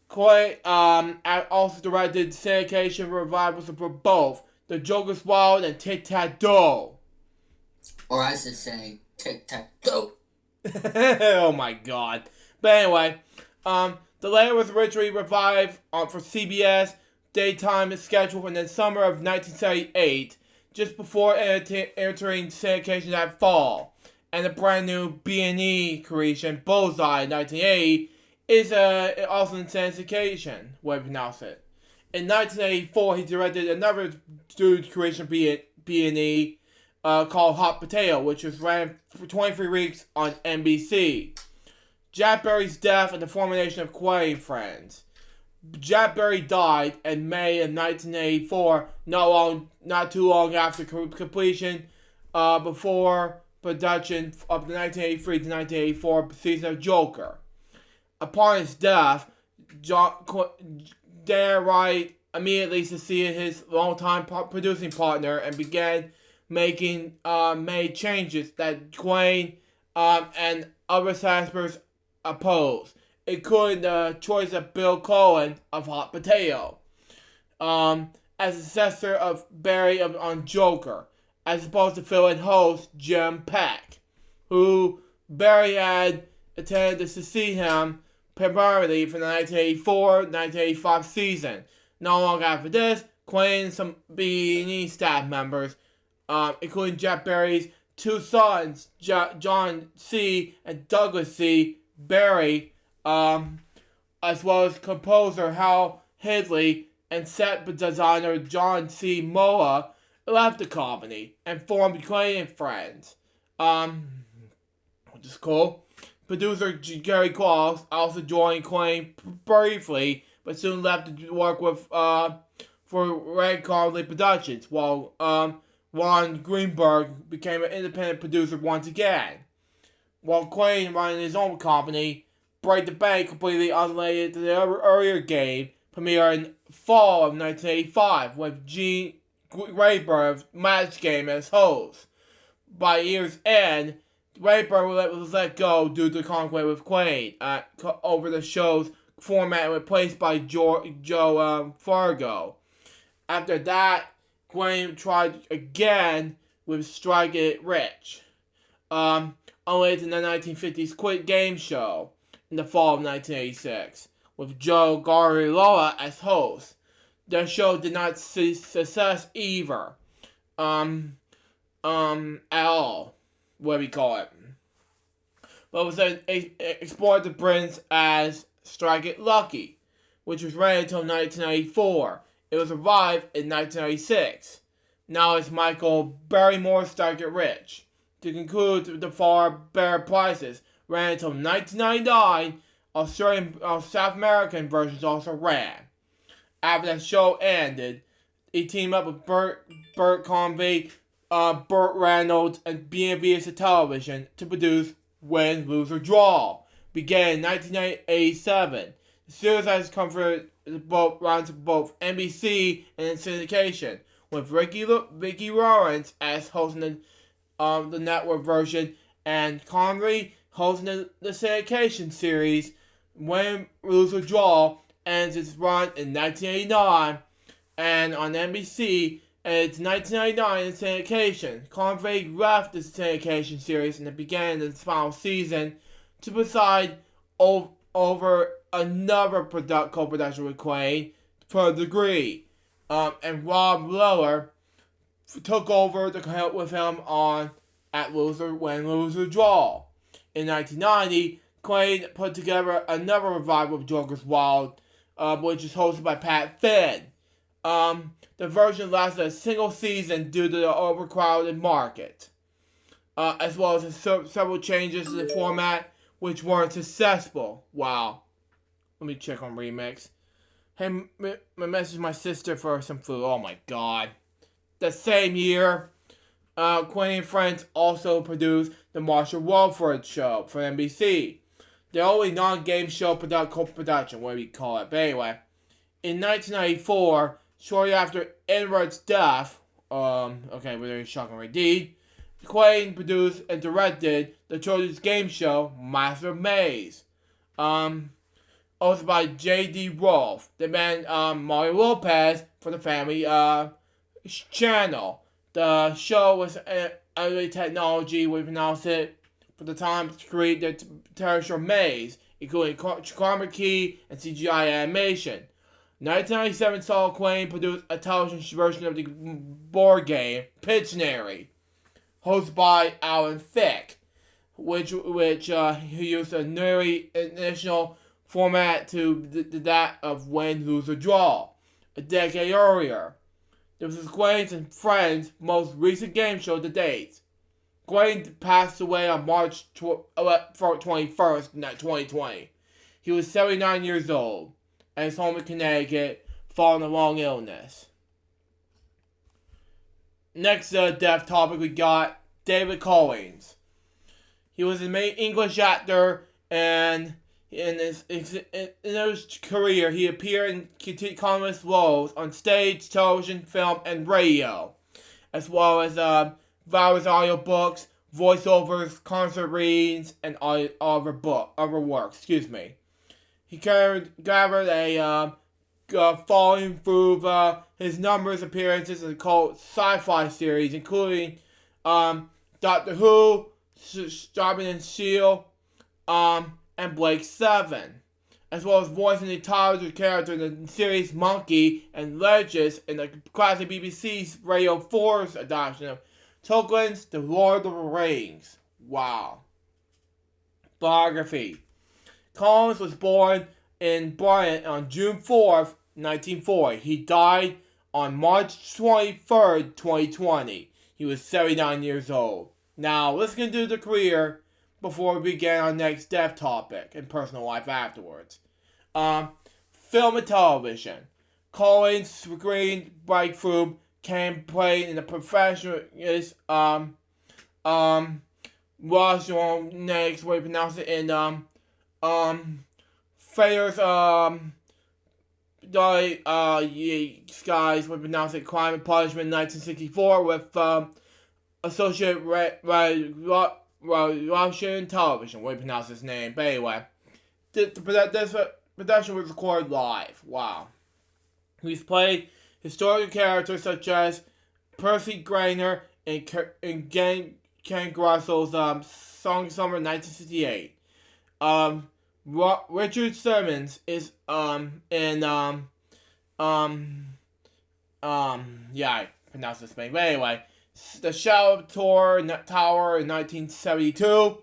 Clay also directed syndication revivals for both The Joker's Wild and Tic-Tac-Toe. Or I should say, Tic-Tac-Toe. Oh my god. But anyway, the later was originally revived for CBS daytime schedule in the summer of 1978, just before entering syndication that fall. And the brand new B&E creation, Bullseye, in 1980, is also in syndication, whatever you pronounce it. In 1984, he directed another student creation B&E called Hot Potato, which was ran for 23 weeks on NBC. Jack Barry's death and the formation of Quay Friends. Jack Barry died in May of 1984, not too long after completion, before production of the 1983 to 1984 season of Joker. Upon his death, Dan Wright immediately succeeded his longtime producing partner and began made changes that Quayne and other censors opposed, including the choice of Bill Cohen of Hot Potato as the successor of Barry on Joker, as opposed to fill-in host Jim Peck, who Barry had intended to succeed him primarily for the 1984-1985 season. Not long after this, Quayne and some B&E staff members, including Jack Barry's 2 sons, John C. and Douglas C. Barry, as well as composer Hal Hidley and set designer John C. Moa, left the company and formed Quain and Friends, which is cool. Producer Gary Qualls also joined Quain briefly, but soon left to work with for Red Carlin Productions, while Ron Greenberg became an independent producer once again. While Quain running his own company, Break the Bank, completely unrelated to the earlier game, premiered in fall of 1985 with Gene Rayburn Match Game as host. By year's end, Rayburn was let go due to conflict with Quain over the show's format and replaced by Joe Fargo. After that, Quain tried again with Strike It Rich, only in the 1950s Quit Game Show in the fall of 1986, with Joe Garriloa as host. The show did not see success either, at all, what we call it. But it was explored the Prince as Strike It Lucky, which was ran until 1994. It was revived in 1996. Now it's Michael Barrymore's Strike It Rich. To conclude, the far better prices ran until 1999. South American versions also ran. After the show ended, he teamed up with Burt Convey, Burt Reynolds, and BNVS Television to produce Win, Lose, or Draw. Began in 1987. The series has come for runs both NBC and in syndication, with Ricky Lawrence as hosting the network version and Convery hosting the syndication series. Win, Lose, or Draw ends its run in 1989 and on NBC, and it's 1999 in syndication. Convery left the syndication series and it began its final season to preside over another co-production with Quain for Degree, and Rob Lower took over to help with him on at Win, Lose, or Draw. In 1990, Quain put together another revival of Joker's Wild, which is hosted by Pat Finn. The version lasted a single season due to the overcrowded market, as well as several changes to the format which weren't successful. Wow. Let me check on Remix. Hey, message my sister for some food. Oh my god. The same year, Quain and Friends also produced the Marshall Walford Show for NBC. The only non-game show co-production, what do we call it? But anyway, in 1994, shortly after Edward's death, very shocking indeed, Quain produced and directed the children's game show Master of Maze, hosted by J.D. Rolfe, the man Mario Lopez for the Family Channel. The show was early technology, we pronounce it, for the time to create the terrestrial maze, including chroma key and CGI animation. 1997 saw Quain produce a television version of the board game Pictionary, hosted by Alan Thicke, which he used a nearly initial format to that of Win, Lose, or Draw, a decade earlier. This was Quain's and Friends' most recent game show to date. Quain passed away on March 21st, 2020. He was 79 years old, at his home in Connecticut, following a long illness. Next death topic we got David Collins. He was a main English actor, and in his career he appeared in countless roles on stage, television, film, and radio, as well as various audiobooks, voiceovers, concert readings, and other works. He gathered a following through his numerous appearances in the cult sci-fi series, including Doctor Who, Starbin and Shield, and Blake 7, as well as voicing the title character in the series Monkey and Legends in the classic BBC Radio 4's adaptation of Tolkien's The Lord of the Rings. Wow. Biography. Collins was born in Bryant on June 4th, 1940. He died on March 23rd, 2020. He was 79 years old. Now, let's get into the career before we begin our next death topic and personal life afterwards. Film and television. Collins' screen breakthrough came playing in the professional Russian next way to pronounce it in Fayer's Skies would pronounce it Crime and Punishment in 1964 with Associated Russian Television would pronounce his name. But anyway, this production was recorded live. Wow. He's played historical characters such as Percy Grainer in Ken Grussel's Song of Summer 1968. Richard Simmons is I pronounced this name. But anyway, The Shadow Tower in 1972.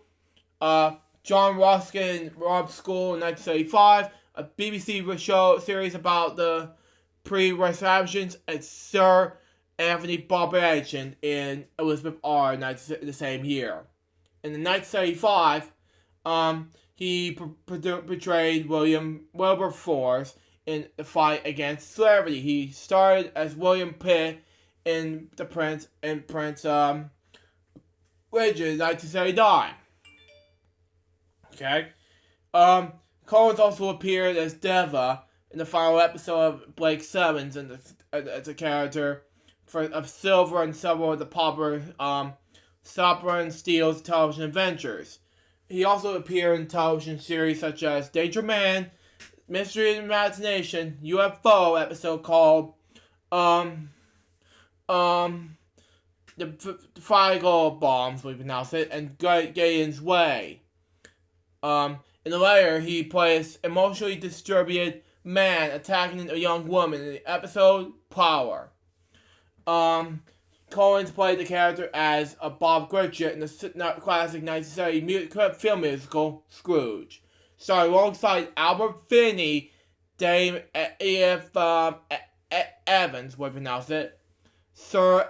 John Ruskin Rob School in 1975. A BBC show series about the pre-receptions and Sir Anthony Barbarian in Elizabeth R. in the same year. In 1975, he portrayed William Wilberforce in the fight against slavery. He starred as William Pitt in Prince Richard in 1979. Okay. Collins also appeared as Deva in the final episode of Blake Sevens as a character of Silver and several of the popular Sopra and Steele's television adventures. He also appeared in television series such as Danger Man, Mystery and Imagination, UFO episode called the Fire Bombs, we pronounce it, and Gayen's Way. In the latter, he plays emotionally disturbed man attacking a young woman in the episode Power. Collins played the character as Bob Cratchit in the classic 1970 film musical Scrooge, starring alongside Albert Finney, Dame E.F. Evans, we pronounce it, Sir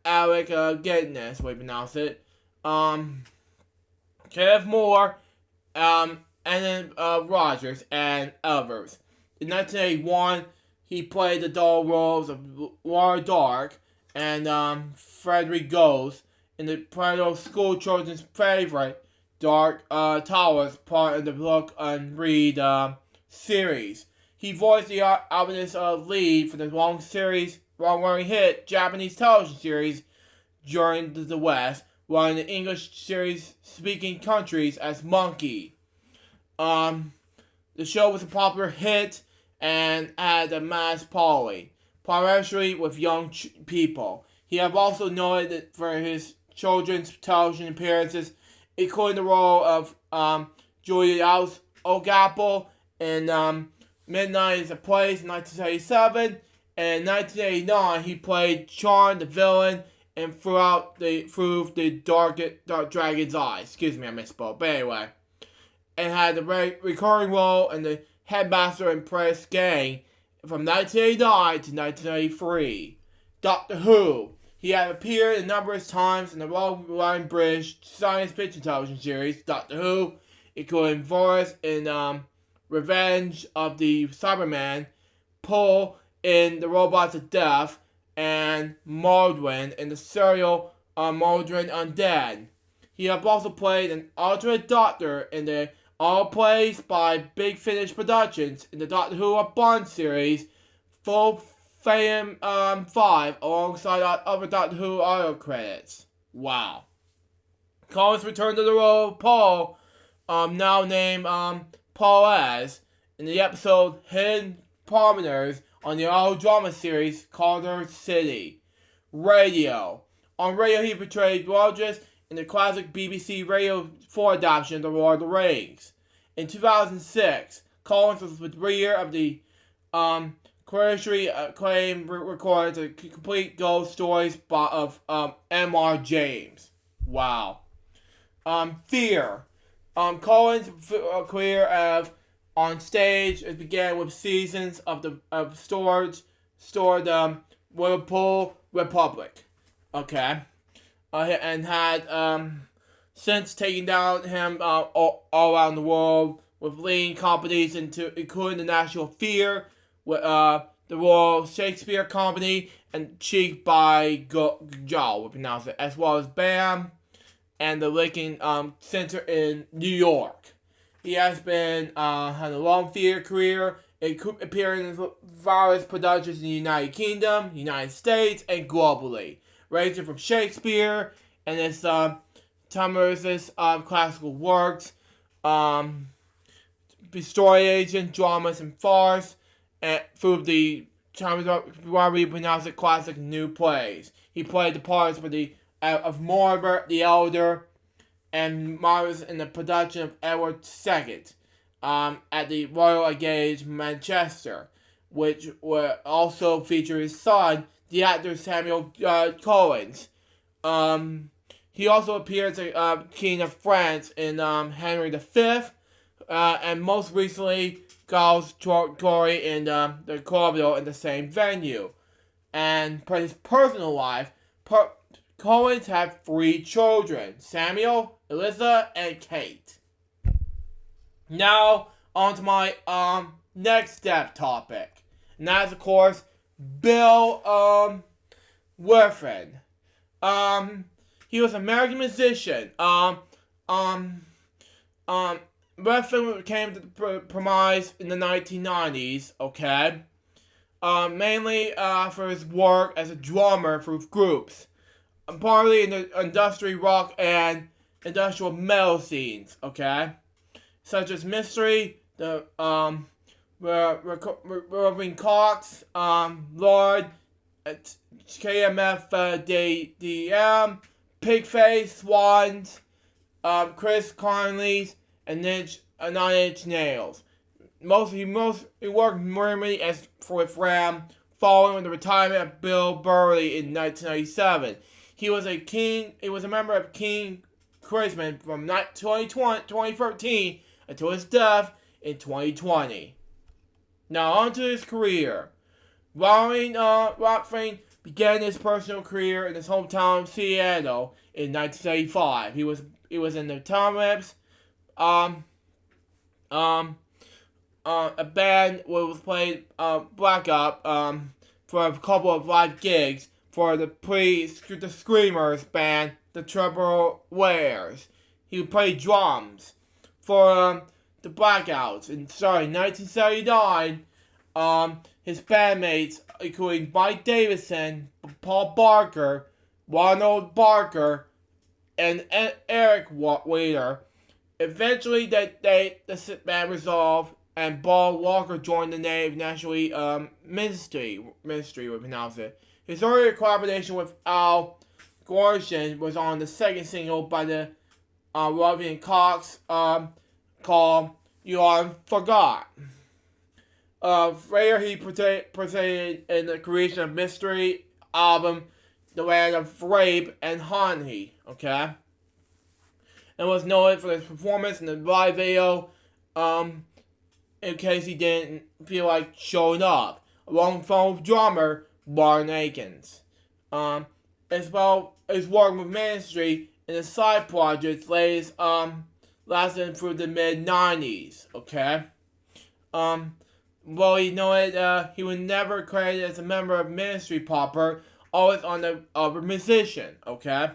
Alec Guinness, we pronounce it, Kenneth Moore, and then Rogers and others. In 1981, he played the dual roles of Laura Dark and Frederick Goes in the perennial school children's favorite Dark Towers part of the Look and Read series. He voiced the albumist lead for the long-running hit Japanese television series Journey to the West, while in the English series-speaking countries as Monkey. The show was a popular hit and had a mass following, primarily with young people. He has also noted for his children's television appearances, including the role of Julia O'Gapple in Midnight is a Place in 1977, and in 1989 he played Charn the villain and Through the Dark Dragon's Eyes. Excuse me, I misspoke. But anyway, and had the recurring role in the Headmaster and Press Gang from 1989 to 1993. Doctor Who. He had appeared a number of times in the long-running British science fiction television series Doctor Who, including Varys in Revenge of the Cyberman, Paul in The Robots of Death, and Maldwin in the serial Maldwin Undead. He has also played an alternate Doctor in the all plays by Big Finish Productions in the Doctor Who Bond series, Full Fame 5, alongside other Doctor Who audio credits. Wow. Collins returned to the role of Paul, now named Paul as, in the episode Hidden Promenaders on the audio drama series Calder City. Radio. On radio, he portrayed Rodgers in the classic BBC Radio 4 adaptation of The Lord of the Rings. In 2006, Collins was the reader of the critically acclaimed recordings of complete ghost stories of M.R. James. Wow. Fear. Collins' career on stage began with seasons of stored Liverpool Republic. Okay. And had since taken down him all around the world with leading companies including the National Theatre, with the Royal Shakespeare Company, and Cheek by Jowl, we pronounce it, as well as BAM and the Lincoln Center in New York. He has been had a long theater career, appearing in various productions in the United Kingdom, United States, and globally, ranging from Shakespeare and his timeless classical works, story agent, dramas, and farce, and through the why we pronounce it classic new plays. He played the parts of Mortimer the Elder and Morris in the production of Edward II at the Royal Gage, Manchester, which also featured his son, the actor Samuel Collins. He also appeared as King of France in Henry V, and most recently Charles Tory in the Corbeil in the same venue. And for his personal life, Collins had 3 children: Samuel, Eliza, and Kate. Now, on to my next step topic. And that is, of course, Bill Werfen. He was an American musician. Werfen came to the premise in the 1990s, okay? Mainly for his work as a drummer for groups, partly in the industrial rock and industrial metal scenes, okay? Such as Mystery, the Roving Cox, Lord, KMF, DDM, Pigface, Swans, Chris Conley's, and 9 Inch Nails. He worked mainly with Ram following the retirement of Bill Burley in 1997. He was a member of King Crimson from 2013 until his death in 2020. Now on to his career. Werfen began his personal career in his hometown of Seattle in 1975. He was in the Tom Rips, a band was played backup for a couple of live gigs for the Screamers band, the Trouble Wares. He played drums for the Blackouts. And starting in 1979, his bandmates, including Mike Davison, Paul Barker, Ronald Barker, and Eric Wader, eventually the band resolved, and Paul Walker joined the name nationally Ministry, we pronounce it. His earlier collaboration with Al Gorshin was on the second single by the Ravi and Cox called You Are Forgot. Later he participated in the creation of Mystery album The Land of Rape and Honey, okay? And was noted for his performance in the live video, in case he didn't feel like showing up, along with drummer Warren Akins. As well as working with Ministry in the side projects lasted through the mid-90s, okay? Well, he noted he was never credited as a member of Ministry proper, always on the other musician, okay?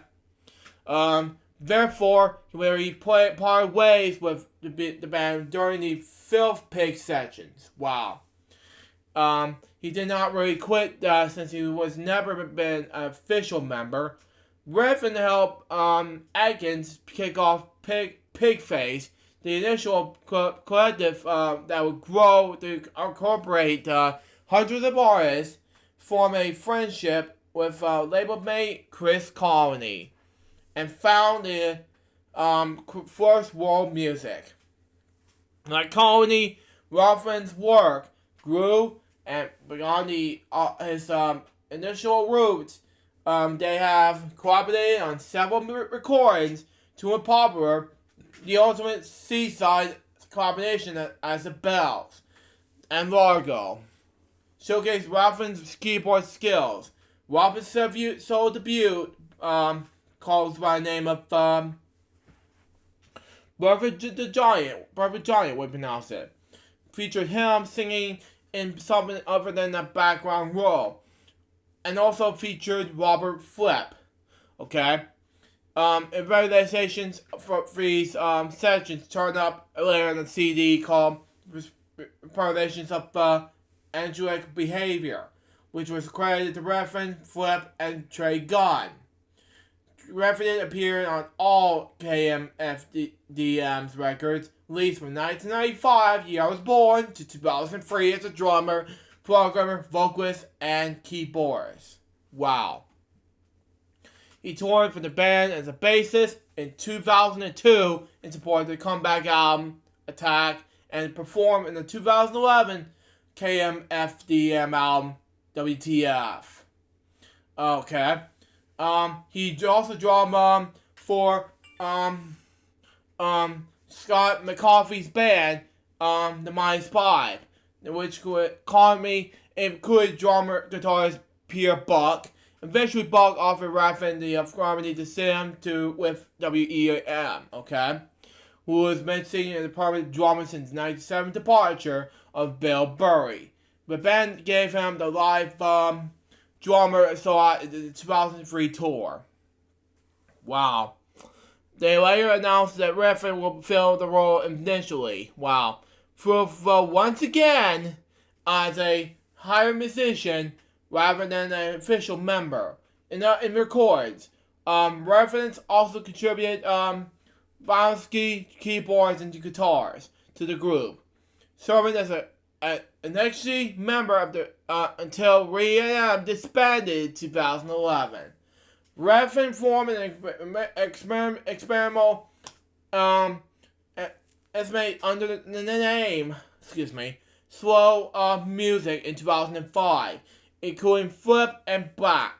Therefore, he parted ways with the band during the Filth Pig sessions. Wow. He did not really quit since he was never been an official member. Werfen helped Atkins kick off Pigface, the initial collective that would grow to incorporate hundreds of artists, form a friendship with label mate Chris Colony, and founded First World Music. Like Colony, Werfen's work grew, and beyond his initial roots, they have collaborated on several recordings to a popular The Ultimate Seaside collaboration as the Bells and Largo. showcased Robin's keyboard skills. Robin's solo debut, calls by the name of Brother Giant would pronounce it. Featured him singing in something other than a background role. And also featured Robert Flip. Okay? Evaluations for these sessions turned up later in the CD called Revelations of Angelic Behavior, which was credited to Reverend Flip and Trey Gunn. Reverend appeared on all KMFDM's records, released from 1995, year I was born, to 2003 as a drummer, programmer, vocalist, and keyboardist. Wow. He toured for the band as a bassist in 2002 in support of the comeback album, Attack, and performed in the 2011 KMFDM album, WTF. Okay. He also drummed for Scott McCaffrey's band, the Minus Five, which included drummer guitarist Pierre Buck. Eventually, Buck offered Raffin the opportunity to sing with WEM, okay? Who was missing in the permanent drummer since 1997 departure of Bill Burry. The band gave him the live drummer slot in the 2003 tour. Wow. They later announced that Raffin will fill the role initially. Wow. For once again, as a hired musician, rather than an official member. In records, Reference also contributed Bonsky keyboards and guitars to the group, serving as an extra member of the until REM disbanded in 2011. Reference formed an experimental estimate under the name, Slow Music in 2005. Including Flip and Buck.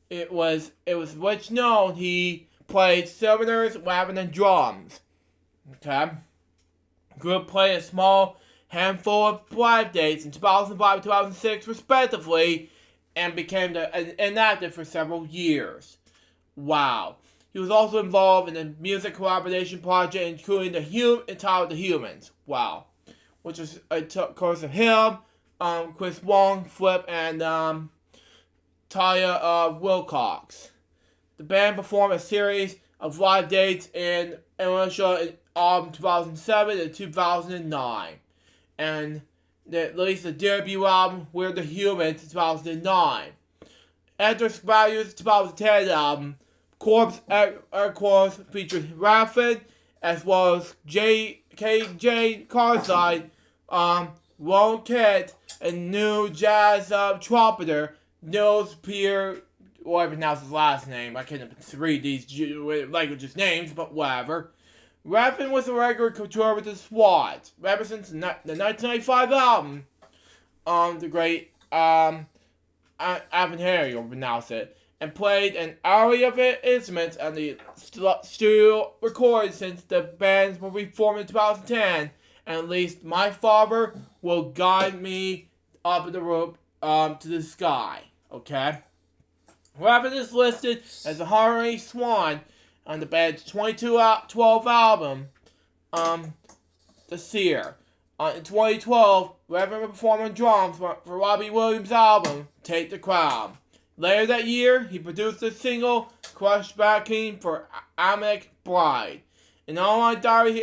It was which known he played cylinders rather than drums. Okay. Group played a small handful of live dates in 2005 and 2006 respectively, and became inactive for several years. Wow. He was also involved in a music collaboration project including entitled The Humans. Wow. Which was a course of him, Chris Wong, Flip, and Taya Wilcox. The band performed a series of live dates in Indonesia in 2007 and 2009. And they released the debut album, We're the Humans, in 2009. After Values' 2010 album, Corpse featured Raffin, as well as KJ Carside, Ron Kent, and new jazz trumpeter Nils Pierre, whatever pronounce his last name. I can't read these languages' names, but whatever. Raffin was a regular contributor to SWAT, ever since the 1995 album, the great Ivan Harry will pronounce it, and played an array of instruments on the studio recorded since the bands were reformed in 2010. And at least My Father Will Guide Me Up the Rope to the Sky. Okay? Raffin is listed as a honorary swan on the band's 2012 album, The Seer. In 2012, Raffin performed drums for Robbie Williams' album, Take the Crown. Later that year, he produced the single Crush Backing for Amic Bride. In an online diary he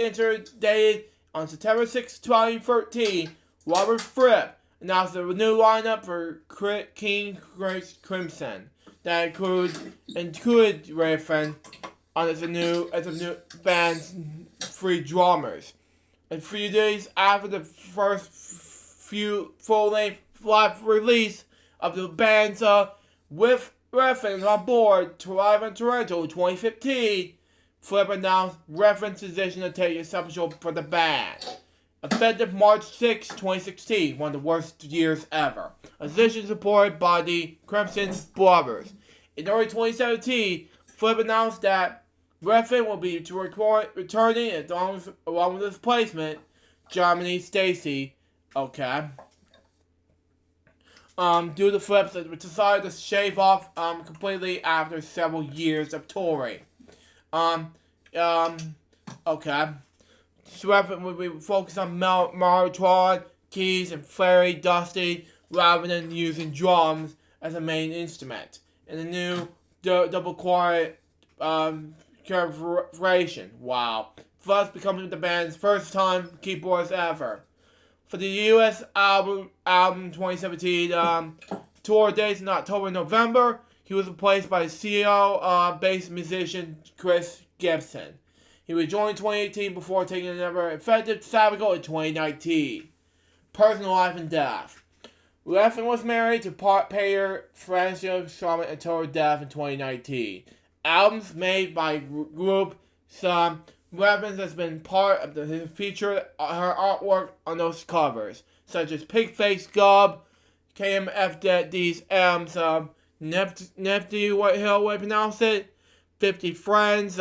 dated on September 6, 2013, Robert Fripp announced a new lineup for King Crimson that included Raffin as a new band's three drummers. A few days after the first full-length live release of the band's with Raffin on board to live in Toronto in 2015, Flip announced Raffin's decision to take a sabbatical for the band. Effective March 6, 2016, one of the worst years ever. A decision supported by the Crimson Brothers. In early 2017, Flip announced that Raffin will be returning along with his replacement, Jeremy Stacy. Okay. due to flips that decided to shave off completely after several years of touring. Okay. So we focus on Maritron, keys, and Flary Dusty rather than using drums as a main instrument. And the new double quiet configuration. Wow. Thus becoming the band's first time keyboards ever. For the US album 2017 tour dates in October and November, he was replaced by CEO bass musician Chris Gibson. He rejoined in 2018 before taking another effective sabbatical in 2019. Personal life and death. Leffin was married to part payer Francio Charlotte until her death in 2019. Albums made by group some Leffin has been part of his featured her artwork on those covers, such as Pigface Gub, KMFD's M's Nifty What Hill way pronounce it, 50 Friends,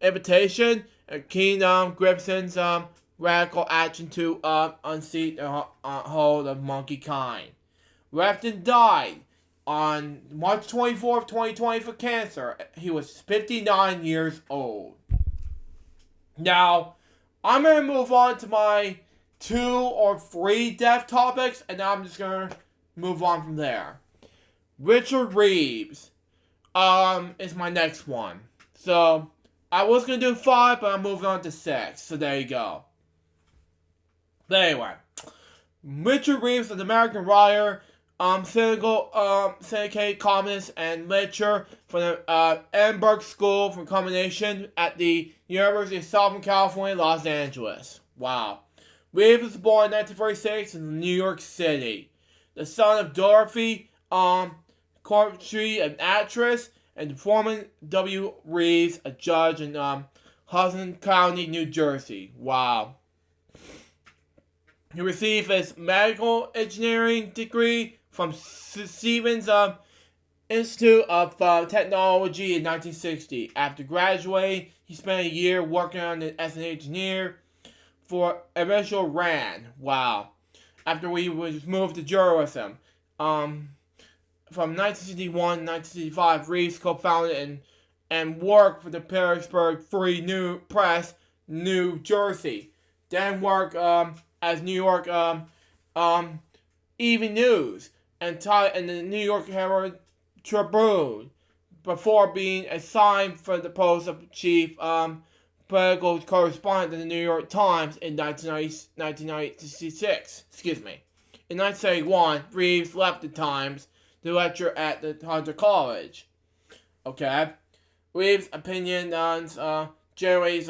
Invitation, and Keenan Gibson's radical action to unseat the hold of monkey kind. Lefton died on March 24th, 2020 for cancer. He was 59 years old. Now, I'm going to move on to my 2 or 3 death topics, and I'm just going to move on from there. Richard Reeves is my next one. So, I was going to do 5, but I'm moving on to 6. So, there you go. But anyway, Richard Reeves, an American writer, syndicated columnist and lecturer from the Edinburgh School for Combination at the University of Southern California, Los Angeles. Wow. Reeves was born in 1946 in New York City. The son of Dorothy Courtesy, an actress, and Foreman W. Reeves, a judge in Hudson County, New Jersey. Wow. He received his medical engineering degree from Stevens Institute of Technology in 1960. After graduating, he spent a year working as an engineer for Emerson Rand. Wow. After he was moved to journalism. From 1961 to 1965, Reeves co-founded and worked for the Petersburg Free New Press, New Jersey. Then worked as New York Evening News and the New York Herald Tribune before being assigned for the post of chief political correspondent to the New York Times in 1996. In 1971, Reeves left the Times to lecture at the Hunter College. Okay, Reeves' opinion on generally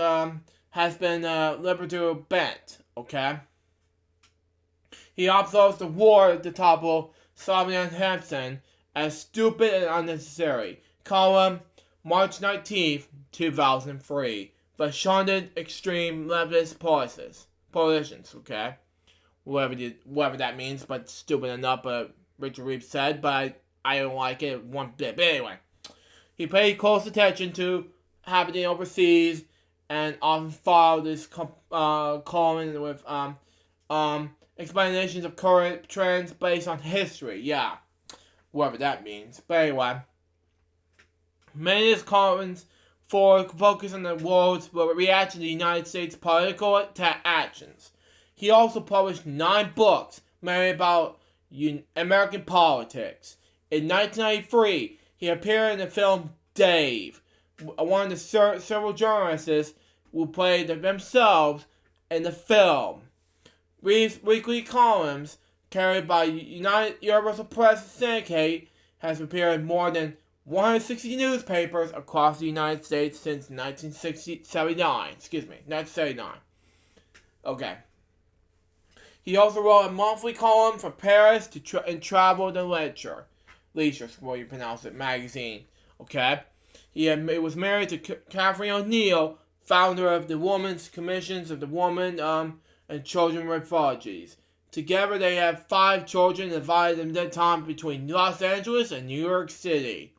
has been liberal bent. Okay. He absolves the war to topple Samuel Hampson as stupid and unnecessary. Column, March 19th, 2003. But shunted extreme leftist politicians, okay? Whatever that means, but stupid enough, Richard Reeves said, but I don't like it one bit. But anyway, he paid close attention to happening overseas and often followed this column with explanations of current trends based on history. Yeah, whatever that means. But anyway, many of his columns focus on the world's reaction to the United States political actions. He also published 9 books, many about American politics. In 1993, he appeared in the film Dave, one of the several journalists who played themselves in the film. Reeves' weekly columns, carried by Universal Press Syndicate, has appeared in more than 160 newspapers across the United States since 1979. Okay. He also wrote a monthly column for Paris and Travel and Leisure, what you pronounce it, magazine. Okay. He was married to Catherine O'Neill, founder of the Women's Commissions of the Woman and Children Refugees. Together they have 5 children, divided in their time between Los Angeles and New York City.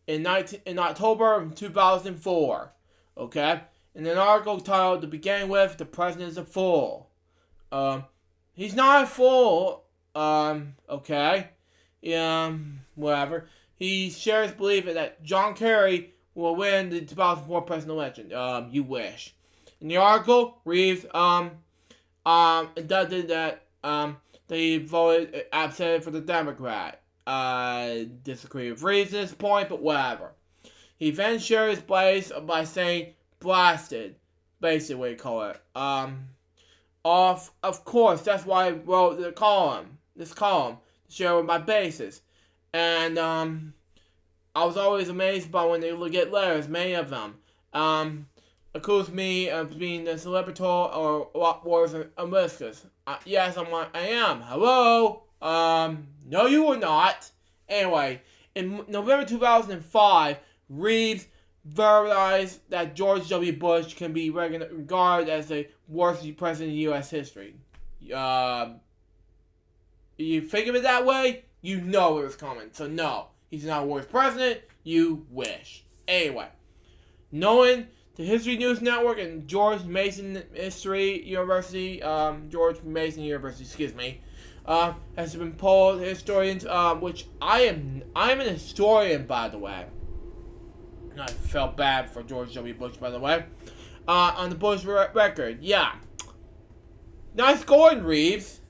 In October of 2004, okay? In an article titled, to begin with, the President is a Fool. He's not a fool, Okay. Whatever. He shares belief that John Kerry will win the 2004 presidential election. You wish. In the article, Reeves, inducted that, they voted absent for the Democrat. Disagree with Reeves at this point, but whatever. He then shares place by saying, blasted, basically what you call it. Of course, that's why I wrote this column, to share with my bases. And, I was always amazed by when they would get letters, many of them. Accuse me of being the celebrator or what was a whiskers. Yes, I am. Hello? No you were not. Anyway, in November 2005, Reeves verbalized that George W. Bush can be regarded as the worst president in U.S. history. You think of it that way? You know it was coming. So no, he's not a worst president. You wish. Anyway, knowing the History News Network and George Mason University, has been polled historians, which I am an historian, by the way. And I felt bad for George W. Bush, by the way. On the Bush record, yeah. Nice going, Reeves.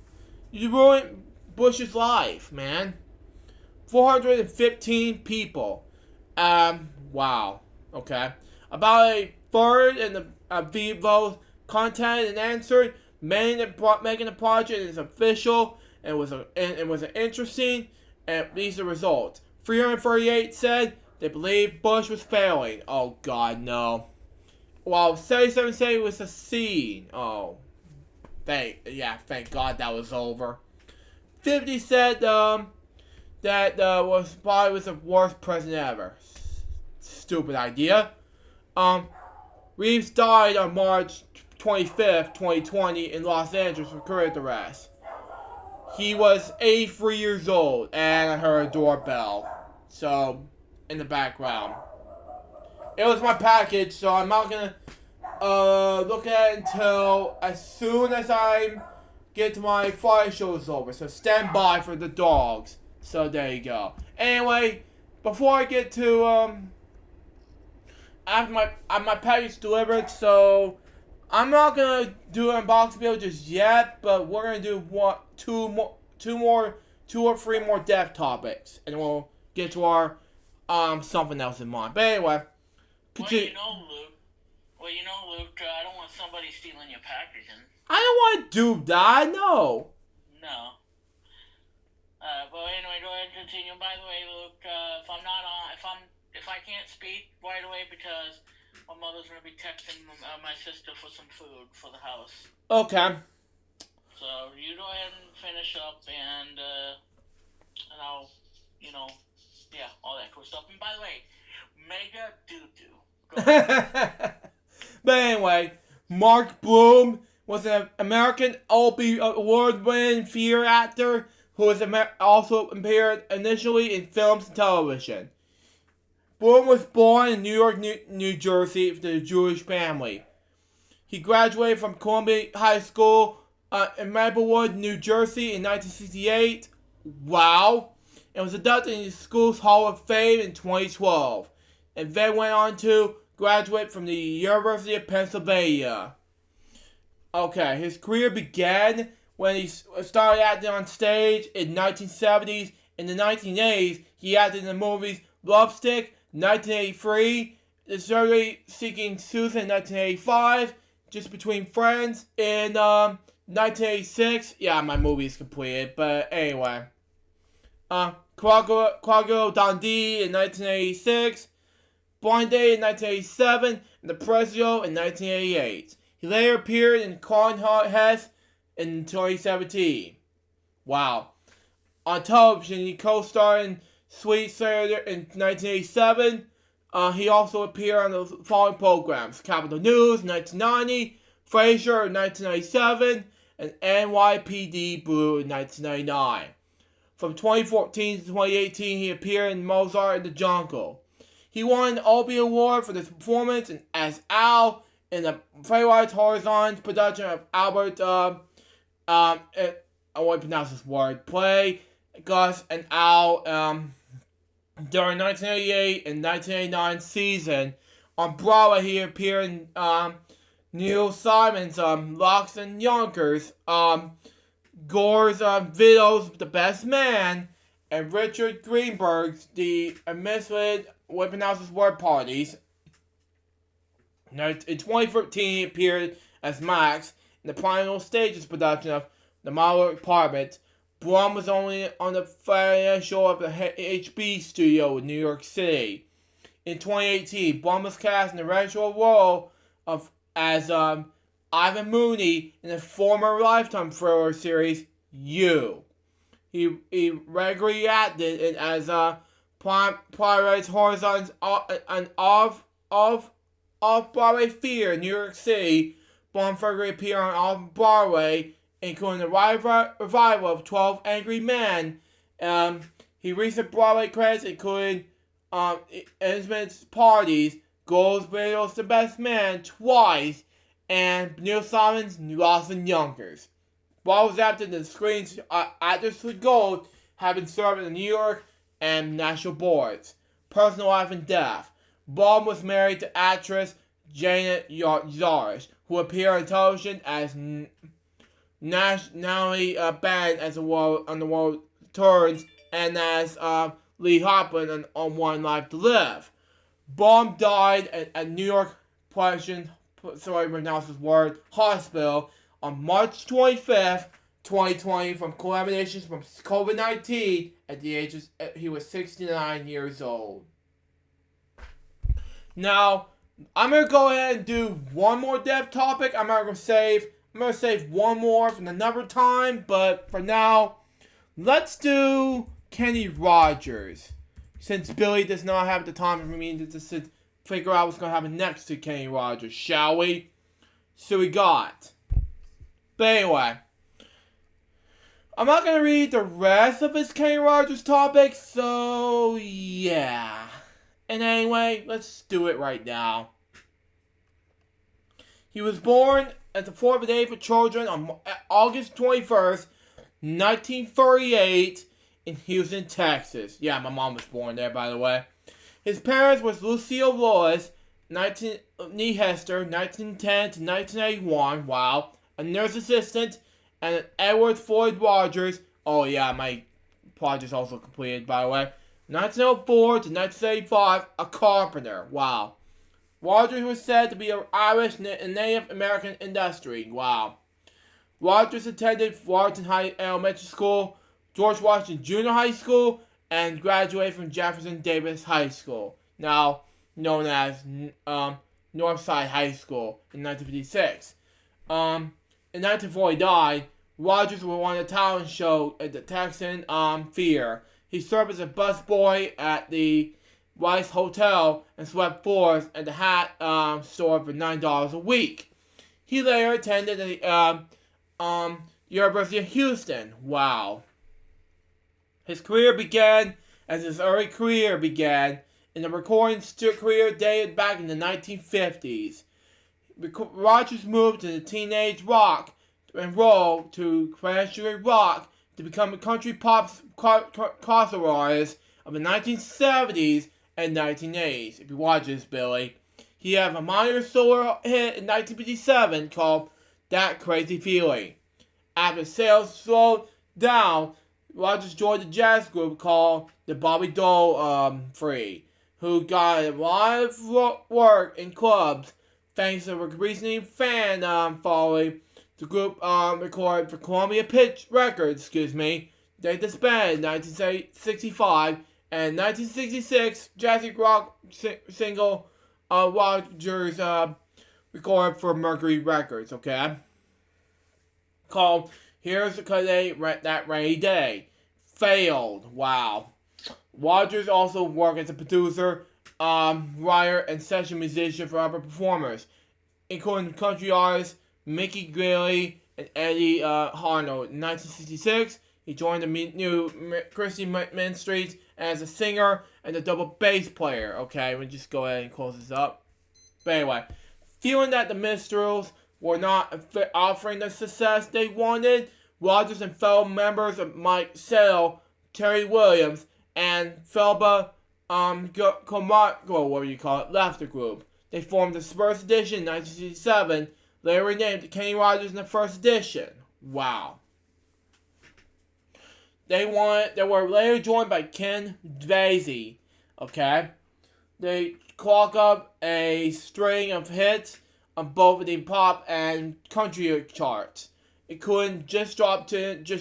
You ruined Bush's life, man. 415 people. Wow. Okay. About a third in the votes contacted and answered, making the project is official, and it was interesting, and these are the results. 338 said they believe Bush was failing. Oh God, no. While 77 said it was succeeding. Oh, thank God that was over. 50 said that was the worst president ever. Stupid idea. Reeves died on March 25th, 2020 in Los Angeles for cardiac arrest. He was 83 years old, and I heard a doorbell. So, in the background. It was my package, so I'm not gonna look at it until as soon as I get to my fire show is over. So stand by for the dogs. So there you go. Anyway, before I get to I have my package delivered, so I'm not gonna do an unboxing video just yet, but we're gonna do two or three more dev topics, and we'll get to our something else in mind. But anyway, continue. Well, Luke, I don't want somebody stealing your packaging. I don't want to do that. No. No. But anyway, go ahead and continue. By the way, Luke, if I can't speak right away because my mother's gonna be texting my sister for some food for the house. Okay. So you go ahead and finish up, and I'll, all that cool stuff. And by the way, mega doo-doo. Go ahead. But anyway, Mark Bloom was an American award-winning theater actor who has also appeared initially in films and television. Bloom was born in New York, New Jersey to a Jewish family. He graduated from Columbia High School in Maplewood, New Jersey in 1968. Wow. And was inducted in the school's Hall of Fame in 2012. And then went on to graduate from the University of Pennsylvania. Okay, his career began when he started acting on stage in the 1970s. In the 1980s, he acted in the movies Lovesick, 1983, The Survey Seeking Susan in 1985, Just Between Friends in 1986. Yeah, my movie is completed, but anyway. Quago Dundee in 1986, Blind Date in 1987, and The Prezio in 1988. He later appeared in Colin Hess in 2017. Wow. On television, he co-starred in Sweet Senator in 1987. He also appeared on the following programs: Capital News 1990, Frasier in 1997, and NYPD Blue in 1999. From 2014 to 2018, he appeared in Mozart in the Jungle. He won an Obie Award for his performance as Al in the Playwrights Horizons production of Albert I want to pronounce this word, play Gus and Al during 1988 and 1989 season. On Broadway, he appeared in Neil Simon's Locks and Yonkers, Gore's Videos, The Best Man, and Richard Greenberg's The Misfit Pronounces Word Parties. Now, in 2013, he appeared as Max in the final stages production of The Model Apartment. Blum was only on the financial of the HB studio in New York City. In 2018, Blum was cast in the retro role as Ivan Mooney in the former Lifetime thriller series You. He regularly acted in as Pirates Horizons an off-Broadway theater in New York City. Blum regularly appeared on off-Broadway, including the revival of 12 Angry Men. He recent Broadway credits included Intimates Parties, Gold's Videos, The Best Man twice, and Neil Simon's Lost and Yonkers. Blum was adapted to the screens Actors for Gold, having served in the New York and national boards. Personal life and death. Blum was married to actress Janet Zarish, who appeared on television as nationally banned as on the world turns, and as Lee Hoffman on One Life to Live. Blum died at New York Hospital on March 25th, 2020 from complications from COVID-19 at the age of, he was 69 years old. Now, I'm going to go ahead and do one more death topic. I'm going to save one more for another time, but for now, let's do Kenny Rogers. Since Billy does not have the time for me to figure out what's going to happen next to Kenny Rogers, shall we? So we got. But anyway, I'm not going to read the rest of his Kenny Rogers topics, so yeah. And anyway, let's do it right now. He was born at the Fort of Day for Children on August 21st, 1938, in Houston, Texas. Yeah, my mom was born there, by the way. His parents was Lucille Lewis, Nee Hester, 1910 to 1981, wow, a nurse assistant, and Edward Floyd Rogers, oh yeah, my project's also completed, by the way, 1904 to 1985, a carpenter, wow. Rogers was said to be an Irish and Native American industry, wow. Rogers attended Washington High Elementary School, George Washington Junior High School, and graduated from Jefferson Davis High School, now known as Northside High School, in 1956. In 1949, Rogers was on a talent show at the Texan Theater. He served as a busboy at the Rice Hotel and swept floors at the hat store for $9 a week. He later attended the University of Houston. Wow. His early career began in the recording career dated back in the 1950s. Rogers moved to the teenage rock and roll to country rock to become a country pop crossover artist of the 1970s and 1980s. If you watch this, Billy, he had a minor solo hit in 1957 called That Crazy Feeling. After sales slowed down, Rogers joined a jazz group called the Bobby Dole Free, who got a lot of work in clubs thanks to a recently fan following. The group recorded for Columbia Records, They disbanded in 1965 and 1966 jazzy rock single Rogers recorded for Mercury Records, okay? Called Here's the Day That Rainy Day. Failed. Wow. Rogers also worked as a producer, writer, and session musician for other performers, including country artists Mickey Grilly and Eddie Harnold. In 1966, he joined the new Christian Ministries as a singer and a double bass player. Okay, we'll just go ahead and close this up. But anyway, feeling that the Minstrels were not offering the success they wanted, Rogers and fellow members of Mike Sale, Terry Williams, and Felba left the group. They formed the first edition in 1967, later renamed to Kenny Rogers in the first edition. Wow. They were later joined by Ken Vasey. Okay? They clock up a string of hits on both the pop and country charts. It couldn't just drop in, to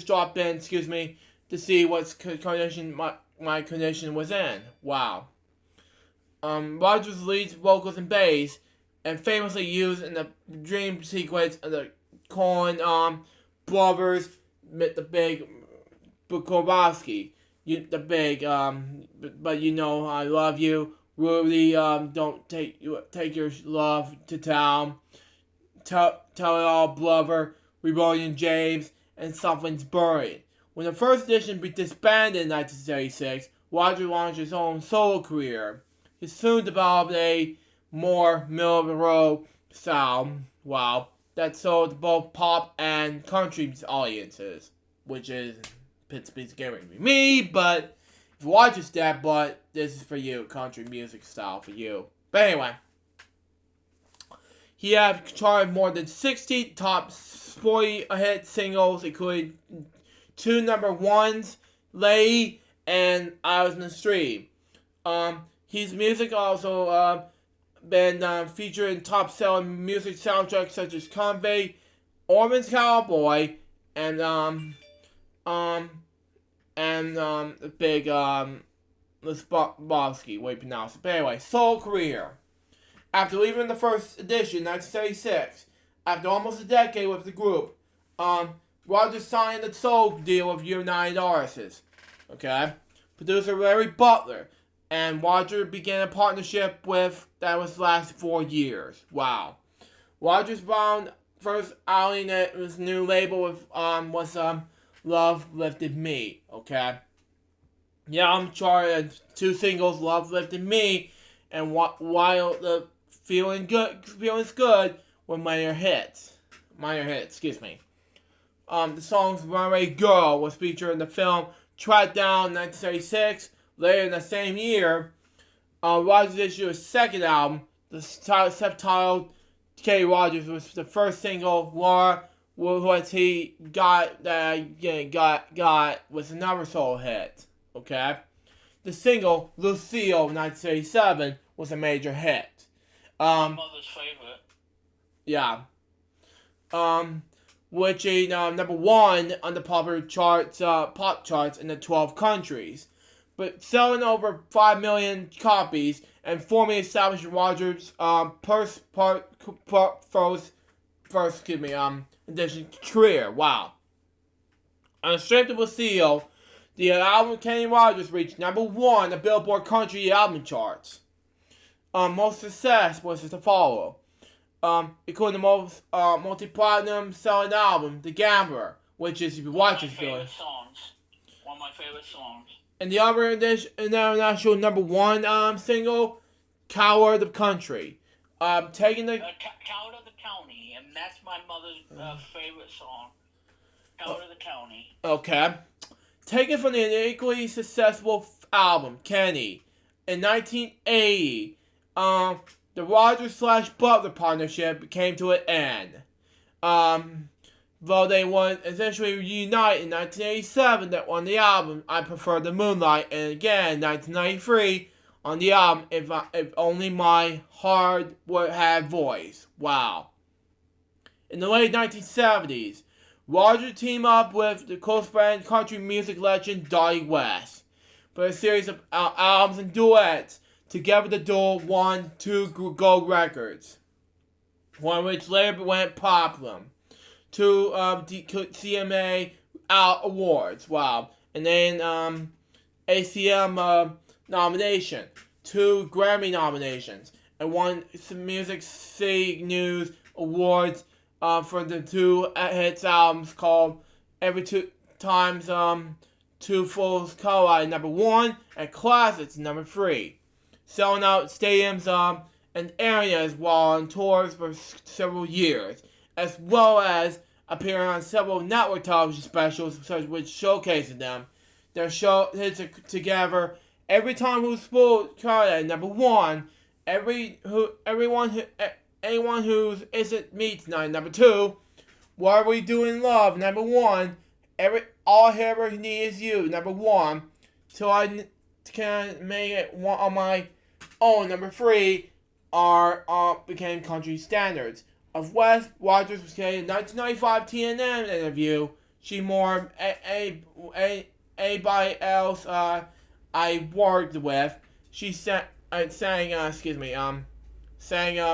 see what condition my condition was in. Wow. Rogers leads vocals and bass, and famously used in the dream sequence of the Coen brothers with the big Bukowski. But you know I love you. Rudy, don't take your love to town. Tell it all, Blubber, Rebellion James, and Something's Buried. When the first edition disbanded in 1976, Roger launched his own solo career. He soon developed a more middle-of-the-road style, that sold to both pop and country audiences, which is Pittsburgh's giving me, but if you watch this dad, but this is for you, country music style for you. But anyway, he had charted more than 60 top 40 hit singles, including 2 number ones, Lady and I Was in the Street. His music also been featured in top-selling music soundtracks such as Convey, Orman's Cowboy, and the big Lesbowski, way to pronounce it. But anyway, solo career. After leaving the first edition in 1976, after almost a decade with the group, Rogers signed a solo deal with United Artists. Okay? Producer Larry Butler. And Rogers began a partnership that was last 4 years. Wow. Rogers found first outing at his new label was Love Lifted Me. Okay? Yeah, I'm charted 2 singles, Love Lifted Me, and While the Feeling's Good were minor hits. The song's Runaway Girl was featured in the film Tracked Down in 1976. Later in the same year, Rogers issued his second album, the self-titled Kenny Rogers, was the first single. Laura, what he got was another solo hit. Okay, the single Lucille, 1987, was a major hit. Mother's favorite. Yeah. Which is number 1 on the popular charts, pop charts in the 12 countries. But selling over 5 million copies and formally establishing Rogers' first edition career. Wow. On the strength of Lucille, the album Kenny Rogers reached number 1 on the Billboard Country album charts. Most success was to follow. Including the most multi-platinum selling album, The Gambler, which is, if you watch this video, one of my favorite songs. And the other international number 1 single, Coward of the Country. Taking the Coward of the County, and that's my mother's favorite song. Coward of the County. Okay. Taken from the equally successful album, Kenny. In 1980, the Rogers/Butler partnership came to an end. Though they would eventually reunite in 1987 on the album I Prefer the Moonlight, and again in 1993 on the album If Only My Heart Would Have Voice. Wow. In the late 1970s, Rogers teamed up with the close friend country music legend Dottie West for a series of albums and duets. Together the duo won 2 gold records, one of which later went platinum. 2 CMA awards, wow, and then ACM nomination, 2 Grammy nominations, and 1 Music City News Awards for the 2 hits albums called Every 2 Times 2 Fools Collide number 1 and Classics number 3, selling out stadiums and areas while on tours for several years, as well as appearing on several network television specials, which showcases them. Their show hits together every time who's spoiled. Number one, anyone who isn't me tonight. Number two, what are we doing, love? Number one, all I ever need is you. Number one, so I can make it one on my own. Number three, became country standards. Of West, Rogers was saying in 1995 TNN interview, she more anybody else I worked with. She sang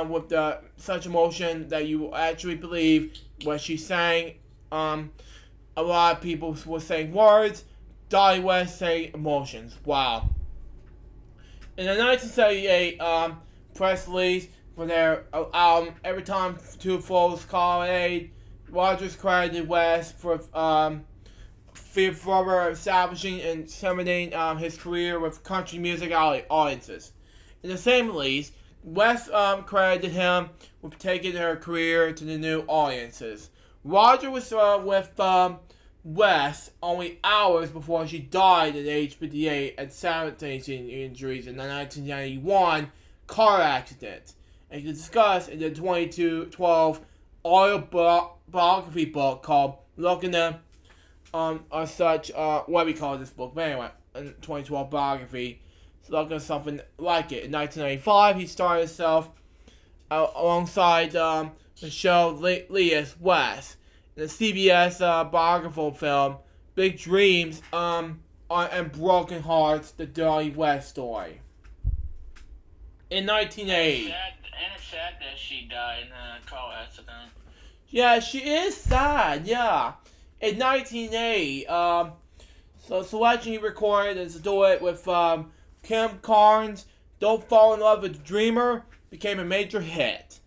with such emotion that you actually believe when she sang. A lot of people were saying words. Dolly West saying emotions. Wow. In the 1978 press release for their album Every Time Two Fools Call Aid, Rogers credited West for further establishing and disseminating his career with country music audiences. In the same release, West credited him with taking her career to the new audiences. Rogers was with West only hours before she died at age 58 at simultaneous injuries in the 1991 car accident, and discussed in the 2012 autobiography book called Looking at what we call this book, but anyway, in 2012 biography, looking at something like it. In 1995, he starred himself alongside the show Leah's West in the CBS biographical film Big Dreams and Broken Hearts, the Dolly West story. In 1980. And it's sad that she died in a car accident. Yeah, she is sad, yeah. In 1980, so selection he recorded as a duet with Kim Carnes, Don't Fall in Love with the Dreamer, became a major hit.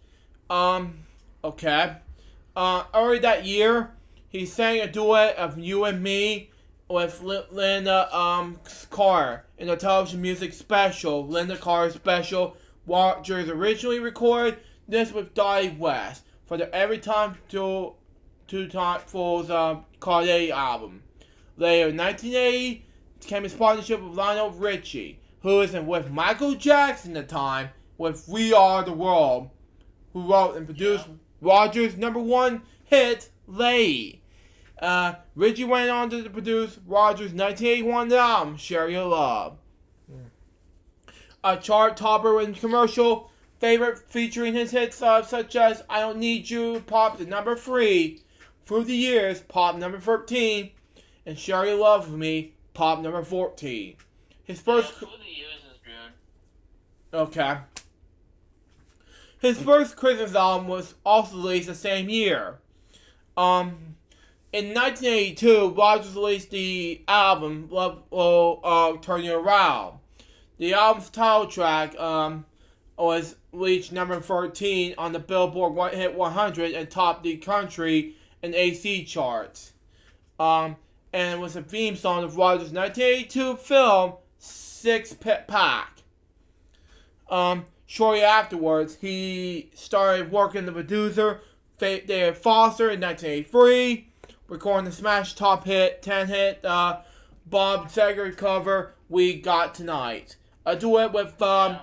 Okay. Early that year, he sang a duet of You and Me with Linda Carr in the television music special, Linda Carr Special. Rogers originally recorded this with Dolly West for the Every Time Two Fools Cardet album. Later in 1980, it came his partnership with Lionel Richie, who was with Michael Jackson at the time with We Are the World, who wrote and produced Rogers' #1 hit, Lay. Richie went on to produce Rogers' 1981 album, Share Your Love. A chart topper and commercial favorite featuring his hits such as I Don't Need You popped at number 3. Through the Years popped number 13. And Share Your Love with Me popped number 14. His first... Through the Years is good. Okay. His first Christmas album was also released the same year. In 1982, Rogers released the album Love Will Turn You Around. The album's title track was reached number 13 on the Billboard Hit 100 and topped the country and AC charts. And it was a theme song of Rogers' 1982 film Six Pack. Shortly afterwards, he started working the producer David Foster in 1983, recording the smash top hit, 10 hit Bob Seger cover We Got Tonight. A duet with a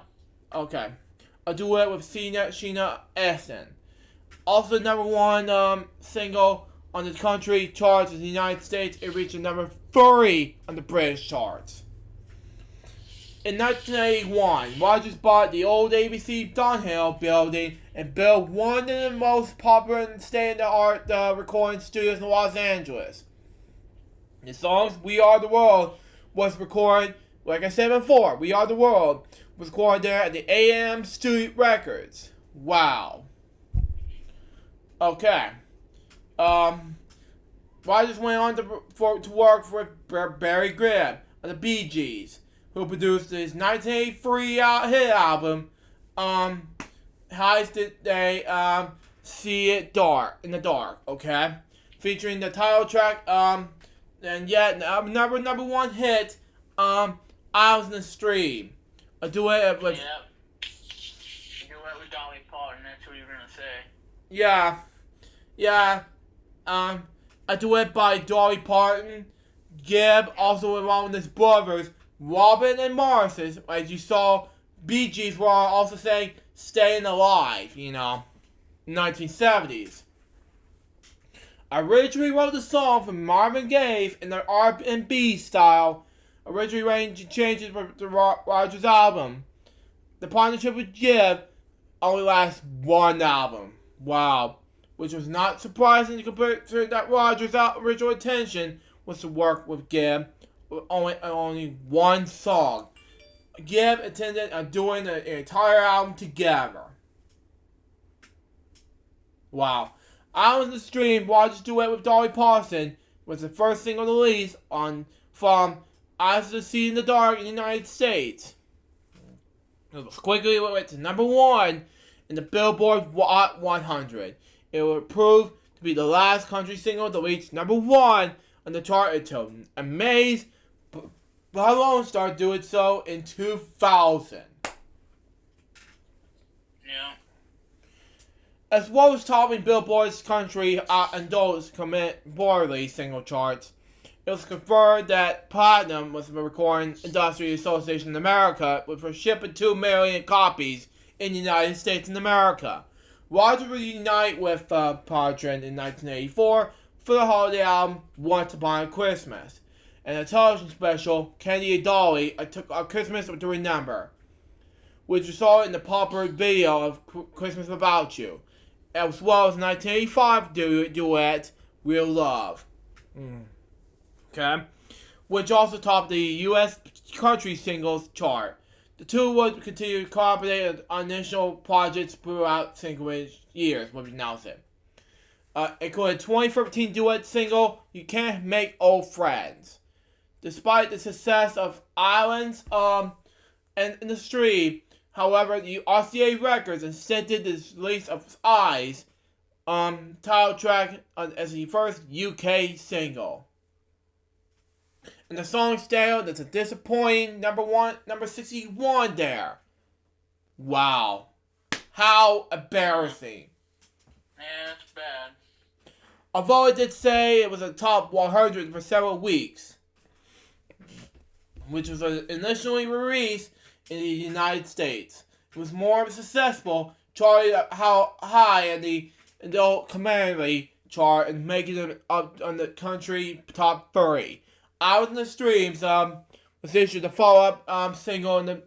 duet with Sheena Easton. Also #1 single on the country charts in the United States. It reached number 3 on the British charts. In 1981, Rogers bought the old ABC Dunhill building and built one of the most popular and state-of-the-art recording studios in Los Angeles. The songs We Are the World was recorded, like I said before, We Are the World was recorded there at the AM Studio Records. Wow. Okay. Rogers went on to work for Barry Gibb of the Bee Gees, who produced his 1983 hit album, Highest Day, See It Dark, in the Dark, okay? Featuring the title track, and yet number 1 hit, Isles in the Stream. A duet with... Yep. A duet with Dolly Parton, that's what you were gonna say. Yeah. a duet by Dolly Parton. Gibb also along with his brothers, Robin and Morris, as you saw, Bee Gees were also saying Staying Alive, 1970s. Originally wrote the song for Marvin Gaye in the R&B style. Originally arranged changes for the Rogers album. The partnership with Gibb only lasts one album. Wow. Which was not surprising compared to that Rogers' original intention was to work with Gibb with only one song. Gibb intended on doing the entire album together. Wow. Out on the stream, Rogers' duet with Dolly Parton was the first single released from Eyes of the Sea in the Dark in the United States. It was quickly went to number 1 in the Billboard Hot 100. It would prove to be the last country single to reach number 1 on the chart until Amaze by Lone Star doing so in 2000. Yeah. As well as topping Billboard's country and those category single charts, it was confirmed that Platinum was the Recording Industry Association in America, which was shipping 2 million copies in the United States and America. Rogers would unite with Parton in 1984 for the holiday album Once Upon a Christmas, and a television special, Kenny and Dolly, A Christmas to Remember, which you saw in the popular video of Christmas Without You, as well as 1985 duet Real Love. Okay? Which also topped the U.S. country singles chart. The two would continue to collaborate on initial projects throughout single years, what we now say. Including 2013 duet single, You Can't Make Old Friends. Despite the success of Islands and the Street, however, the RCA Records insisted the release of Eyes title track as the first UK single. And the song style, that's a disappointing number 61 there. Wow. How embarrassing. Yeah, it's bad. Although it did say it was a top 100 for several weeks, which was initially released in the United States. It was more successful, charting how high in the community chart and making it up on the country top 30. Out in the Streams was issued a follow-up single in the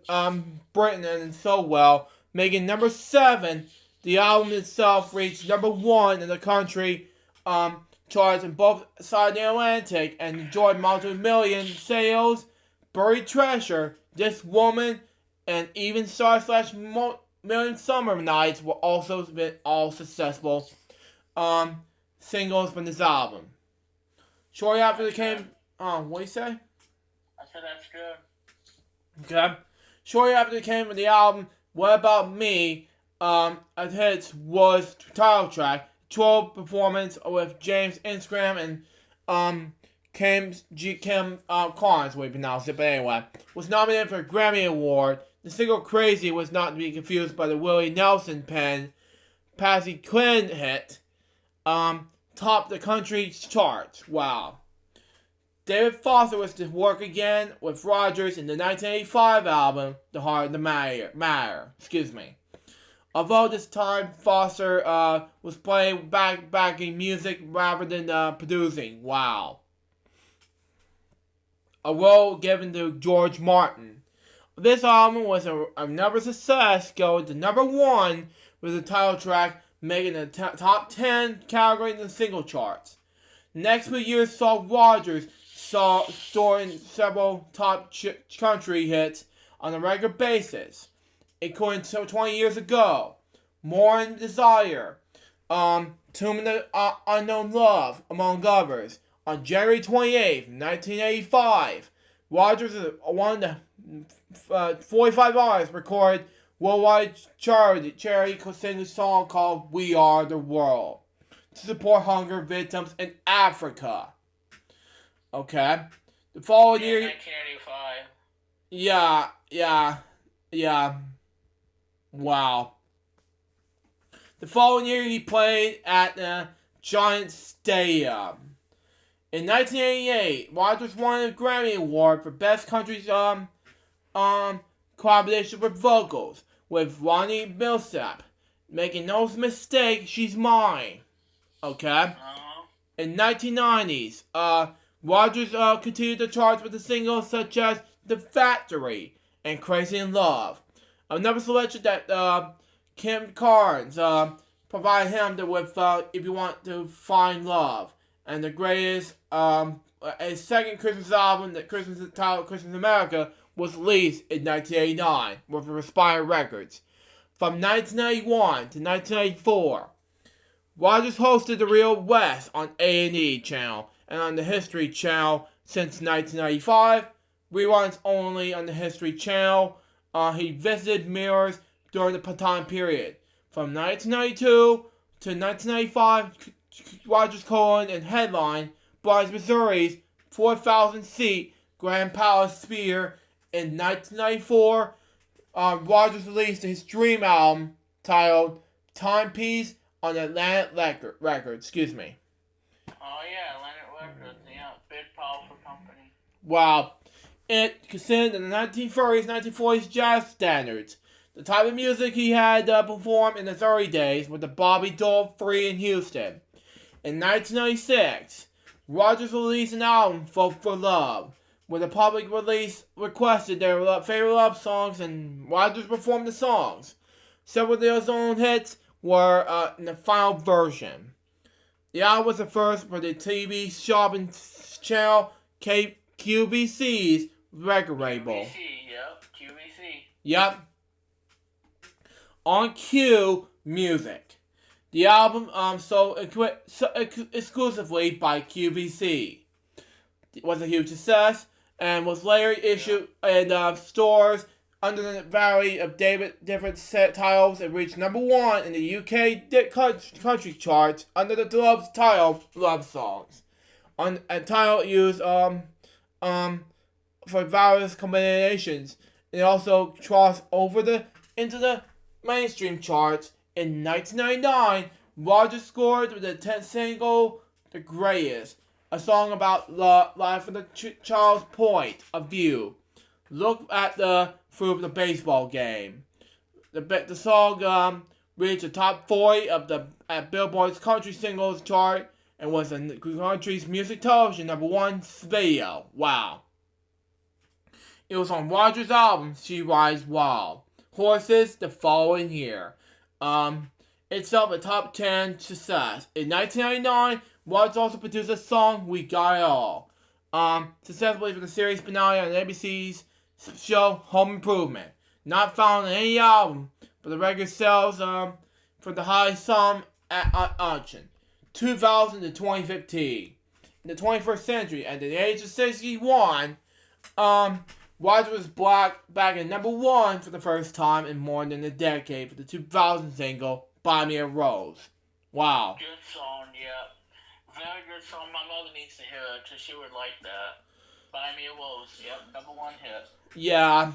Britain and so well, making number 7. The album itself reached number 1 in the country charts on both sides of the Atlantic and enjoyed multi-million sales. Buried Treasure, This Woman, and even Star/Million Summer Nights were also been all successful singles from this album. Shortly after they came, what do you say? I said that's good. Okay. Shortly after they came from the album, What About Me? A hit was title track, 12 performance with James Instagram and Kim Carnes, we pronounce it, but anyway, was nominated for a Grammy Award. The single Crazy was not to be confused by the Willie Nelson pen Patsy Cline hit, topped the country charts. Wow. David Foster was to work again with Rogers in the 1985 album, The Heart of the Matter. Although this time Foster was playing backing music rather than producing. Wow. A role given to George Martin. This album was another success, going to number 1 with the title track, making the top 10 category in the single charts. The next few years saw Rogers storing several top country hits on a regular basis, including 20 years ago, More and Desire, Tomb in the Unknown Love, among others. On January 28, 1985, Rogers is one of the 45 artists recorded worldwide charity singing song called We Are the World to support hunger victims in Africa. Okay. The following year... 1985. Yeah. Wow. The following year he played at the Giant Stadium. In 1988, Rogers won a Grammy Award for Best Country collaboration with vocals with Ronnie Millsap, making no mistake, She's Mine. Okay. In 1990s, Rogers continued to chart with the singles such as The Factory and Crazy in Love. Another selection that Kim Carnes provided him with If You Want to Find Love. And the greatest, his second Christmas album, that Christmas titled Christmas America, was released in 1989 with Respire Records. From 1991 to 1994, Rogers hosted The Real West on A&E channel and on the History channel since 1995. Reruns only on the History channel. He visited mirrors during the time period. From 1992 to 1995, Rogers co-owned and headlined Bryce, Missouri's 4,000-seat Grand Palace Sphere. In 1994, Rogers released his Dream album titled Timepiece on Atlantic Records. Excuse me. Oh yeah, Atlantic Records. Yeah, big powerful company. Wow. It considered in the 1930s, 1940s jazz standards. The type of music he had performed in his early days with the Bobby Dole 3 in Houston. In 1996, Rogers released an album, Folk for Love, where the public requested their favorite love songs, and Rogers performed the songs. Several of his own hits were in the final version. The album was the first for the TV shopping channel QVC's record label. QVC. Yep. On Q Music. The album sold exclusively by QVC. It was a huge success and was later issued in stores under the variety of different set titles and reached #1 in the UK country charts under the Globe's title Love Songs. A title used for various combinations. It also crossed over into the mainstream charts. In 1999, Rogers scored with the 10th single, The Greatest, a song about life from the child's point of view. Look at through the baseball game. The song reached the top 40 at Billboard's country singles chart and was the country's music television #1 video. Wow. It was on Rogers' album She Rides Wild. Horses the following year. Itself a top 10 success. In 1999, Rogers also produced a song, We Got It All. Successfully for the series finale on ABC's show Home Improvement. Not found on any album, but the record sells for the highest sum at auction. 2000 to 2015. In the 21st century, at the age of 61, Rogers was back at #1 for the first time in more than a decade for the 2000 single, Buy Me a Rose. Wow. Good song, yeah. Very good song. My mother needs to hear it, because she would like that. Buy Me a Rose, yep, #1 hit. Yeah.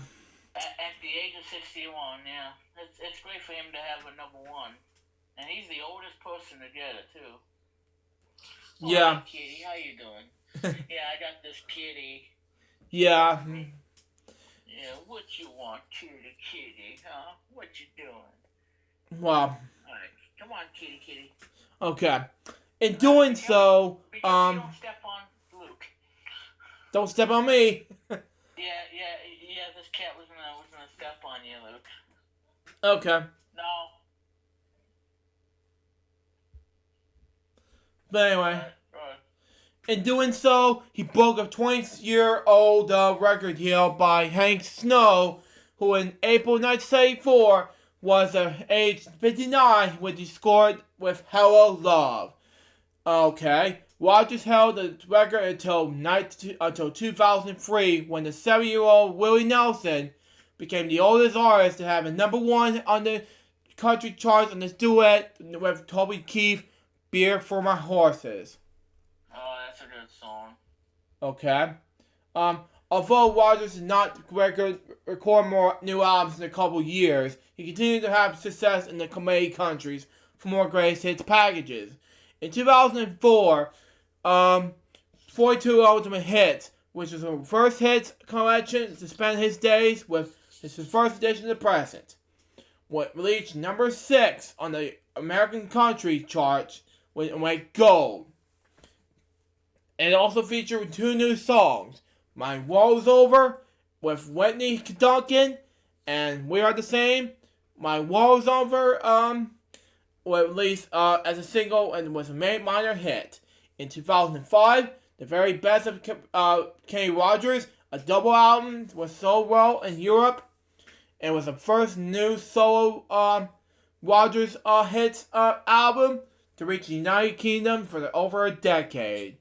At the age of 61, yeah. It's great for him to have a #1. And he's the oldest person to get it, too. Oh, Yeah. Hey, kitty, how you doing? Yeah, I got this kitty. Yeah. Yeah, what you want, kitty, huh? What you doing? Wow. Alright, come on, kitty. Okay. In doing so, You don't step on Luke. don't step on me. Yeah, this cat was gonna step on you, Luke. Okay. No. But anyway. Right. In doing so, he broke a 20-year-old record held by Hank Snow, who in April 1974 was age 59 when he scored with Hello Love. Okay, Rogers held the record until 2003 when the 7-year-old Willie Nelson became the oldest artist to have a #1 on the country charts on his duet with Toby Keith, Beer for My Horses. Oh, that's a good song. Okay. Although Rogers did not record more new albums in a couple years, he continued to have success in the comedy countries for more greatest hits packages. In 2004, 42 Ultimate Hits, which was a first hits collection to spend his days with his first edition of the present. What reached number 6 on the American country charts and went gold. It also featured 2 new songs, My World's Over with Whitney Duncan and We Are the Same. My World's Over was released as a single and was a minor hit. In 2005, The Very Best of Kenny Rogers, a double album, was sold well in Europe and was the first new solo Rogers hits album to reach the United Kingdom for over a decade.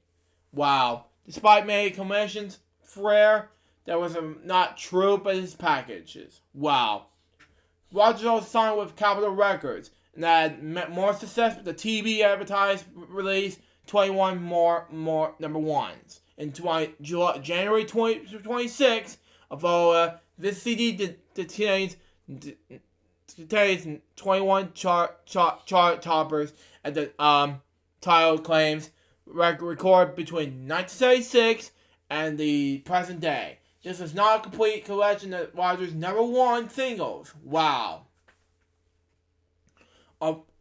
Wow. Despite many commissions for that was not true, but his packages. Wow. Rogers also signed with Capitol Records and had more success with the TV advertised release 21 more number ones. In January 26th, although this CD contains 21 chart toppers at the title claims record between 1976 and the present day. This is not a complete collection of Rogers' number 1 singles. Wow.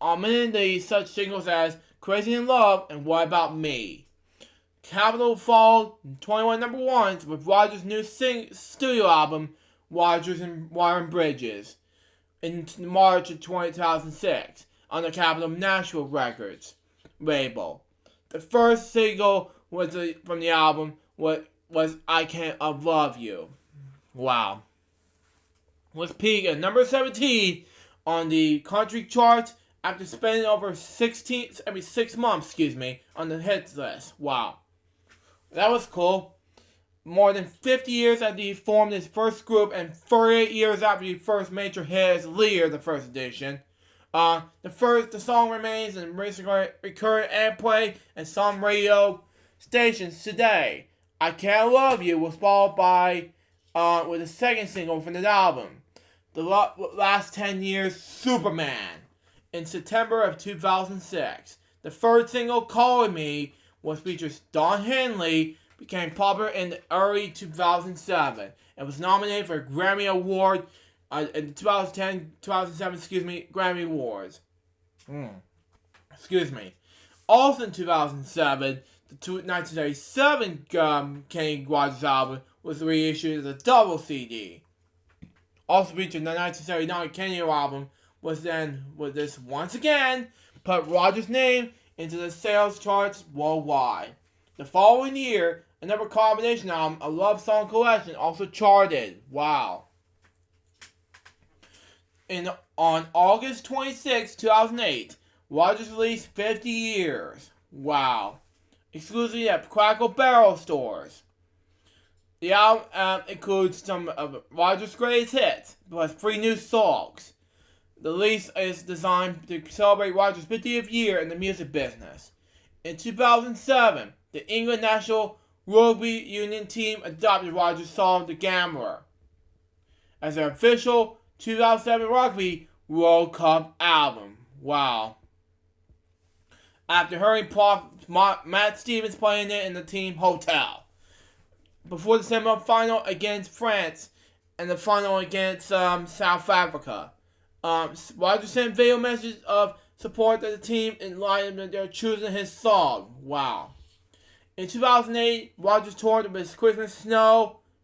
Among the such singles as Crazy in Love and What About Me. Capitol followed 21 number 1s with Rogers' new studio album, Rogers and Wire and Bridges, in March of 2006 on the Capitol Nashville Records label. The first single from the album was I Can't Love You. Wow. Was peaked at number 17 on the country charts after spending over 6 months, on the hits list. Wow. That was cool. More than 50 years after he formed his first group and 38 years after his first major hit as leader, the first edition. The song remains in recurrent airplay and some radio stations today. I Can't Love You was followed by with the second single from the album, the last 10 years, Superman, in September of 2006. The third single, Calling Me, was featured Don Henley, became popular in early 2007 and was nominated for a Grammy Award in 2007, Grammy Awards. Also in 2007, the 1997 Kenny Rogers album was reissued as a double CD. Also featured in the 1979 Kenny album was this once again put Rogers' name into the sales charts worldwide. The following year, another combination album, A Love Song Collection, also charted. Wow. On August 26, 2008, Rogers released 50 Years. Wow. Exclusively at Crackle Barrel stores. The album includes some of Rogers' greatest hits, plus 3 new songs. The release is designed to celebrate Rogers' 50th year in the music business. In 2007, the England National Rugby Union team adopted Rogers' song The Gambler as their official 2007 Rugby World Cup album. Wow. After hearing Matt Stevens playing it in the team hotel. Before the semi-final against France and the final against South Africa. Rogers sent video messages of support to the team in light of their choosing his song. Wow. In 2008, Rogers toured with his Christmas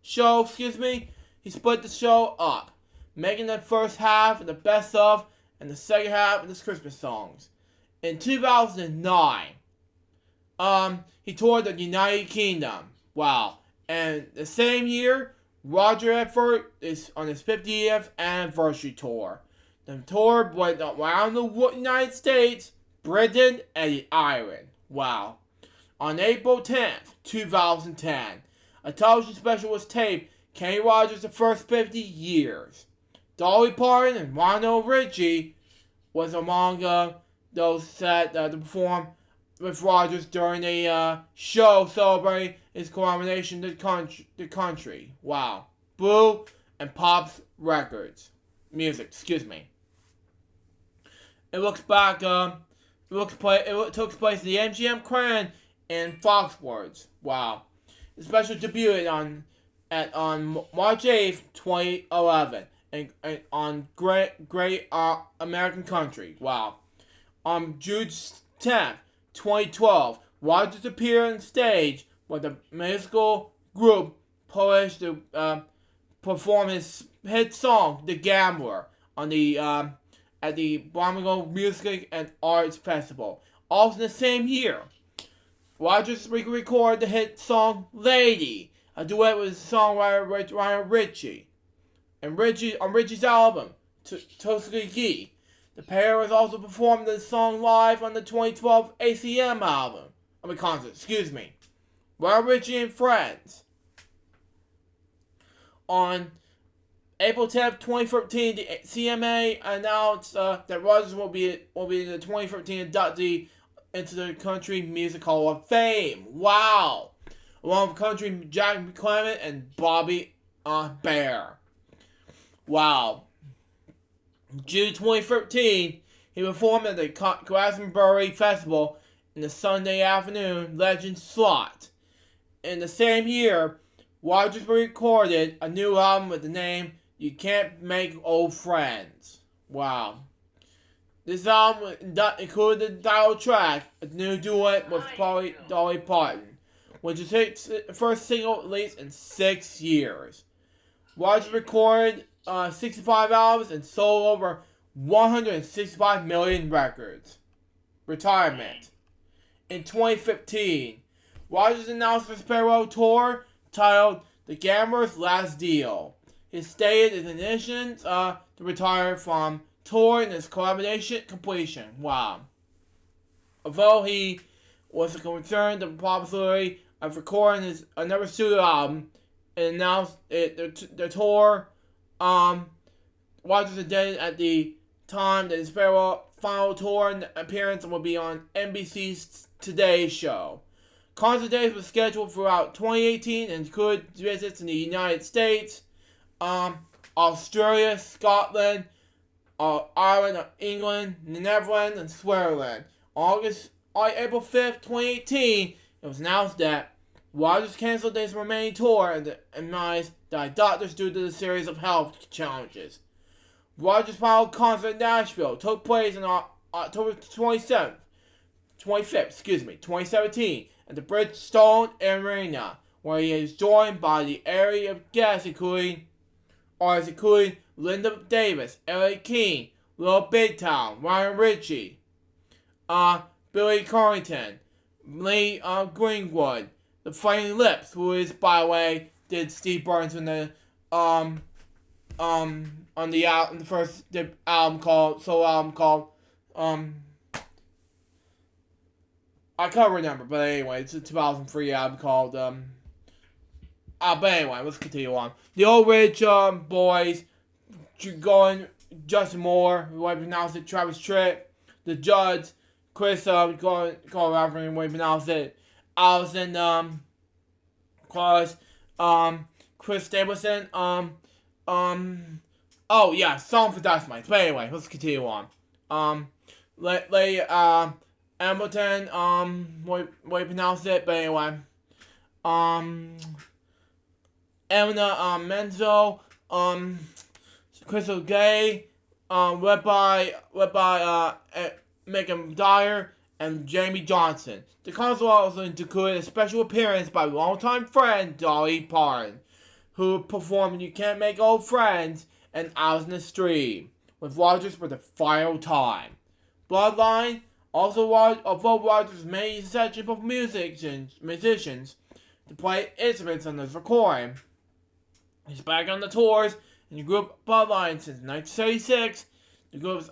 show. He split the show up, making the first half of the best of and the second half of his Christmas songs. In 2009, he toured the United Kingdom. Wow. And the same year, Roger Edford is on his 50th anniversary tour. The tour went around the United States, Britain, and the Ireland. Wow. On April 10th, 2010, a television special was taped, Kenny Rogers' The First 50 Years. Dolly Parton and Lionel Richie was among those set to perform with Rogers during a show celebrating his collaboration to the country. Wow. Blue and Pop's Records. Music, It looks back It took place in the MGM Grand in Foxwoods. Wow. The special debuted on March 8th, 2011, and on Great American Country. Wow. On June 10th, 2012, Rogers appeared on stage with the musical group Polish to perform his hit song "The Gambler" on the at the Birmingham Music and Arts Festival. Also in the same year, Rogers recorded the hit song "Lady," a duet with songwriter Ryan Ritchie. And on Ritchie's album, Tuskegee. The pair was also performed the song live on the 2012 ACM album. Concert, excuse me. Ryan Ritchie and Friends. On April 10th, 2013, the CMA announced that Rogers will be the 2013 inductee into the Country Music Hall of Fame. Wow! Along with country Jack McClement and Bobby Bear. Wow. June 2013, he performed at the Glastonbury Festival in the Sunday afternoon Legend slot. In the same year, Rogers recorded a new album with the name "You Can't Make Old Friends." Wow. This album included the title track, a new duet with Dolly Parton, which is his first single released in 6 years. Rogers recorded 65 albums and sold over 165 million records. Retirement. In 2015, Rogers announced his farewell tour titled "The Gambler's Last Deal." He stated his intentions to retire from touring his collaboration completion. Wow. Although he was concerned with the possibility of recording another studio album, and announced the tour. Rogers stated at the time that his farewell final tour and appearance will be on NBC's Today Show. Concert dates were scheduled throughout 2018 and include visits in the United States, Australia, Scotland, Ireland, England, the Netherlands, and Switzerland. On April 5th, 2018, it was announced that Rogers canceled his remaining tour and advised doctors due to the series of health challenges. Rogers' final concert in Nashville took place on October 25th, 2017, at the Bridgestone Arena, where he is joined by the array of guests including Linda Davis, Ellie King, Little Big Town, Ryan Ritchie, Billy Corrington, Lee Greenwood, the Flaming Lips, who is, by the way, did Steve Burns in the on the first album called I can't remember, but anyway, it's a 2003 album called but anyway, let's continue on. The Old Ridge Boys, Justin Moore, who I pronounced it, Travis Tritt, The Judds, Chris going after him, we pronounce it, Allison Claus, Chris Stapleton, oh yeah, Song for Dynamite. But anyway, let's continue on. Hamilton, we pronounce it, but anyway. Emina Menzo, Crystal Gay, led by Megan Dyer and Jamie Johnson. The concert also included a special appearance by longtime friend Dolly Parton, who performed "You Can't Make Old Friends" and "Out in the Stream" with Rogers for the final time. Bloodline, although Rogers made a selection of musicians to play instruments on this recording. He's back on the tours in the group Bloodline since 1976. The group's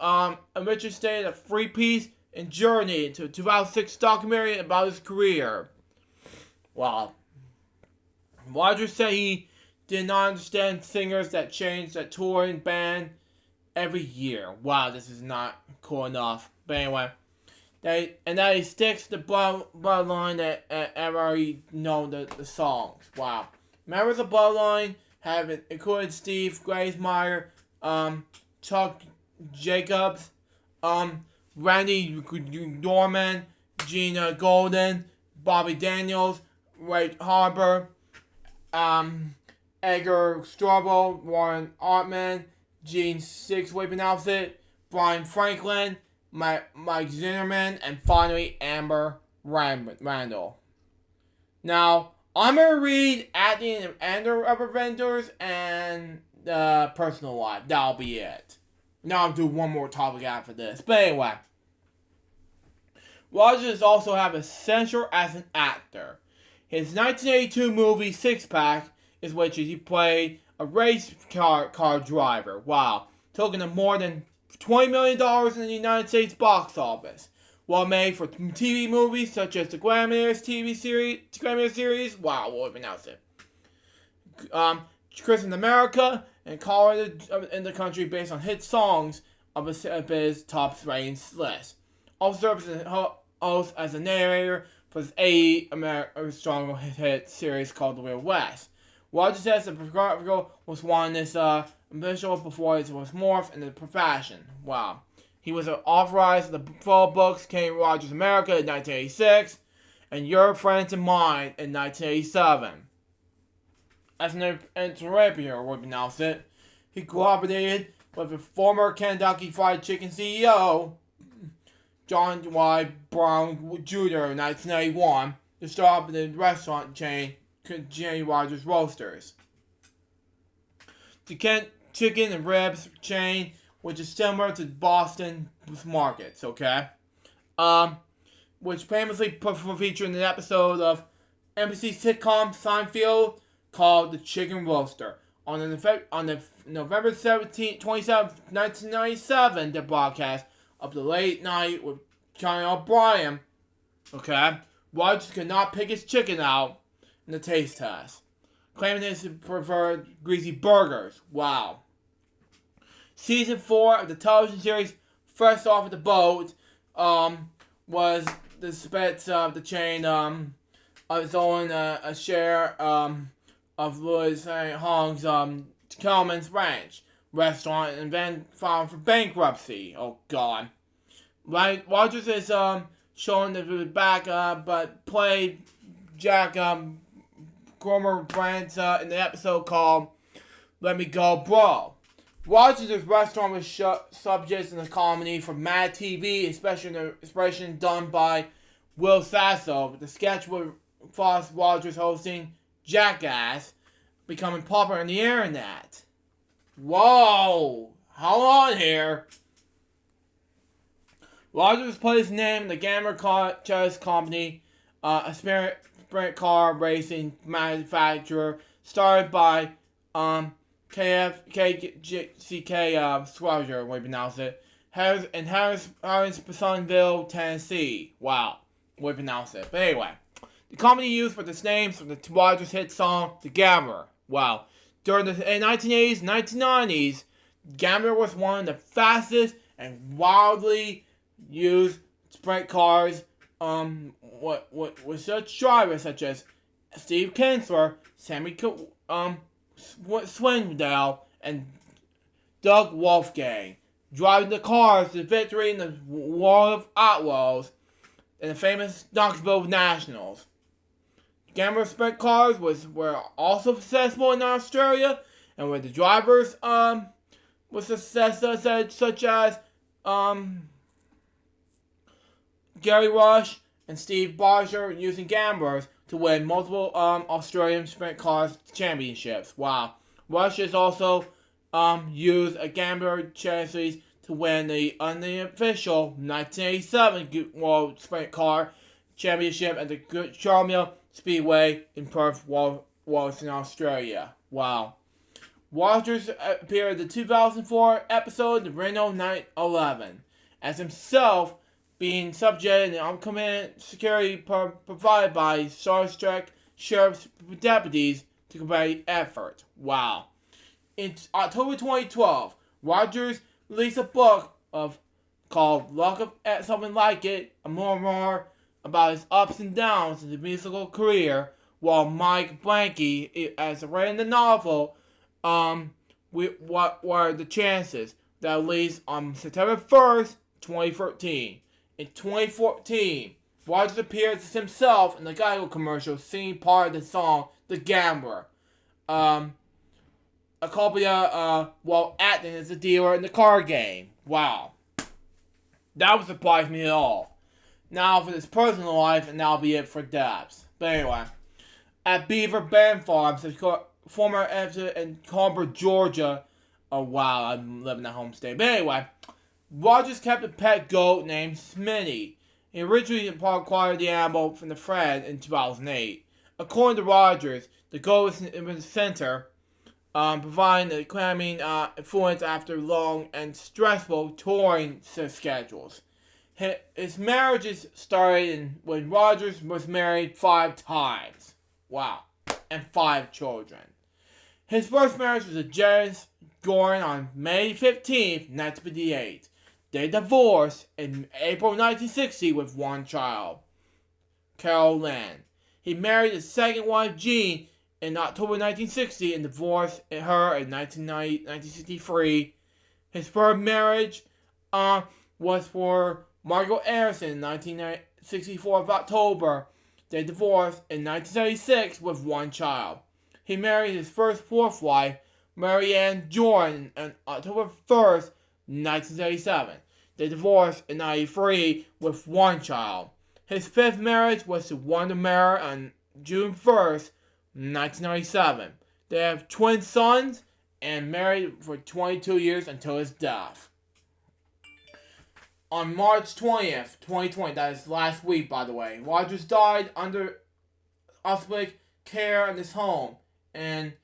originally stayed a three-piece and journey into a 2006 documentary about his career. Wow. Rogers said he did not understand singers that changed that touring band every year. Wow, this is not cool enough. But anyway, that he sticks to the Bloodline that I've already known the songs. Wow. Members of Bloodline have included Steve Graysmeyer, Chuck Jacobs, Randy Dorman, Gina Golden, Bobby Daniels, Ray Harbour, Edgar Strobel, Warren Artman, Gene Six Weapon Outfit, Brian Franklin, Mike Zinnerman, and finally Amber Randall. Now, I'm going to read at the end of other vendors and personal life. That'll be it. Now I'll do one more topic after this. But anyway, Rogers also have essential as an actor. His 1982 movie Six Pack is which he played a race car driver. Wow. Took in more than $20 million in the United States box office. Well made for TV movies such as the Gladiators series. Wow, we'll pronounce it. Chris in America and Color in the Country based on hit songs of his top rating list. Also serves as a host as a narrator for his 80 American strong hit series called The Real West. Rogers says the Chicago was one this visual before it was morphed into profession. Wow. He was authorized in the full books Kenny Rogers America in 1986 and Your Friends and Mine in 1987. As an interpreter, would pronounce it, he cooperated with the former Kentucky Fried Chicken CEO, John Y. Brown Jr. in 1981 to start up the restaurant chain Kenny Rogers Roasters. The Kent Chicken and Ribs chain, which is similar to Boston Markets, okay? Which famously featured in an episode of NBC sitcom Seinfeld called The Chicken Roaster. On the November 27, 1997, the broadcast of The Late Night with Johnny O'Brien, okay, Rogers could not pick his chicken out in the taste test, claiming he preferred greasy burgers. Wow. Season 4 of the television series Fresh Off the Boat was the spits of the chain of its own a share of Louis Hong's Kelman's Ranch restaurant and then filed for bankruptcy. Oh God. Right, Rogers is shown to be back but played Jack Cromer Brandt in the episode called Let Me Go Bro. Rogers' restaurant was subject in the comedy for Mad TV, especially in the expression done by Will Sasso. The sketch with Foss Rogers hosting Jackass becoming popular on the internet. Whoa! Hold on here. Rogers put his name in the Gamer Chess Company, a sprint car racing manufacturer started by KFCK Swagger, we pronounce it, in Harrisonville, Tennessee. Wow, we pronounce it. But anyway, the company used for this name from the Rogers hit song The Gambler. Wow. During the 1980s, 1990s, Gambler was one of the fastest and wildly used sprint cars with such drivers such as Steve Kinsler, Sammy Swindell, and Doug Wolfgang, driving the cars to victory in the War of Outlaws and the famous Knoxville Nationals. Gambler sprint cars were also successful in Australia, and with the drivers with success such as Gary Rush and Steve Barger using gamblers to win multiple Australian sprint cars championships. Wow. Rush has also used a gambler chassis to win the unofficial 1987 World Sprint Car Championship at the Charmiel Speedway in Perth, Western Australia. Wow. Rogers appeared in the 2004 episode The Reno 9/11 as himself being subject to uncommitted security provided by Star Trek sheriff's deputies to combat the effort. Wow. In October 2012, Rogers released a book called Luck of Something Like It, a memoir about his ups and downs in his musical career, while Mike Blanky, as read in the novel, what were the chances that at least on September 1st, 2013. In 2014, Rogers appeared as himself in the Geico commercial, singing part of the song "The Gambler." Accompanied while acting as a dealer in the car game. Wow. That would surprise me at all. Now for his personal life, and that'll be it for Dabs. But anyway, at Beaver Bend Farms, his former editor in Concord, Georgia. Oh wow, I'm living at home state. But anyway, Rogers kept a pet goat named Smitty. He originally acquired the animal from the friend in 2008. According to Rogers, the goat was in the center, providing the calming influence after long and stressful touring schedules. His marriages started when Rogers was married 5 times. Wow. And 5 children. His first marriage was to Janice Gorin on May 15th, 1958. They divorced in April 1960 with 1 child, Carol Lynn. He married his second wife, Jean, in October 1960 and divorced her in 1963. His third marriage was for Margot Anderson in 1964 of October. They divorced in 1976 with 1 child. He married his fourth wife, Marianne Jordan, on October 1st, 1977. They divorced in 1993 with 1 child. His fifth marriage was to Wanda Meyer on June 1st, 1997. They have twin sons and married for 22 years until his death. On March 20th, 2020, that is last week by the way, Rogers died under hospital care in his home in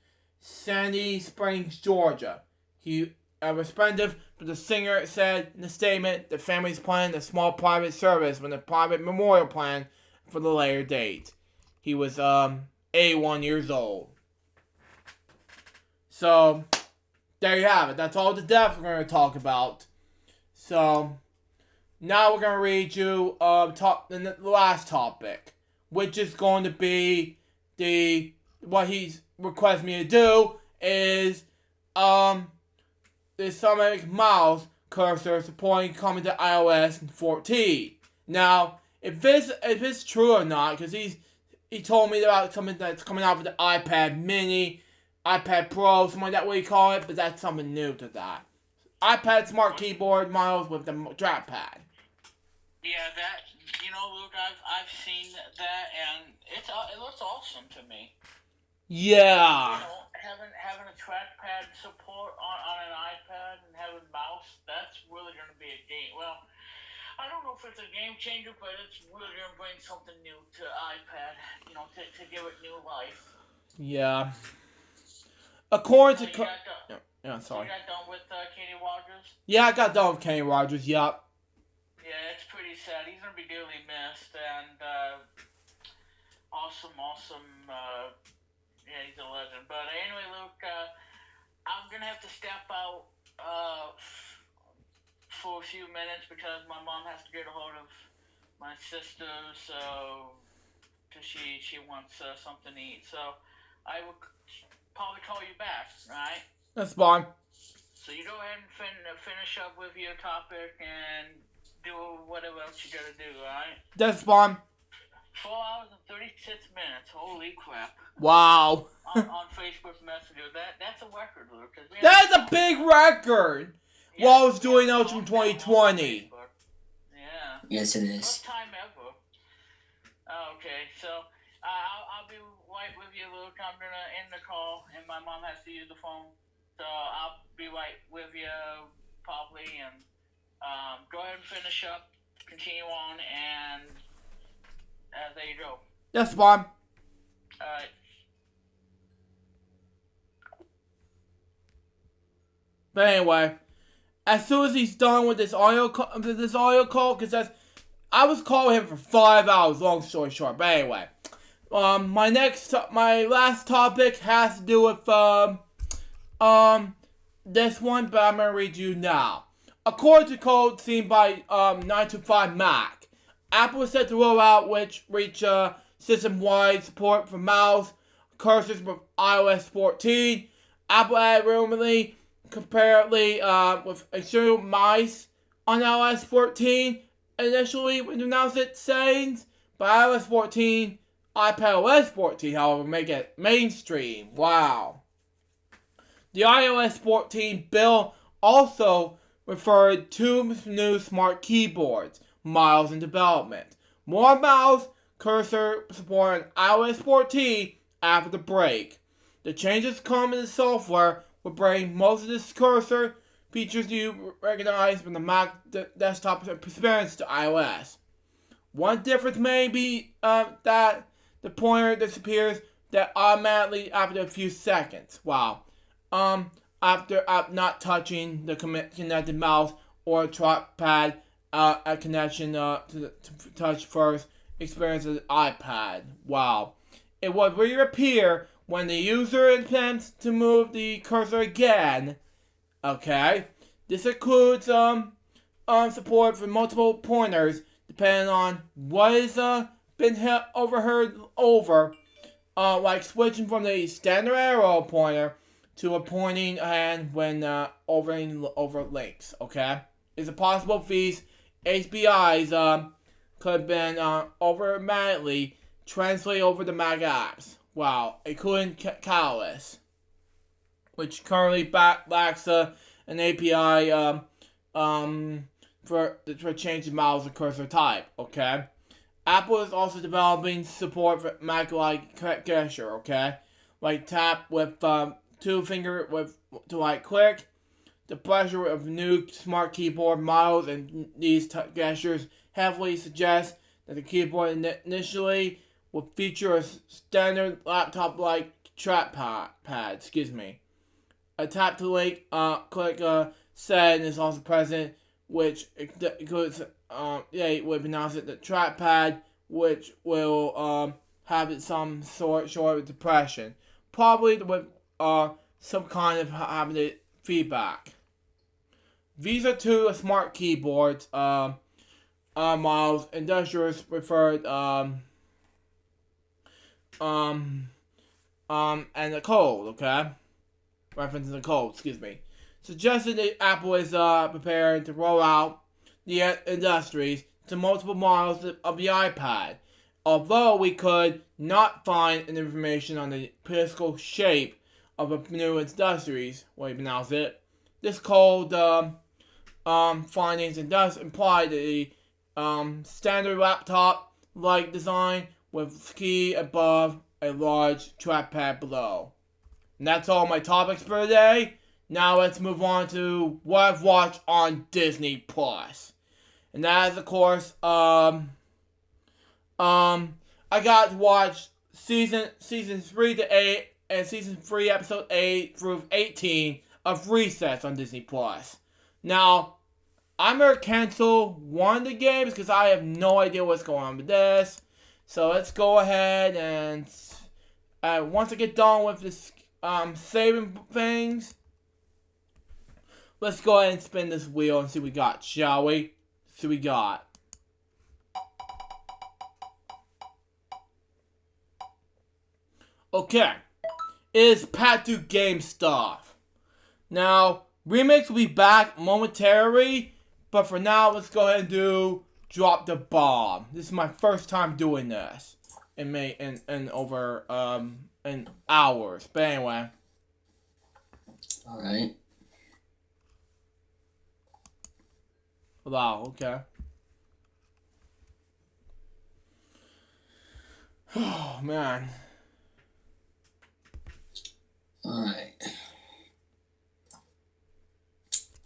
Sandy Springs, Georgia. He respected, but the singer said in the statement the family's planning a small private service with a private memorial plan for the later date. He was 81 years old. So, there you have it. That's all the deaths we're going to talk about. So, now we're going to read you the last topic, which is going to be what he's requested me to do is the Sonic Mouse cursor supporting coming to iOS 14. Now, if it's true or not, because he told me about something that's coming out with the iPad Mini, iPad Pro, something like that, what you call it, but that's something new to that. iPad Smart Keyboard models with the trackpad. Yeah, that, Luke, I've seen that, and it looks awesome to me. Yeah. Having a trackpad support on an iPad and having mouse, that's really going to be a game. Well, I don't know if it's a game changer, but it's really going to bring something new to iPad, to give it new life. Yeah. According to... sorry. You got done with Kenny Rogers? Yeah, I got done with Kenny Rogers, yup. Yeah, it's pretty sad. He's going to be dearly missed, and awesome, yeah, he's a legend. But anyway, Luke, I'm going to have to step out for a few minutes because my mom has to get a hold of my sister, because she wants something to eat. So I will probably call you back, right? That's fine. So you go ahead and finish up with your topic and do whatever else you got to do, alright? That's fine. 4 hours and 36 minutes. Holy crap. Wow. on Facebook Messenger. That's a record, Luke. That's a big record. Yeah, while I was doing those from 2020. Yeah. Yes, it is. First time ever. Okay, so I'll be right with you, Luke. I'm going to end the call, and my mom has to use the phone. So I'll be right with you probably, and go ahead and finish up, continue on, and there you go. That's fine. Alright. But anyway, as soon as he's done with this audio call, because I was calling him for 5 hours, long story short. But anyway, my last topic has to do with this one, but I'm gonna read you now. According to code seen by 925 Mac, Apple is set to roll out reach system-wide support for mouse cursors with iOS 14. Apple added rumorly, comparatively with external mice on iOS 14 initially when announced its settings, but iOS 14, iPadOS 14, however, make it mainstream. Wow. The iOS 14 bill also referred to new smart keyboards, models in development. More mouse cursor support on iOS 14 after the break. The changes come in the software will bring most of this cursor features you recognize from the Mac desktop experience to iOS. One difference may be that the pointer disappears that automatically after a few seconds. Wow. After not touching the connected mouse or trackpad, a connection to touch first experience of the iPad. Wow. It will reappear when the user attempts to move the cursor again. Okay. This includes support for multiple pointers depending on what is been overheard over, like switching from the standard arrow pointer to a pointing hand when over links. Okay. It's a possible these HBIs could have been automatically translate over the Mac apps. Wow, including Catalyst, which currently lacks an API for changing models and cursor type. Okay, Apple is also developing support for Mac-like gesture. Okay, like tap with two finger to click. The pressure of new smart keyboard models and these gestures heavily suggest that the keyboard initially will feature a standard laptop-like trackpad. A tap to click setting is also present, which includes would pronounce it the trackpad, which will have some sort of depression, probably with some kind of having feedback. These are two smart keyboards models industrialists referred and the code, okay? Referencing the code, suggested that Apple is preparing to roll out the industries to multiple models of the iPad. Although we could not find any information on the physical shape of the new industries, what you pronounce it, this code findings and does imply that the standard laptop-like design with key above a large trackpad below. And that's all my topics for today. Now let's move on to what I've watched on Disney Plus. And that is, of course, I got to watch season 3 to 8 and season 3 episode 8 through 18 of Recess on Disney Plus. Now, I'm going to cancel one of the games because I have no idea what's going on with this. So let's go ahead and once I get done with this saving things, let's go ahead and spin this wheel and see what we got, shall we? See what we got. Okay. It is Patu Game Stuff. Now, Remix will be back momentarily, but for now, let's go ahead and do Drop the Bomb. This is my first time doing this in over in hours. But anyway. Alright. Wow, okay. Oh, man. Alright.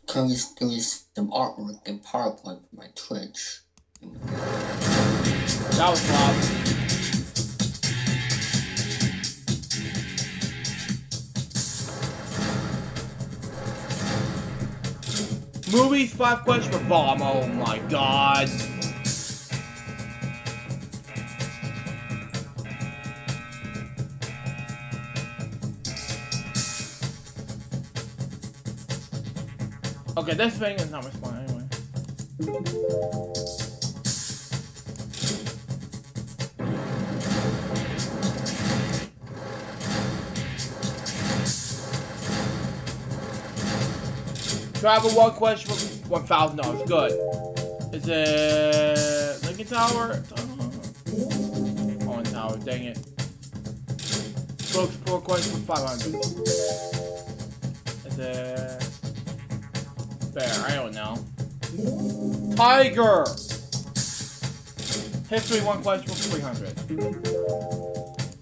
Currently doing some artwork and PowerPoint for my Twitch. That was loud. Movies 5 questions for Bomb. Oh my god. Okay, this thing is not responding anyway. Travel one question for $1,000. Good. Is it Lincoln Tower? On Tower, dang it. Spokes 4 question for 500. Is it Bear? I don't know. Tiger! History 1 question for 300.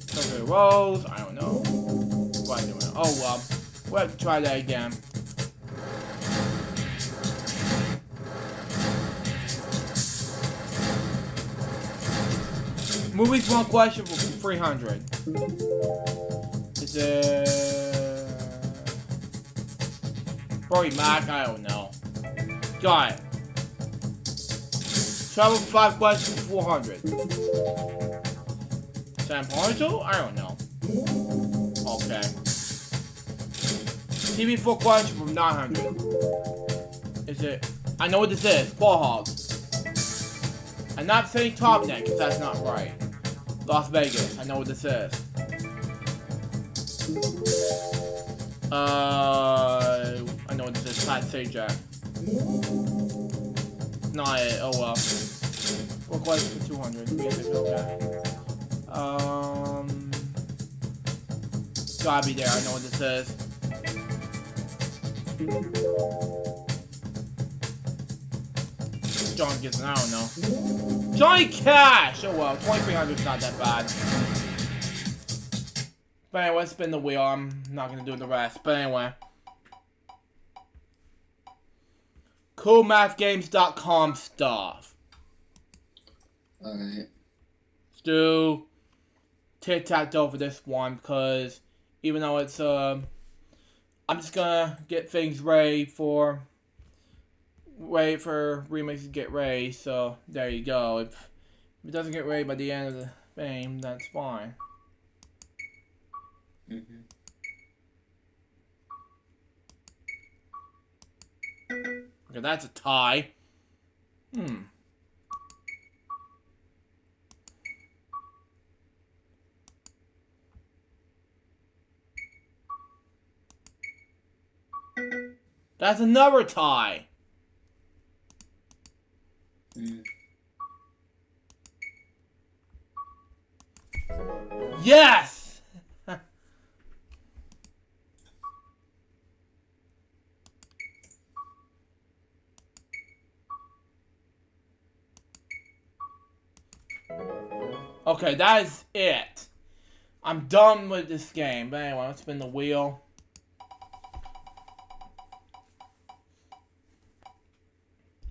Treasury Rose, I don't know. What am I doing? Oh well. We'll have to try that again. Movies 1 question for 300. Is it Brody Mac? I don't know. Got it. Travel 5 questions for 400. Sam Parnell? I don't know. Okay. TV 4 questions for 900. Is it? I know what this is. Ball Hog. I'm not saying Top Net because that's not right. Las Vegas. I know what this is. I know what this is. Pat Sajak. Not it. Oh well. 4 questions for 200. Okay. Gotta be there. I know what this is. John Gibson. I don't know. Johnny Cash. Oh well. 2,300 is not that bad. But anyway, spin the wheel. I'm not gonna do the rest. But anyway. CoolMathGames.com stuff. Alright. Let's do tic-tac-toe for this one because even though it's I'm just gonna get things ready for remix to get ready. So there you go. If it doesn't get ready by the end of the game, that's fine. Mm-hmm. Okay, that's a tie. That's another tie. Yes! Okay, that is it. I'm done with this game. But anyway, let's spin the wheel.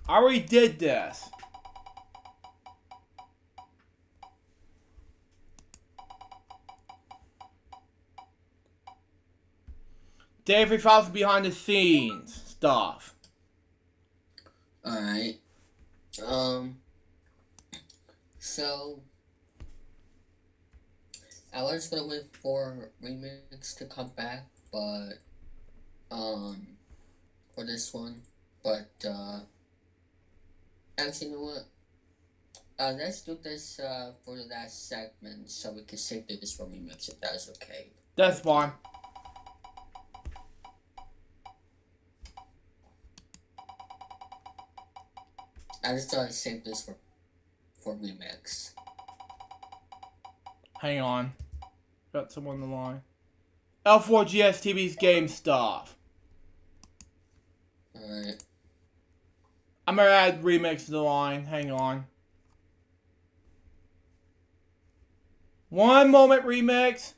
I already did this. Day 3000 behind the scenes stuff. Alright. So I was gonna wait for Remix to come back, but for this one. But actually, you know what? Let's do this for the last segment so we can save this for Remix if that's okay. That's fine. I just thought I'd save this for Remix. Hang on. Got someone on the line. L4GS TV's game stuff. Alright. I'm gonna add Remix to the line. Hang on. One moment, Remix.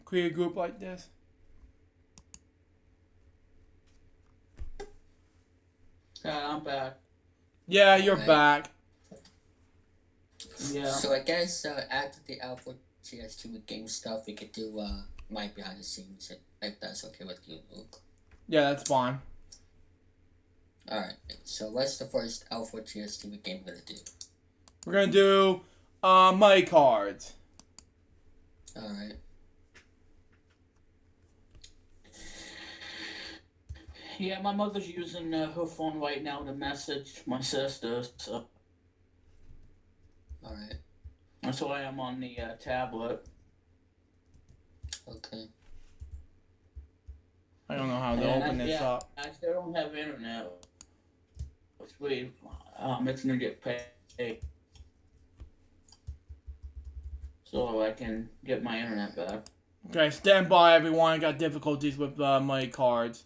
Create a group like this. I'm back. Yeah, you're back. Yeah. So I guess after the L4GS2 game stuff, we could do my behind the scenes if that's okay with you, Luke. Yeah, that's fine. Alright, so what's the first L4GS2 game we're gonna do? We're gonna do money cards. Alright. Yeah, my mother's using her phone right now to message my sister, so That's why I'm on the tablet. Okay. I don't know how to And open this up. I still don't have internet. It's weird. It's gonna get paid. So I can get my internet back. Okay, stand by, everyone. I got difficulties with my cards.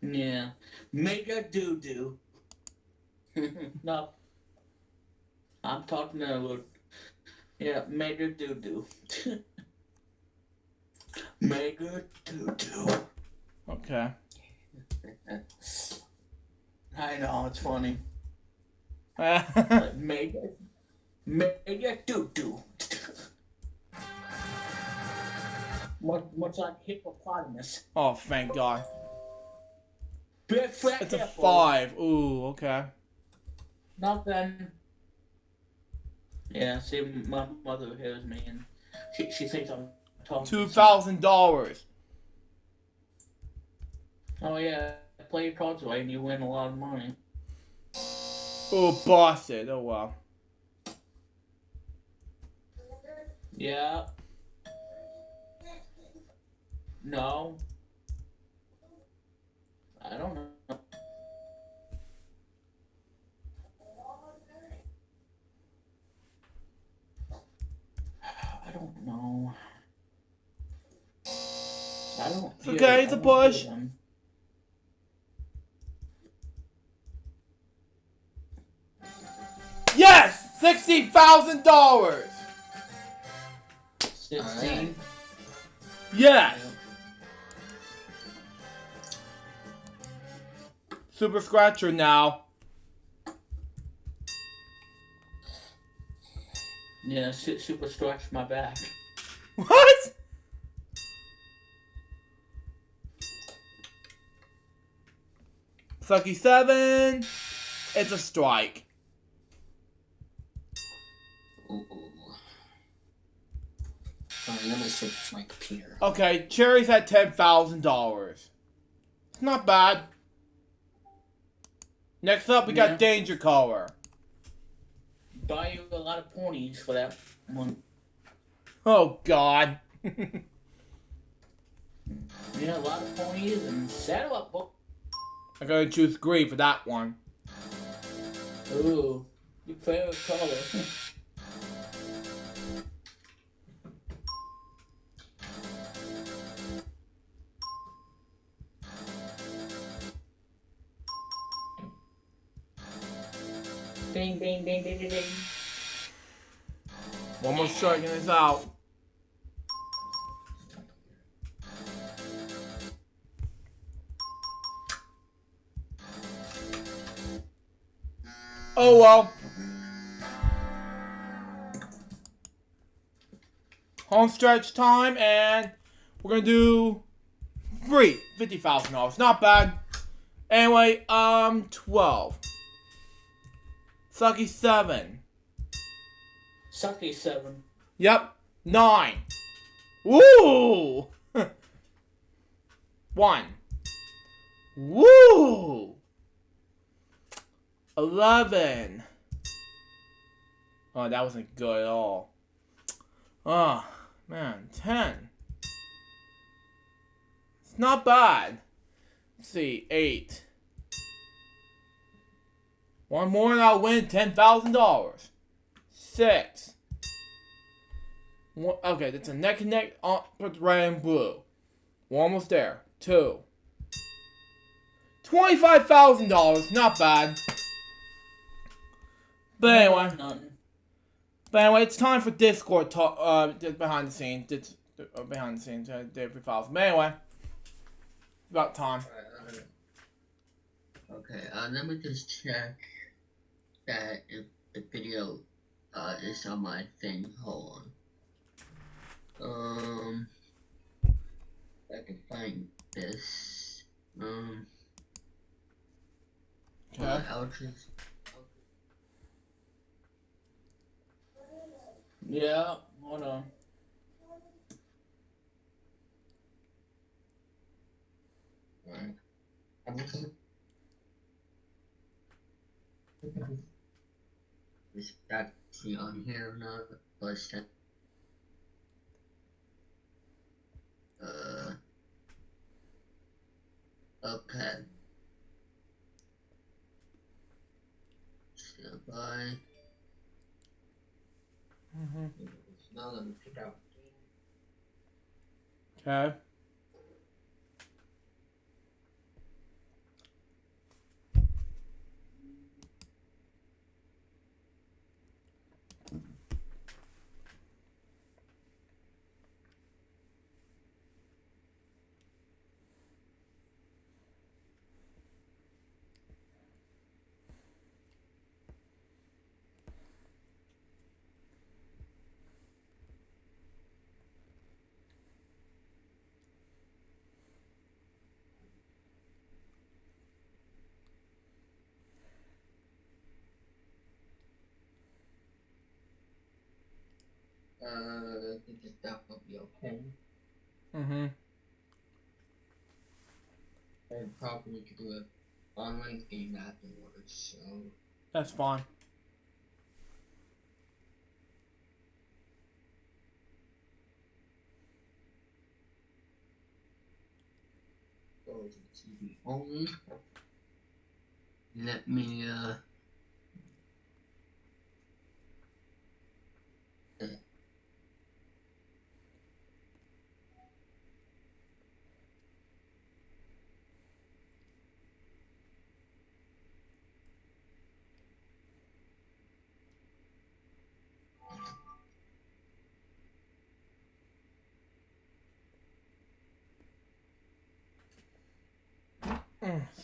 Yeah. Mega doo-doo. No. I'm talking to Luke. Yeah, mega doo-doo. Mega doo-doo. Okay. I know, it's funny. Oh, Like, mega doo-doo. Much like hippopotamus. thank God. Big fat It's a hippo. 5. Ooh, okay. Nothing. Yeah, see, my mother hears me and she thinks I'm talking. $2,000. Oh yeah, play your cards away and you win a lot of money. Oh, busted. Oh, well. Yeah. No. I don't know. I don't know. I don't. It's okay, it's a push. Yes! $60,000! 16. Yes! Super Scratcher now. Yeah, super stretch my back. What? Sucky 7. It's a strike. Ooh. Alright, let me switch my computer. Okay, Cherry's at $10,000. It's not bad. Next up, we got Danger Color. Buy you a lot of ponies for that one. Oh, God. Yeah, a lot of ponies and saddle up book. I'm gonna choose green for that one. Ooh, your favorite color. Ding, ding, ding, ding, ding, ding. One more strike and it's out. Oh well. Home stretch time, and we're gonna do $50,000. Not bad. Anyway, 12. Sucky 7. Sucky 7. Yep. 9. Woo! 1. Woo! 11. Oh, that wasn't good at all. Oh, man. 10. It's not bad. Let's see. 8. One more and I'll win $10,000. 6. Okay, that's a neck and neck with red and blue. We're almost there. 2. $25,000. Not bad. But anyway, it's time for Discord talk. Behind the scenes. Behind the scenes. David Files. But anyway, about time. Okay, let me just check that if the video is on my thing. Hold on. I can find this. Okay. I'll just. Yeah, hold on. Alright. Is actually on here or not? Let's check. Okay. Stand by. Now let me pick out a game. Okay. I think that will be okay. Mm-hmm. I probably could do an online game afterwards, so. That's fine. Go to TV only. Let me,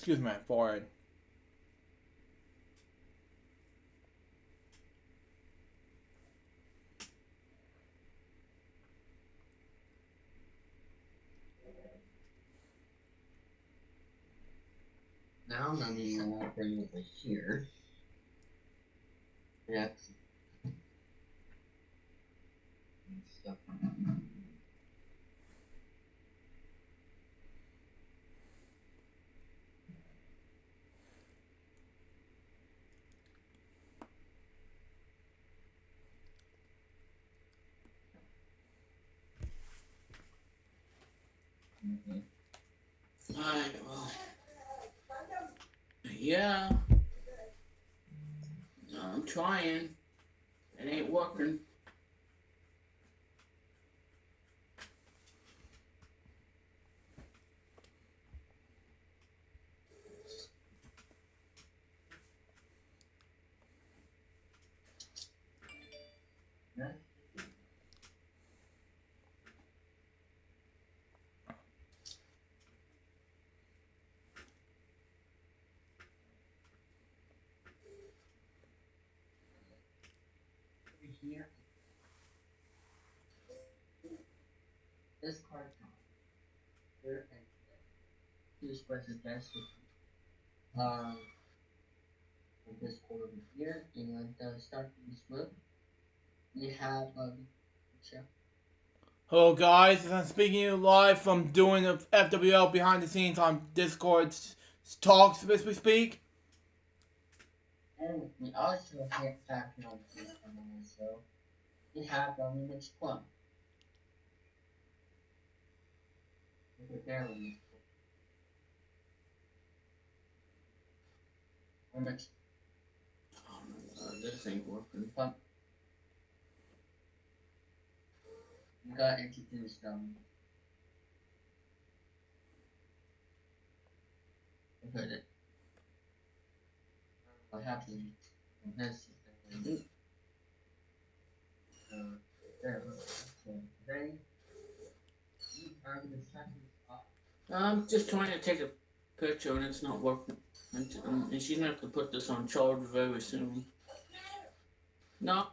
Excuse my forehead. now let me bring over here. That's stuff. Alright, well. Yeah. I'm trying. It ain't working. Here. This card here and this person test this card over here and start this month. We have check. Hello guys, I'm speaking to you live from doing the FWL behind the scenes on Discord's talks as we speak. And we also have factor on this one also. We have the next one. There we go. Next This ain't working. one. We got introduced put it. What happened? This there. So today we are going to start this off. I'm just trying to take a picture and it's not working. And she's gonna have to put this on charge very soon. No.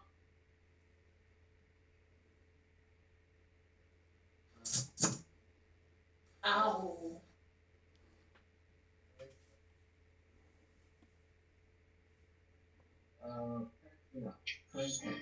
Ow. Yeah. First one.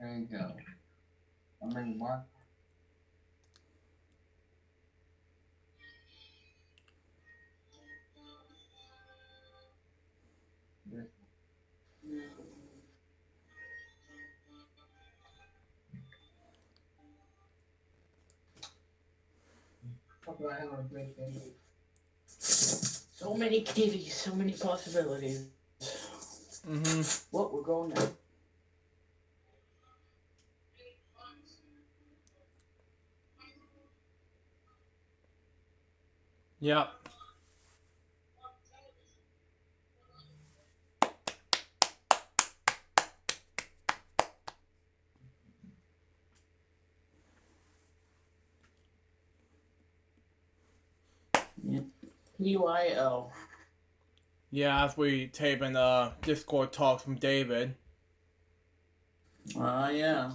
There you go. How many more? This. Hope I have a great day. So many kitties, so many possibilities. What, we're going now? Yep. PYL. Yeah, as we taping Discord talks from David. Yeah.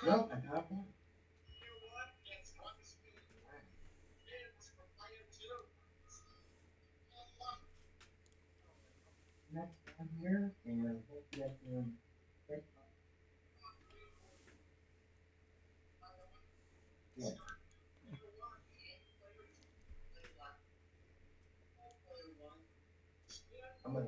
Nope, I have one. Next one here, and hopefully I can get yeah. I'm gonna.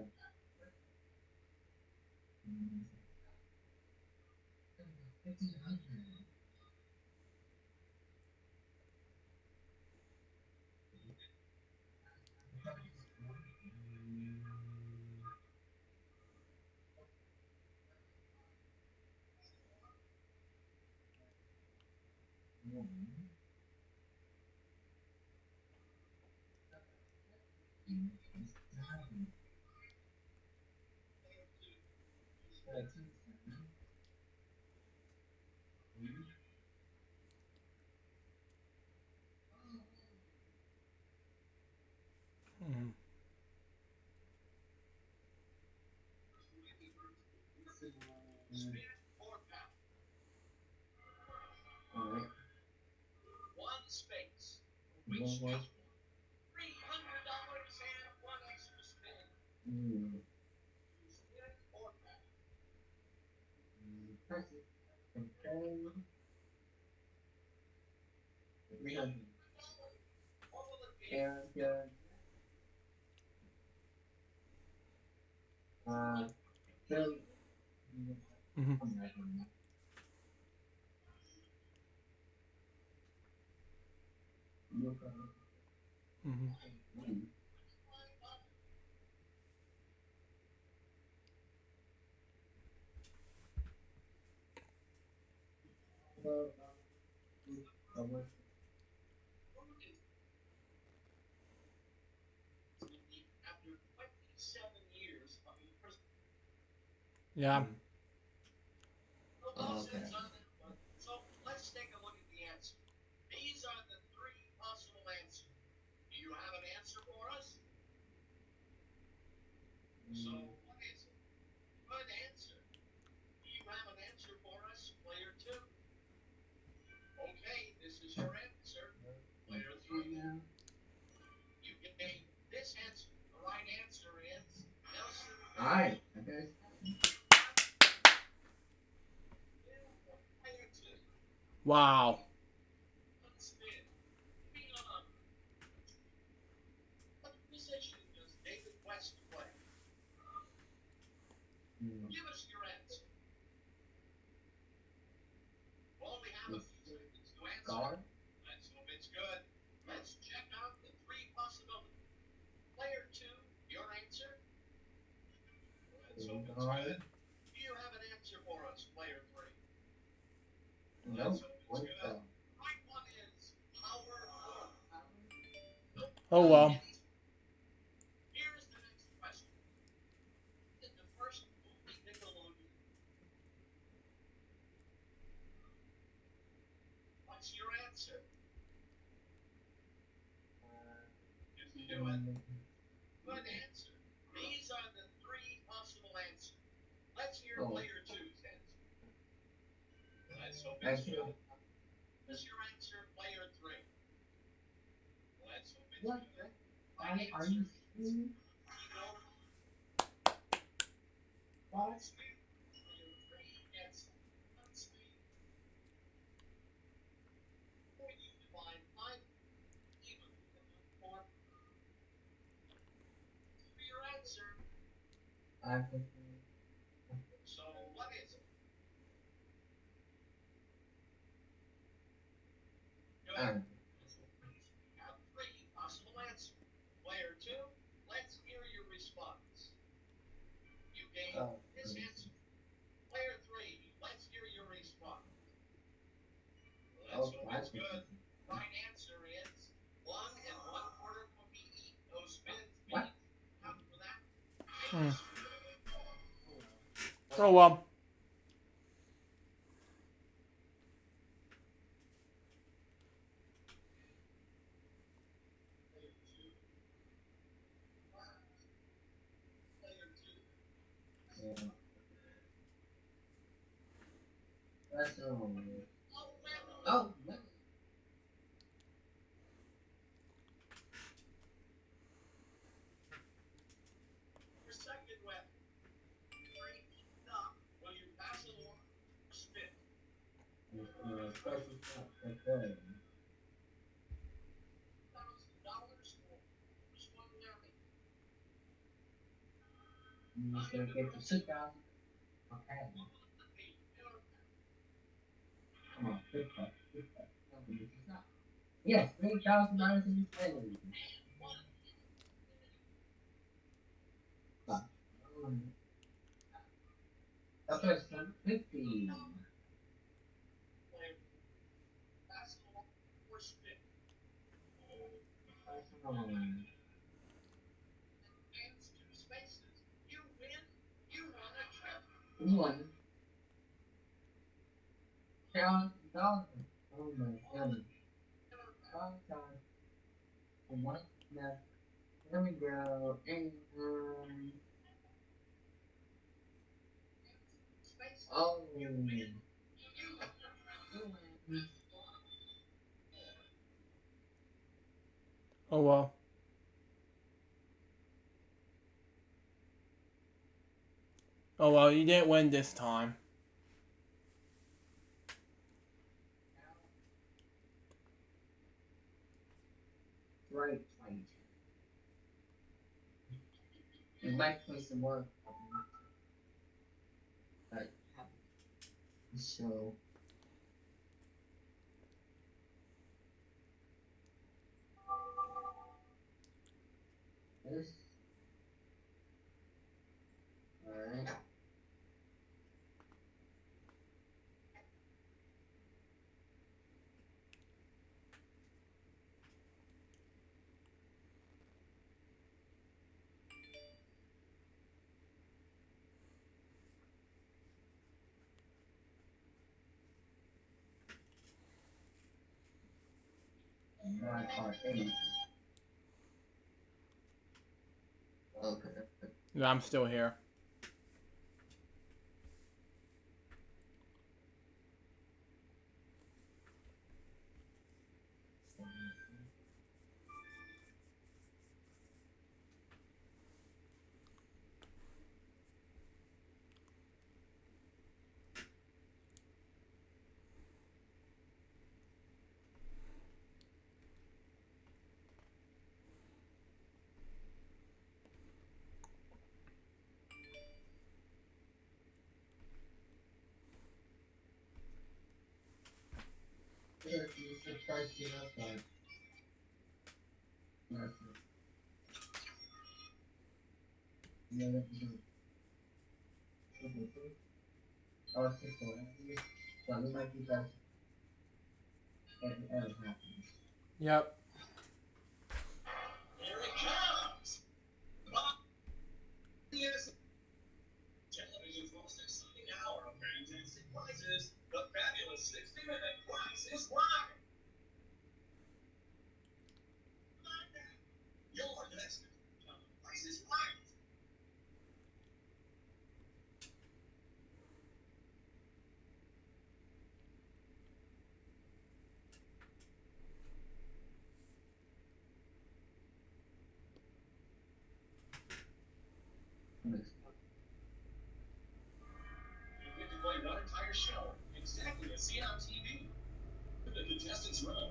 Alright. Press it. Okay. 300. And Bill. Yeah. Oh, okay. So let's take a look at the answer. These are the three possible answers. Do you have an answer for us? So what is it? Good answer. Do you have an answer for us, player 2? Okay, this is your answer. Player 3. You gave this answer. The right answer is Nelson. Alright, okay. Player 2. Wow. Spin. Moving on. What position does David West play? Give us your answer. Well, we have a few seconds to answer. Guard. Let's hope it's good. Let's check out the three possibilities. Player 2, your answer? Let's hope it's good. Do you have an answer for us, player 3? Let's hope it's good. Right one is Howard Wolf. Oh well. Here's the next question. In the first movie Nickelodeon, what's your answer? Just do it. Good answer. These are the three possible answers. Let's hear player 2's answer. Let's hope it's good. What's your answer, player 3? Let's hope it's good. Are you serious? What? Player 3 gets unspeed. Or you define 5 even with the 4. For your answer. So what is it? Good. We have 3 possible answers. Player 2, let's hear your response. You gave this answer. Player 3, let's hear your response. Let's hope it's good. Right answer is 1 1/4 cookie eat. No spins. What? Count for that. Oh well. That's oh, Your second weapon. Stop. Will you pass it along or spin? $1,000 for first one learning. I'm just gonna get the 6,000. Okay. Come on, yes, $3,000 in spending. Okay, so 50. Pass it along or spin. Hands 2 spaces. You win. You won a trip. $1,000. Oh my goodness. One. There we go. And oh. Oh well. Oh well, you didn't win this time. Right. You might play some more. So 9R8. Okay. No, I'm still here. Yep. Here it comes. Yes. Television's most exciting hour of fantastic prizes. The fabulous 60-minute Price is Right. Your next Price is Right. You get to play one entire show, exactly as seen on TV. The contestants run.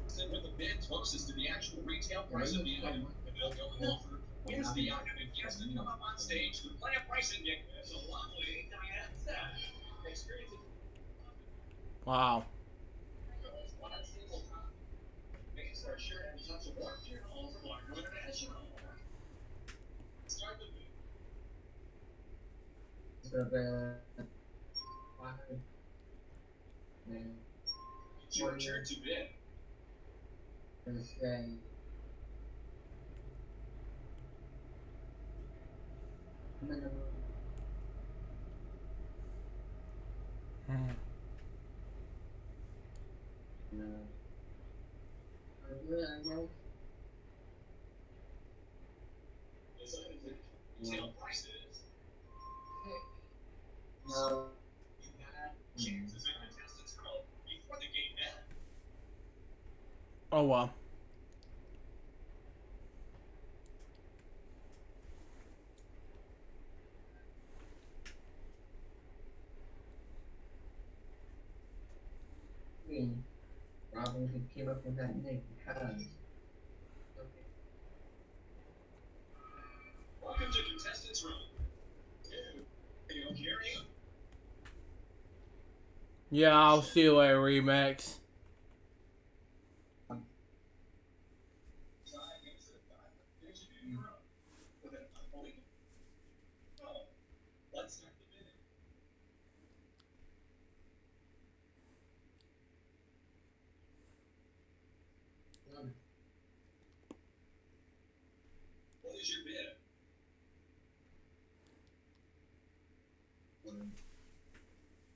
Sit with the bid closest to the actual retail price of the item, and they'll go over. Wins the item and gets to come up on stage to play a pricing game. It's a lovely Diane set. Experience it. Wow. One single time. These are sure and touch of work here all over Largo International. Start the bid. It's your turn to bid. This item's retail prices. You have chances in contestants row before the game ends. Oh well. Robin who came up with that name because. Welcome to contestants room. You carry on. Yeah, I'll see you later, Remix. Let's start the bidding. What is your bid?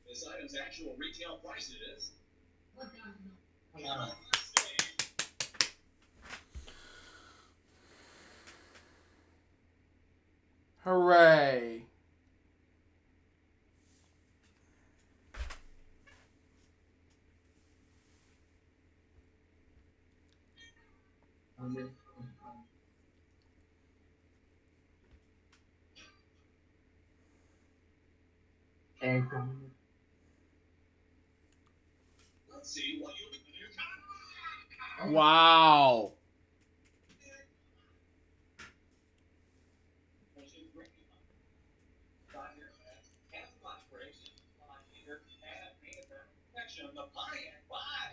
This item's actual retail price is. Hooray. Let's see what you'll be doing. Wow. The pie and buy.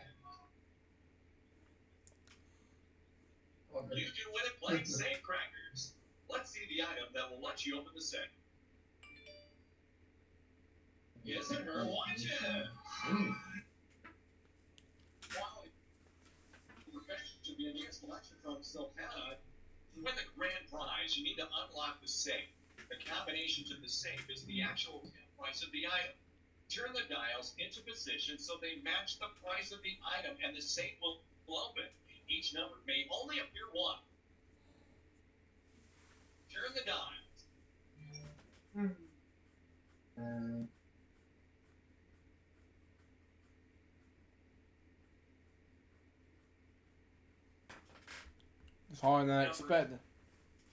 You can win it playing safe crackers. Let's see the item that will let you open the set. Yes, and her watch it. Quality. Perfection should be a new selection from Silpana. To win the grand prize, you need to unlock the safe. The combination to the safe is the actual price of the item. Turn the dials into position so they match the price of the item and the safe will open. Each number may only appear once. Turn the dial. It's harder than I expected.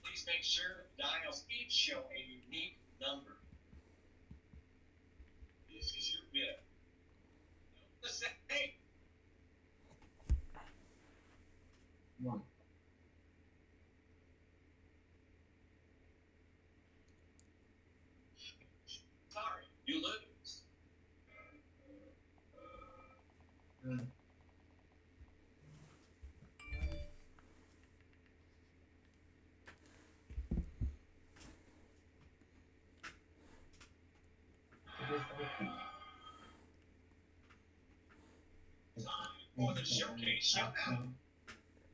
Please make sure dials each show a unique number. This is your bid. The same. 1. Sorry, you lose. For the showcase showdown.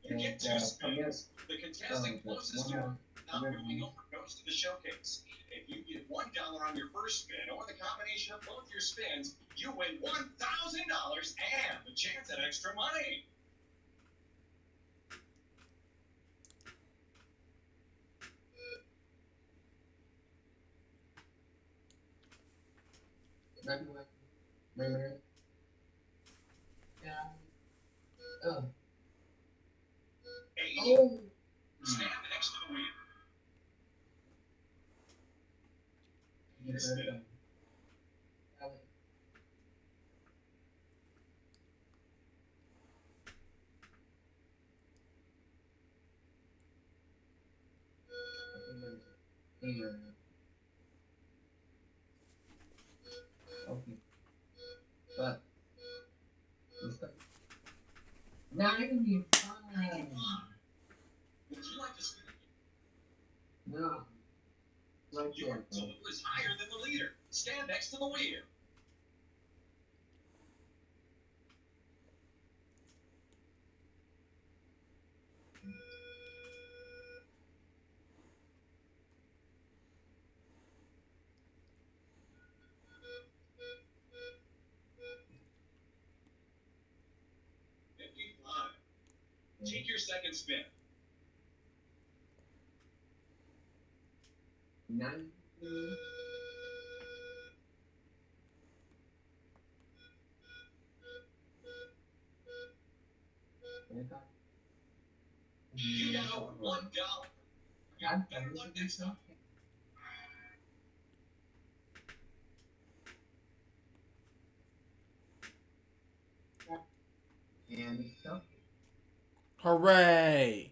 You get 2 spins. The contestant closest to not moving over goes to the showcase. If you get $1 on your first spin or the combination of both your spins, you win $1,000 and a chance at extra money. Stand next to the wheel. Spin. Okay. But 95. Would you like to spin? No. Right Your there. total is higher than the leader. Stand next to the wheel. Take your second spin. 90. You got over $1. Better luck next time. And stuff. Hooray!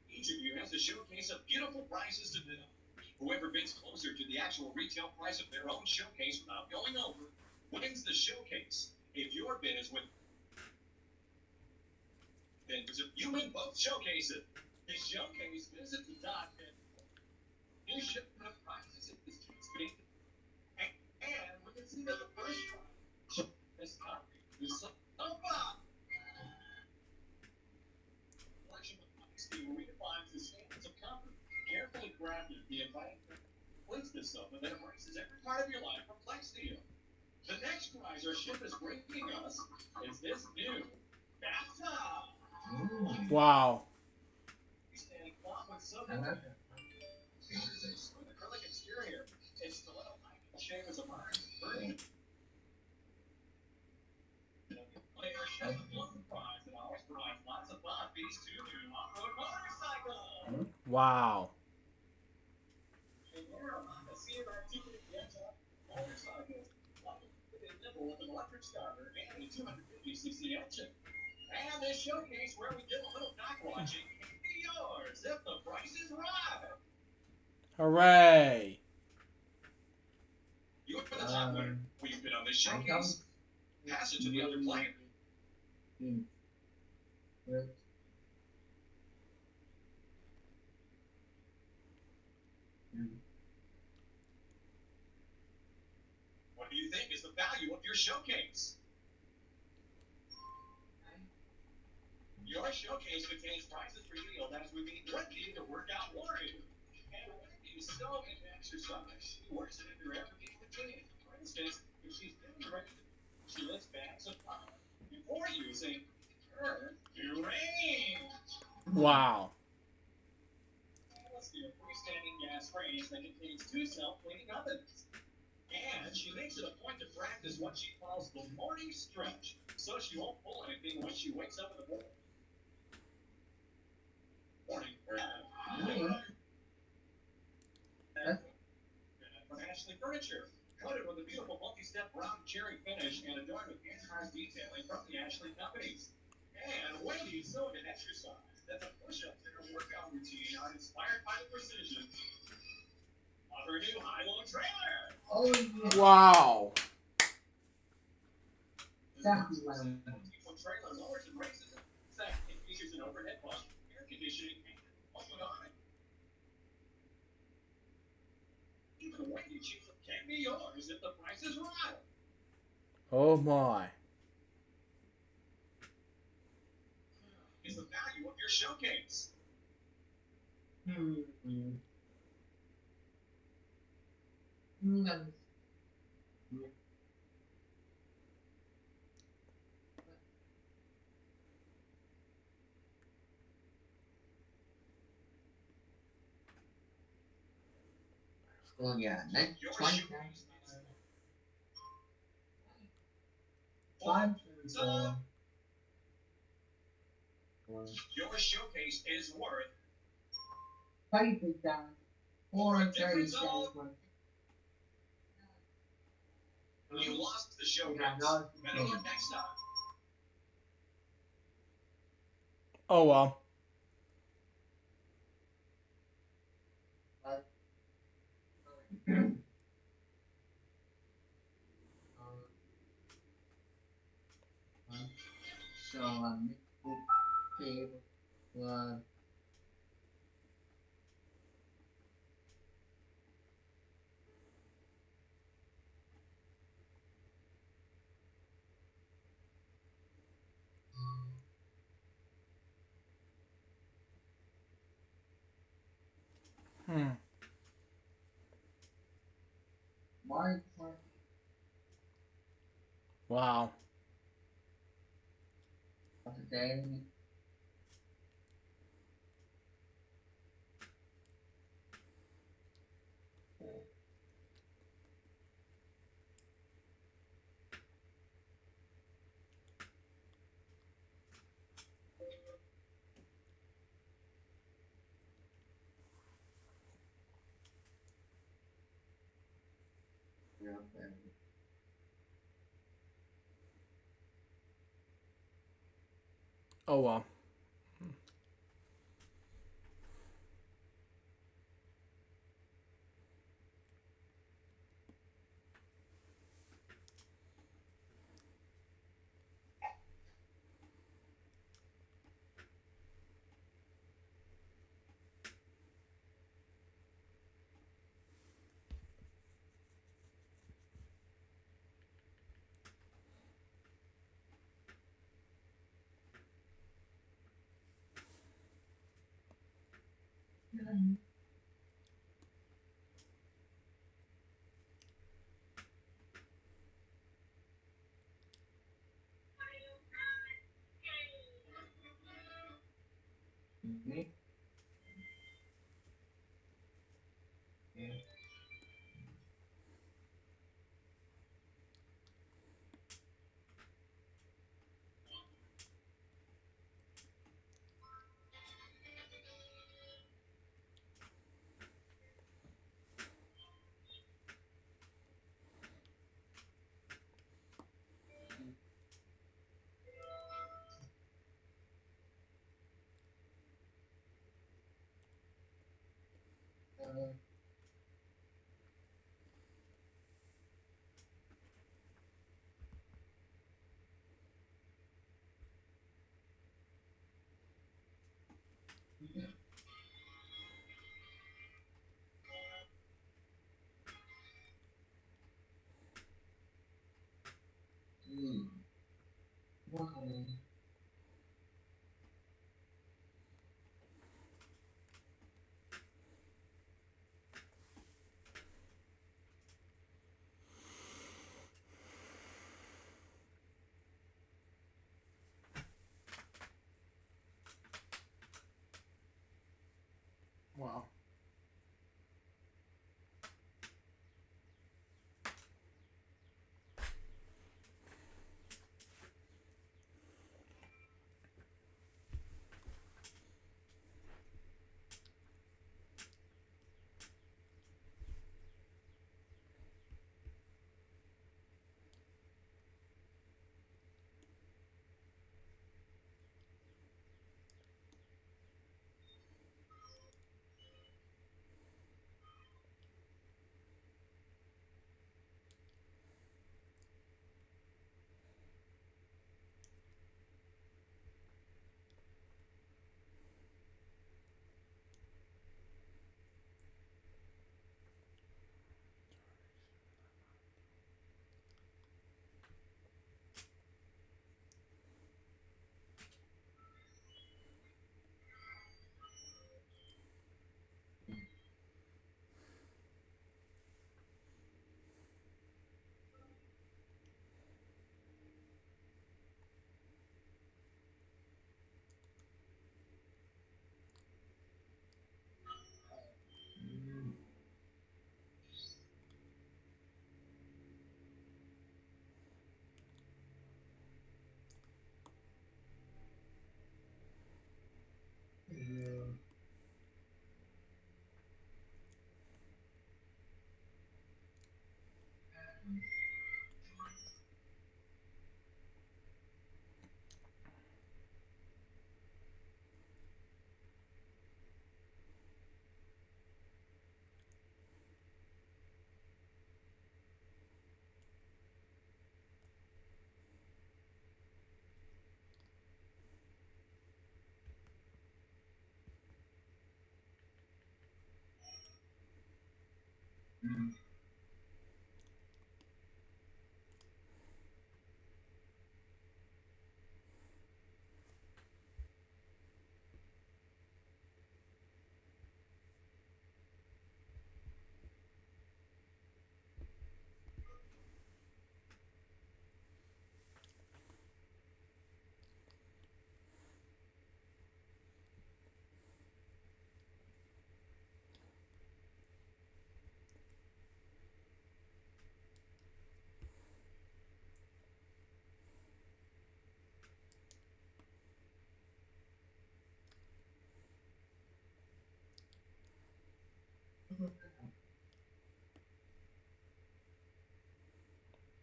Each of you has a showcase of beautiful prizes to bid on. Whoever bids closer to the actual retail price of their own showcase without going over wins the showcase. If your bid is with then you win both showcases. The showcase visit the dot new shipment of prizes in this case. And we can see that the first prize is copy. Collection of honesty redefines the standards of comfort. Carefully crafted, the inviting place this sofa that embraces every part of your life from Flex to you. The next prize our ship is bringing us is this new bathtub. Wow. Standing cloth with silver. With acrylic exterior, it's stiletto-like shape as a mark. Player chef balloon prize and always provides lots of fun. These 2 new off-road motorcycles. Wow. And here on the sea of articulated motorcycles, nimble with an electric starter and a 250cc engine. And this showcase where we give a little dock watching can be yours if the price is right. Hooray! You're the top winner. Will you bid on this showcase? Pass it to the other player. What do you think is the value of your showcase? Your showcase contains prizes for you as we meet Wendy, the workout warrior. And Wendy's so into exercise. She works it into her everyday routine. For instance, if she's feeling ready, she lifts bags of power before using her new range. Wow. Let's do a freestanding gas range that contains 2 self-cleaning ovens. And she makes it a point to practice what she calls the morning stretch, so she won't pull anything when she wakes up in the morning. From Ashley Furniture, coated with a beautiful multi-step brown cherry finish and adorned with hand-carved detailing from the Ashley companies. And Wendy's so into exercise that the push-ups in her workout routine are inspired by the precision of her new high-low trailer. Oh yeah. Wow. Exactly what I want. Trailer lowers and raises it. Second, it features an overhead pump, air conditioning, and open awning. Even Wendy cheap can be yours if the price is right. Oh my. Is the value of your showcase. Oh yeah, next Your twice. showcase Your showcase is worth $5 or $30. You lost the showcase. Yeah, no, Better luck next time. Oh well. So okay, Hmm. Mark Wow. today. Oh well. Wow.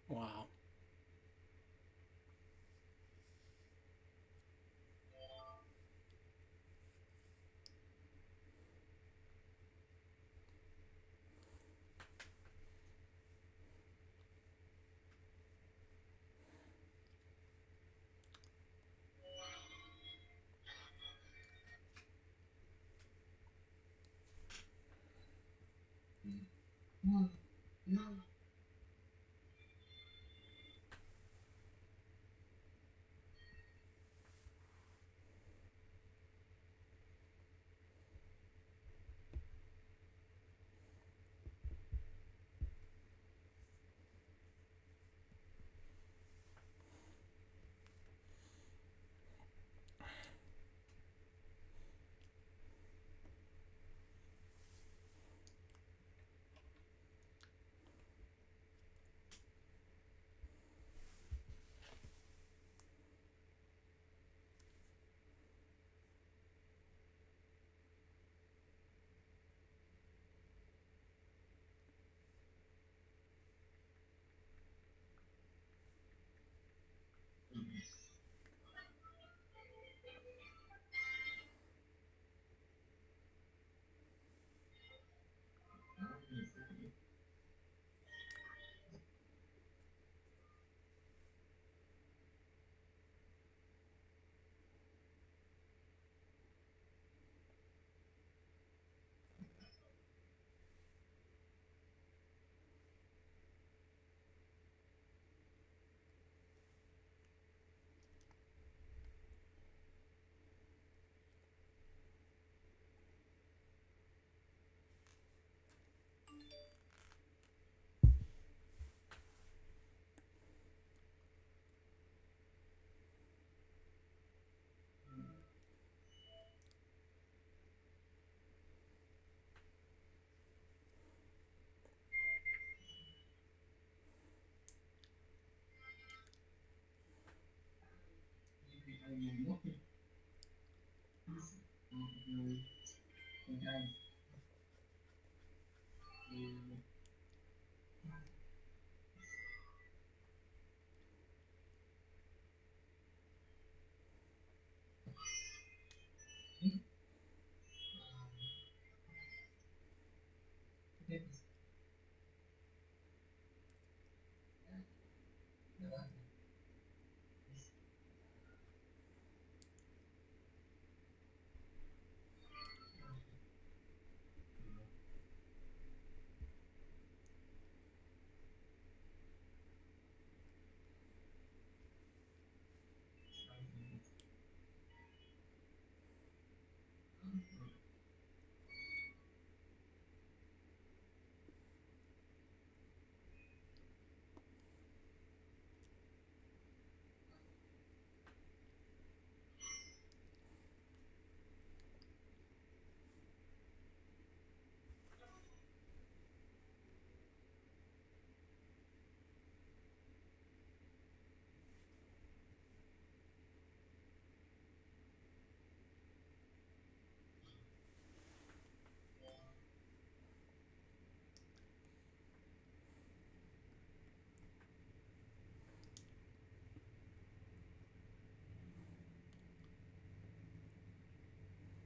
Wow.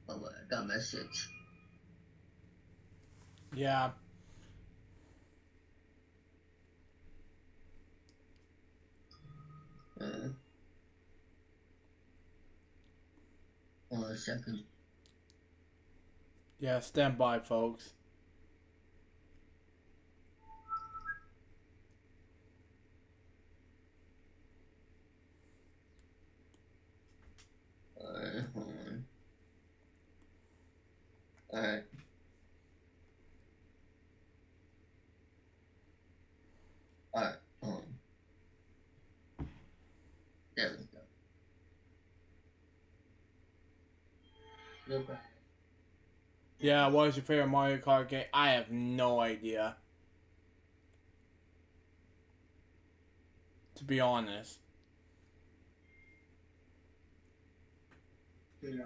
Oh, I got a message. Yeah. Hold on a second. Yeah, stand by, folks. Alright, hold on. Alright. Alright, hold on. There we go. Okay. Yeah, what is your favorite Mario Kart game? I have no idea. To be honest. Yeah.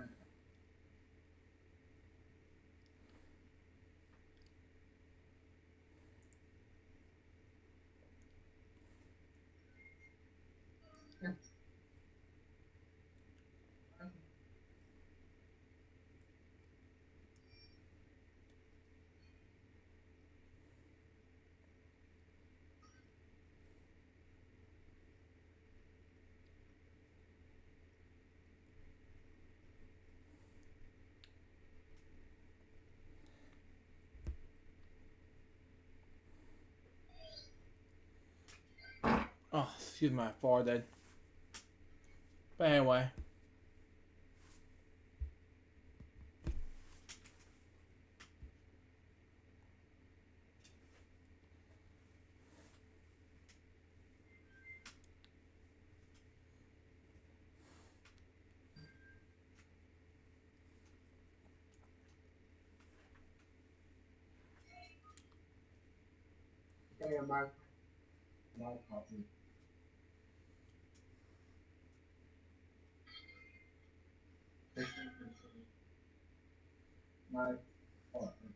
Oh, excuse my forehead. But anyway. Hey, Mark. My copy. My copy.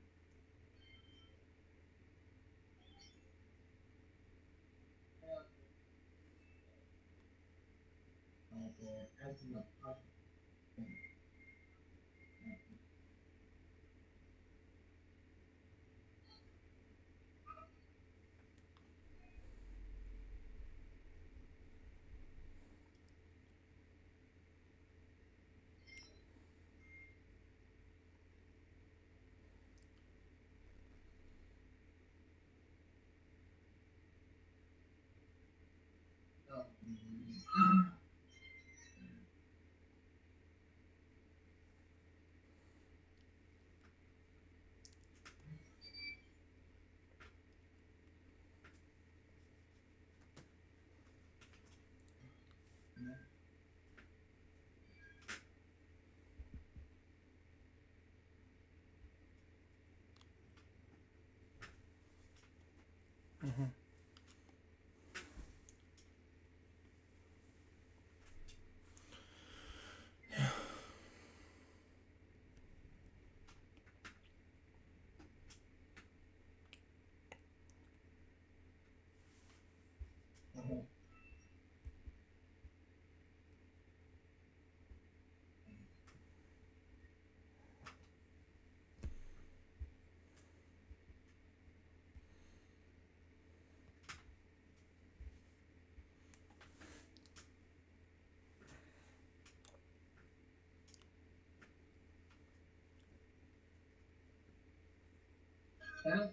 Found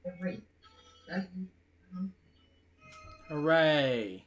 every. That, Hooray!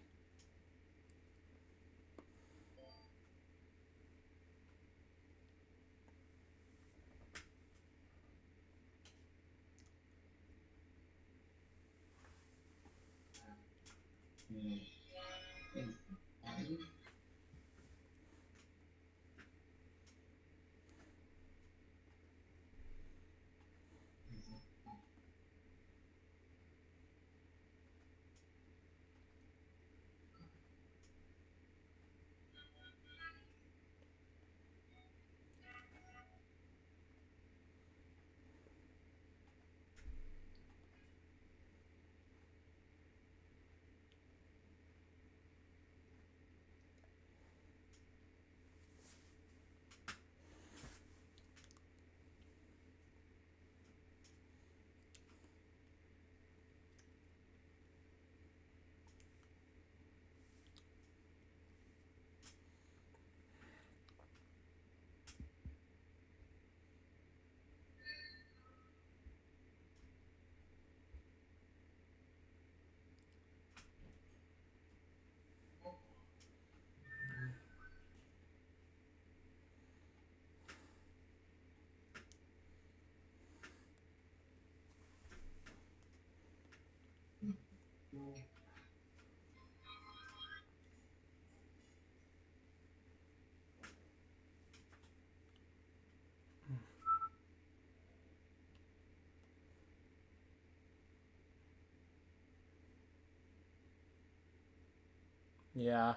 Yeah.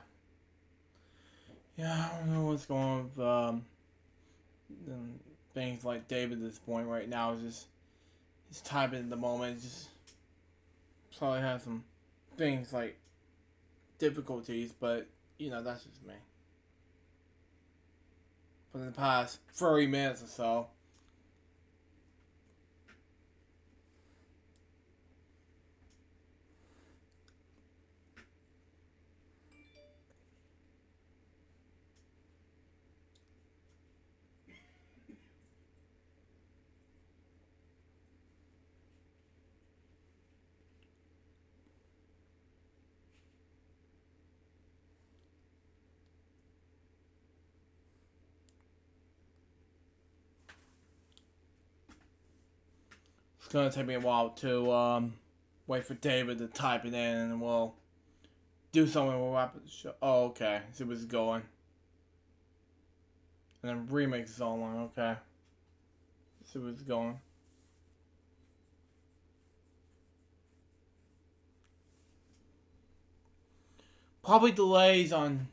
Yeah, I don't know what's going on with things like David at this point right now. Is just his typing at the moment. Just probably has some things like difficulties, but that's just me. For the past 30 minutes or so. It's gonna take me a while to wait for David to type it in, and we'll do something. We'll wrap the show. Oh, okay. See what's going. And then remix is all on. Okay. See what's going. Probably delays on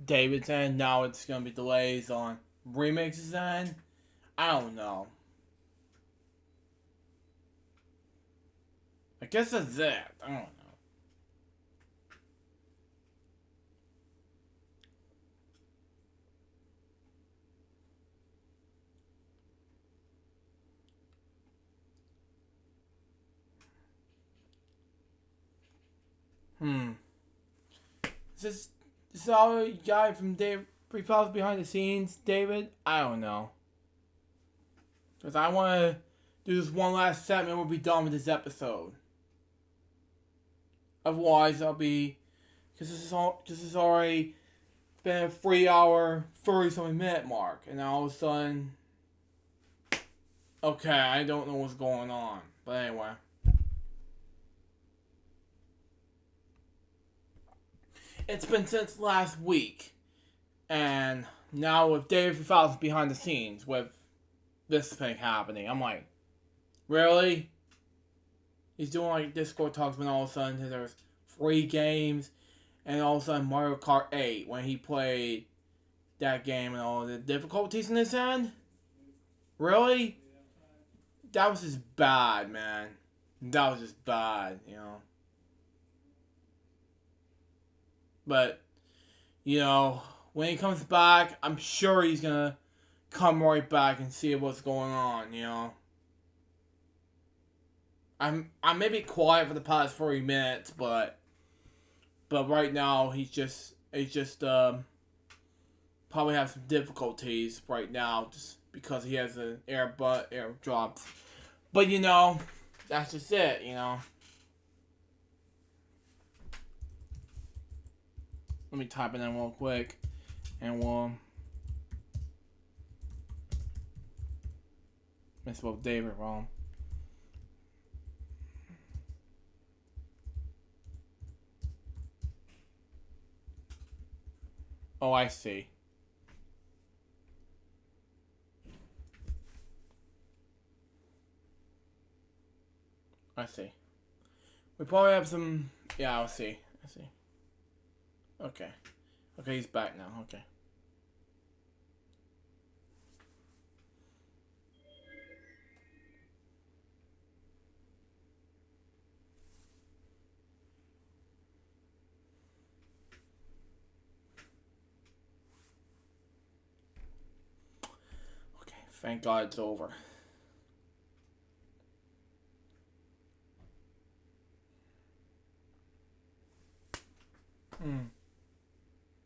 David's end. Now it's gonna be delays on remix's end. I don't know. I guess that's it. I don't know. Is this all you got from Dave? Free files behind the scenes, David? I don't know. Because I want to do this one last segment. We'll be done with this episode. Otherwise, I'll be. Because this is already been a 3 hour, 30 something minute mark. And now all of a sudden. Okay, I don't know what's going on. But anyway. It's been since last week. And now with Dave Files behind the scenes with this thing happening, I'm like, really? He's doing like Discord talks when all of a sudden there's 3 games, and all of a sudden Mario Kart 8 when he played that game and all the difficulties in his end? Really? That was just bad, man. That was just bad, But, when he comes back, I'm sure he's gonna come right back and see what's going on, I may be quiet for the past 40 minutes, but right now he's just probably have some difficulties right now just because he has an airdrops But you know, that's just it, you know. Let me type it in real quick, and we'll misspelled David wrong. Oh, I see. I see. We probably have some. Yeah, I'll see. I see. Okay. Okay, he's back now. Okay. Okay, thank God it's over.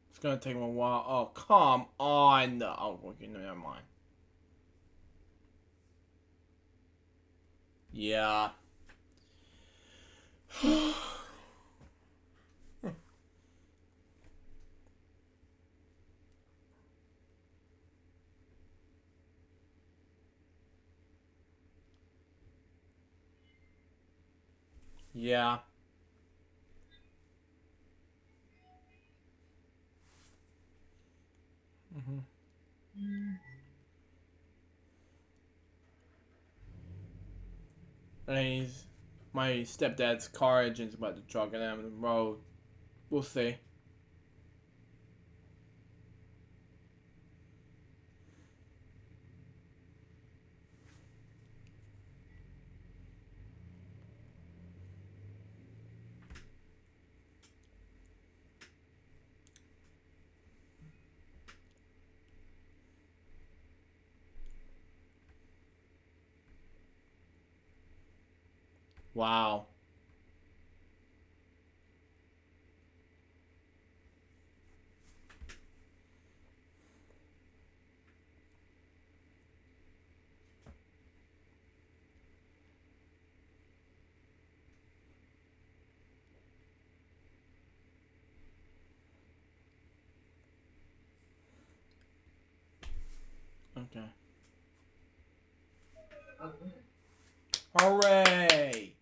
It's gonna take him a while. Oh, come on. No. Oh, okay, never mind. Yeah. Yeah. And my stepdad's car engine's about to truck and I'm on the road. We'll see. Wow. Okay. Hooray!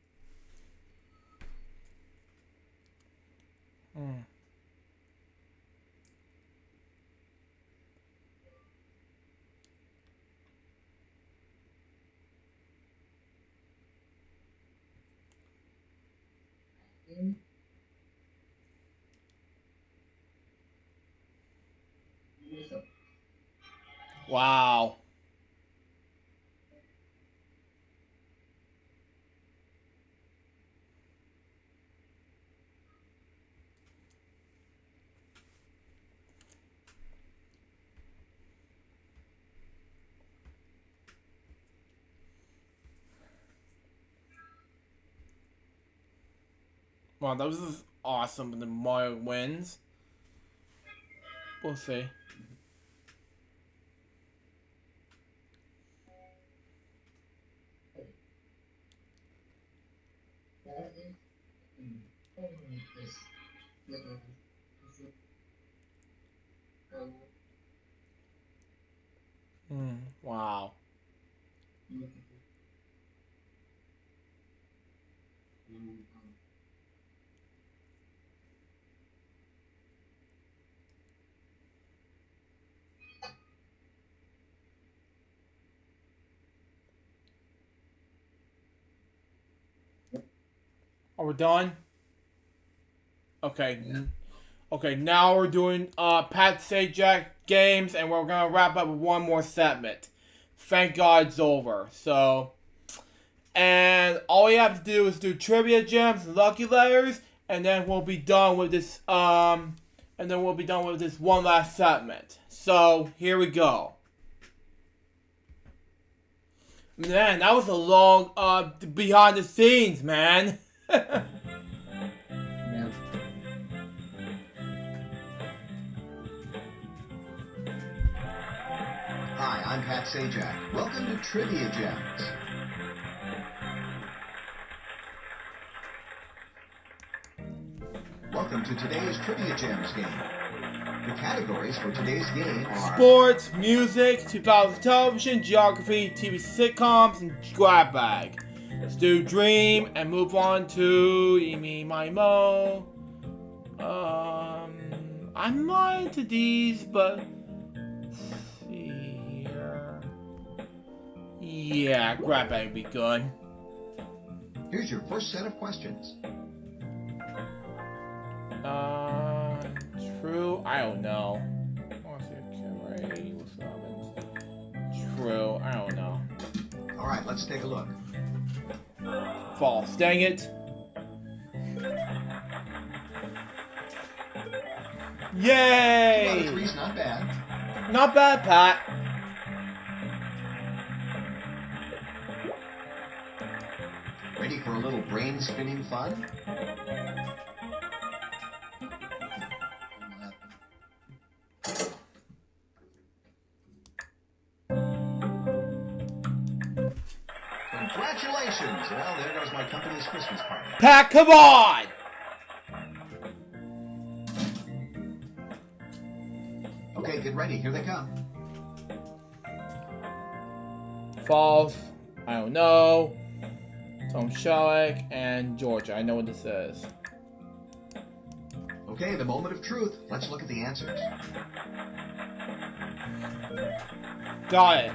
Wow. Wow, that was awesome when the Mario wins. We'll see. Wow. Are we done? Okay. Yeah. Okay, now we're doing Pat Sajak games, and we're gonna wrap up with one more segment. Thank God it's over. So, and all we have to do is do trivia gems, lucky letters, and then we'll be done with this. And then we'll be done with this one last segment. So here we go. Man, that was a long behind the scenes, man. Hi, I'm Pat Sajak. Welcome to Trivia Gems. welcome to today's Trivia Gems game. The categories for today's game are sports, music, 2000 television, geography, TV sitcoms, and grab bag. Let's do dream and move on to Emi My Mo. I'm not into these, but let's see here. Yeah, grab bag would be good. Here's your first set of questions. True. I don't know. True. I don't know. All right, let's take a look. False. Dang it. Yay! 2 out of 3's not bad. Not bad, Pat. Ready for a little brain spinning fun? Congratulations! Well, there goes my company's Christmas party. Pat, come on! Okay, get ready. Here they come. False. I don't know. Tom Shellick and Georgia. I know what this is. Okay, the moment of truth. Let's look at the answers. Got it.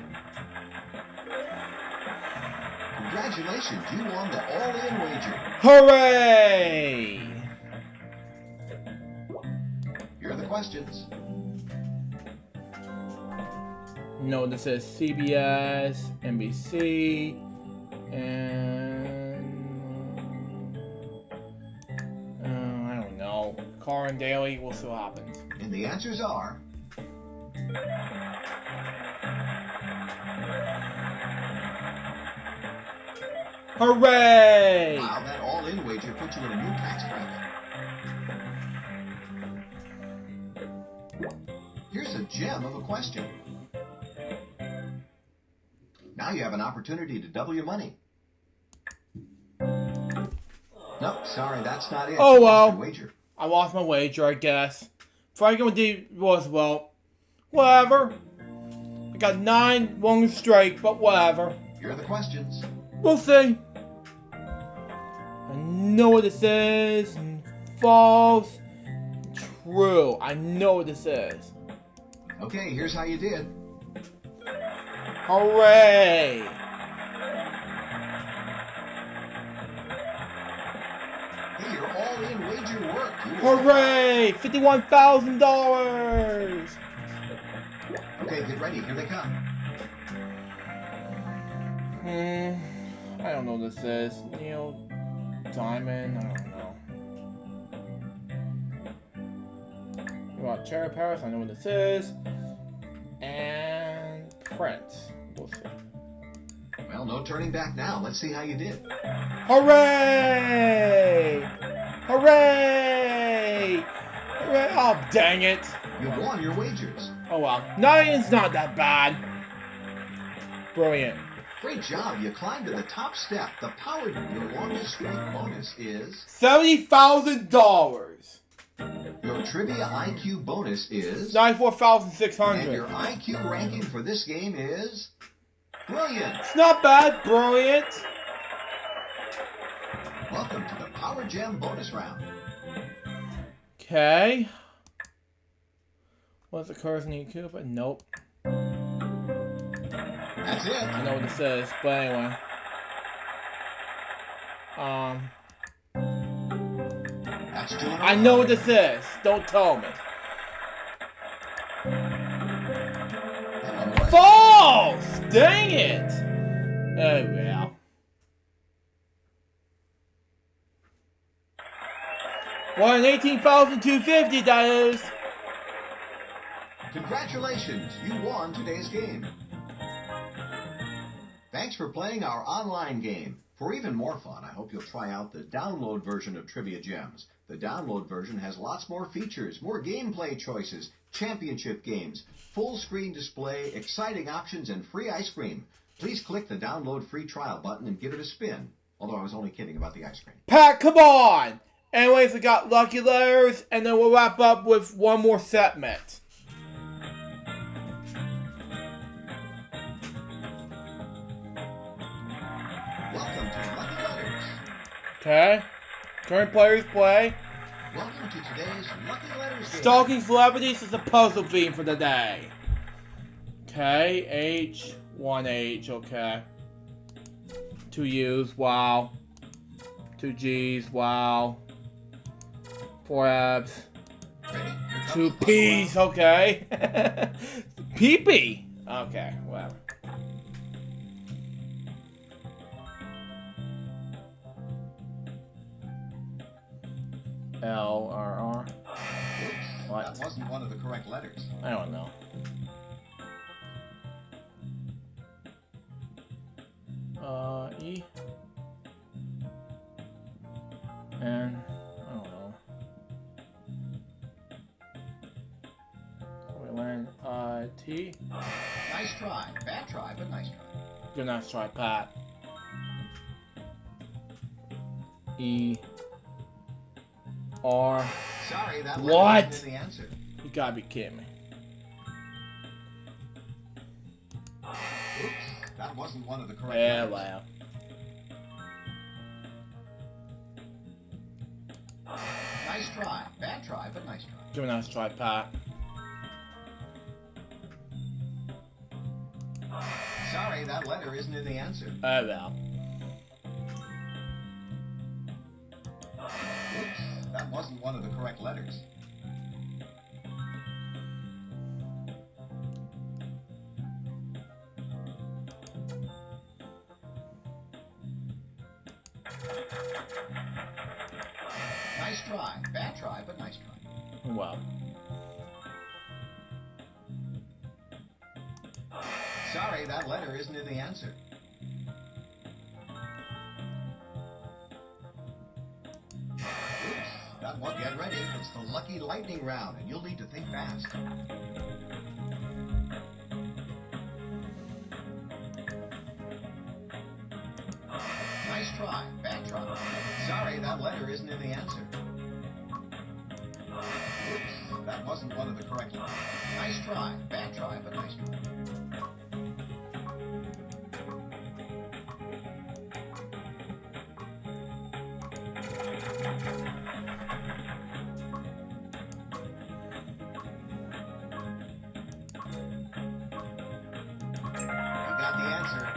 Congratulations, you won the all-in wager. Hooray! Here are the questions. No, this is CBS, NBC, and I don't know. Car and Daily. We'll see what happens. And the answers are... Hooray! Wow, that all-in wager put you in a new tax bracket. Here's a gem of a question. Now you have an opportunity to double your money. Nope, sorry, that's not it. Oh well. Wager. I lost my wager, I guess. Franklin was, well, whatever. I got 9 wrong straight, but whatever. Here are the questions. We'll see. I know what this is. False. True. I know what this is. Okay, here's how you did. Hooray! Hey, your all-in wager worked. You won. Hooray! $51,000! Okay, get ready. Here they come. I don't know what this is. Neil Diamond. I don't know. What about Cherry Paris? I know what this is. And Prince. We'll see. Well, no turning back now. Let's see how you did. Hooray! Hooray! Hooray! Oh, dang it. You won your wagers. Oh well. 9's not that bad. Brilliant. Great job. You climbed to the top step. The power your longest streak bonus is... $70,000. Your trivia IQ bonus is... 94,600. And your IQ ranking for this game is... Brilliant. It's not bad. Brilliant. Welcome to the Power Gem bonus round. Okay. What's the curse in Cuba? Nope. That's it. I know what this is, but anyway. That's 2 in a I row. know what this is. Don't tell me. False! Dang it! Oh well. Well, 18,250 that is. Congratulations. You won today's game. Thanks for playing our online game. For even more fun, I hope you'll try out the download version of Trivia Gems. The download version has lots more features, more gameplay choices, championship games, full screen display, exciting options, and free ice cream. Please click the download free trial button and give it a spin. Although I was only kidding about the ice cream. Pat, come on! Anyways, we got lucky letters, and then we'll wrap up with one more segment. Welcome to Lucky Letters. Okay. Current players play. Welcome to today's Lucky Letters game. Stalking celebrities is a puzzle theme for the day. Okay, H, 1H, okay. 2 U's, wow. 2 G's, wow. 4 F's. Ready? Here comes 2 the puzzle P's, round. okay. Pee-pee. Okay, whatever. L, R, R. Oops, What? that wasn't one of the correct letters. I don't know. E. And I don't know. We learn T. Nice try. Bad try, but nice try. Good nice try, Pat. E. R. Sorry, that What? letter isn't in the answer. You gotta be kidding me. Oops, that wasn't one of the correct Yeah, letters. wow. Nice try. Bad try, but nice try. Give me a nice try, Pat. Sorry, that letter isn't in the answer. Well. Oops, that wasn't one of the correct letters. Nice try. Bad try, but nice try. Well. Sorry, that letter isn't in the answer. Oops, that one. Get ready. It's the lucky lightning round, and you'll need to think fast. Nice try. Bad try. Sorry, that letter isn't in the answer. Oops, that wasn't one of the correct letters. Nice try. Bad try, but nice try. You got the answer.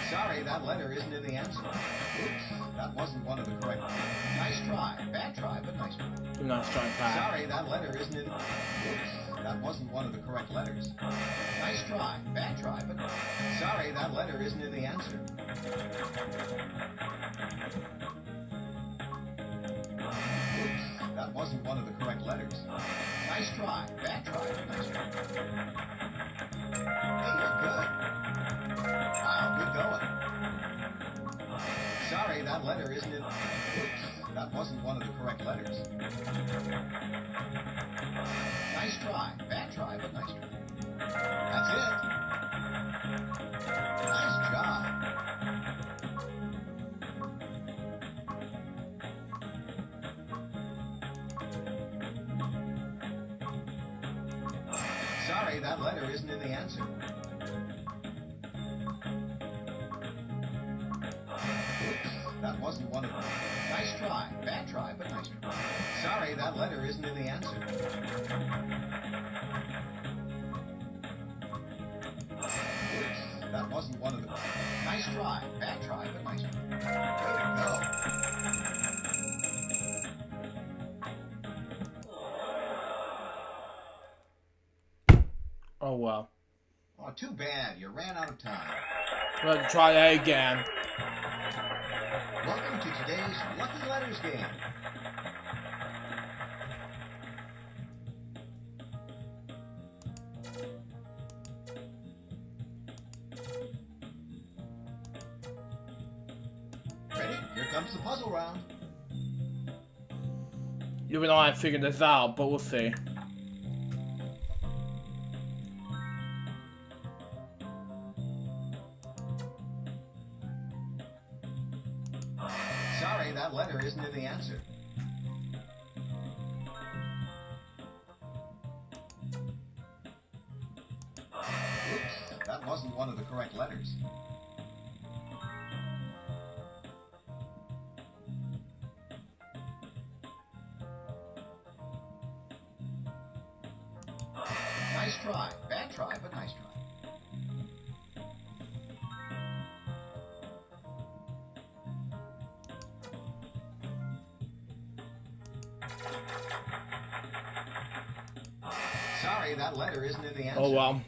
Sorry, that letter isn't in the answer. Oops, that wasn't one of the correct. Nice try. Bad try, but nice try. Give me a nice try, Pat. Sorry, that letter isn't in. Oops, that wasn't one of the correct letters. Nice try. Bad try, but. Sorry, that letter isn't in the answer. Oops, that wasn't one of the correct letters. Nice try. Bad try, but nice try. Hey, you're good. Wow, good going. Sorry, that letter isn't in. Oops, that wasn't one of the correct letters. Nice try. Bad try, but nice try. That's it. Nice job. Sorry, that letter isn't in the answer. Oops, that wasn't one of them. Nice try. Bad try, but nice try. Sorry, that letter isn't in the answer. Oops, that wasn't one of them. Nice try. Bad try, but nice try. Way to go. Oh, well. Oh, too bad. You ran out of time. Let's try that again. Welcome to today's Lucky Letters game. Ready? Here comes the puzzle round. Even though I figured this out, but we'll see. Sorry, that letter isn't in the answer. Oops, that wasn't one of the correct letters. Nice try. Bad try, but nice try. Sorry, that letter isn't in the answer. Oh well.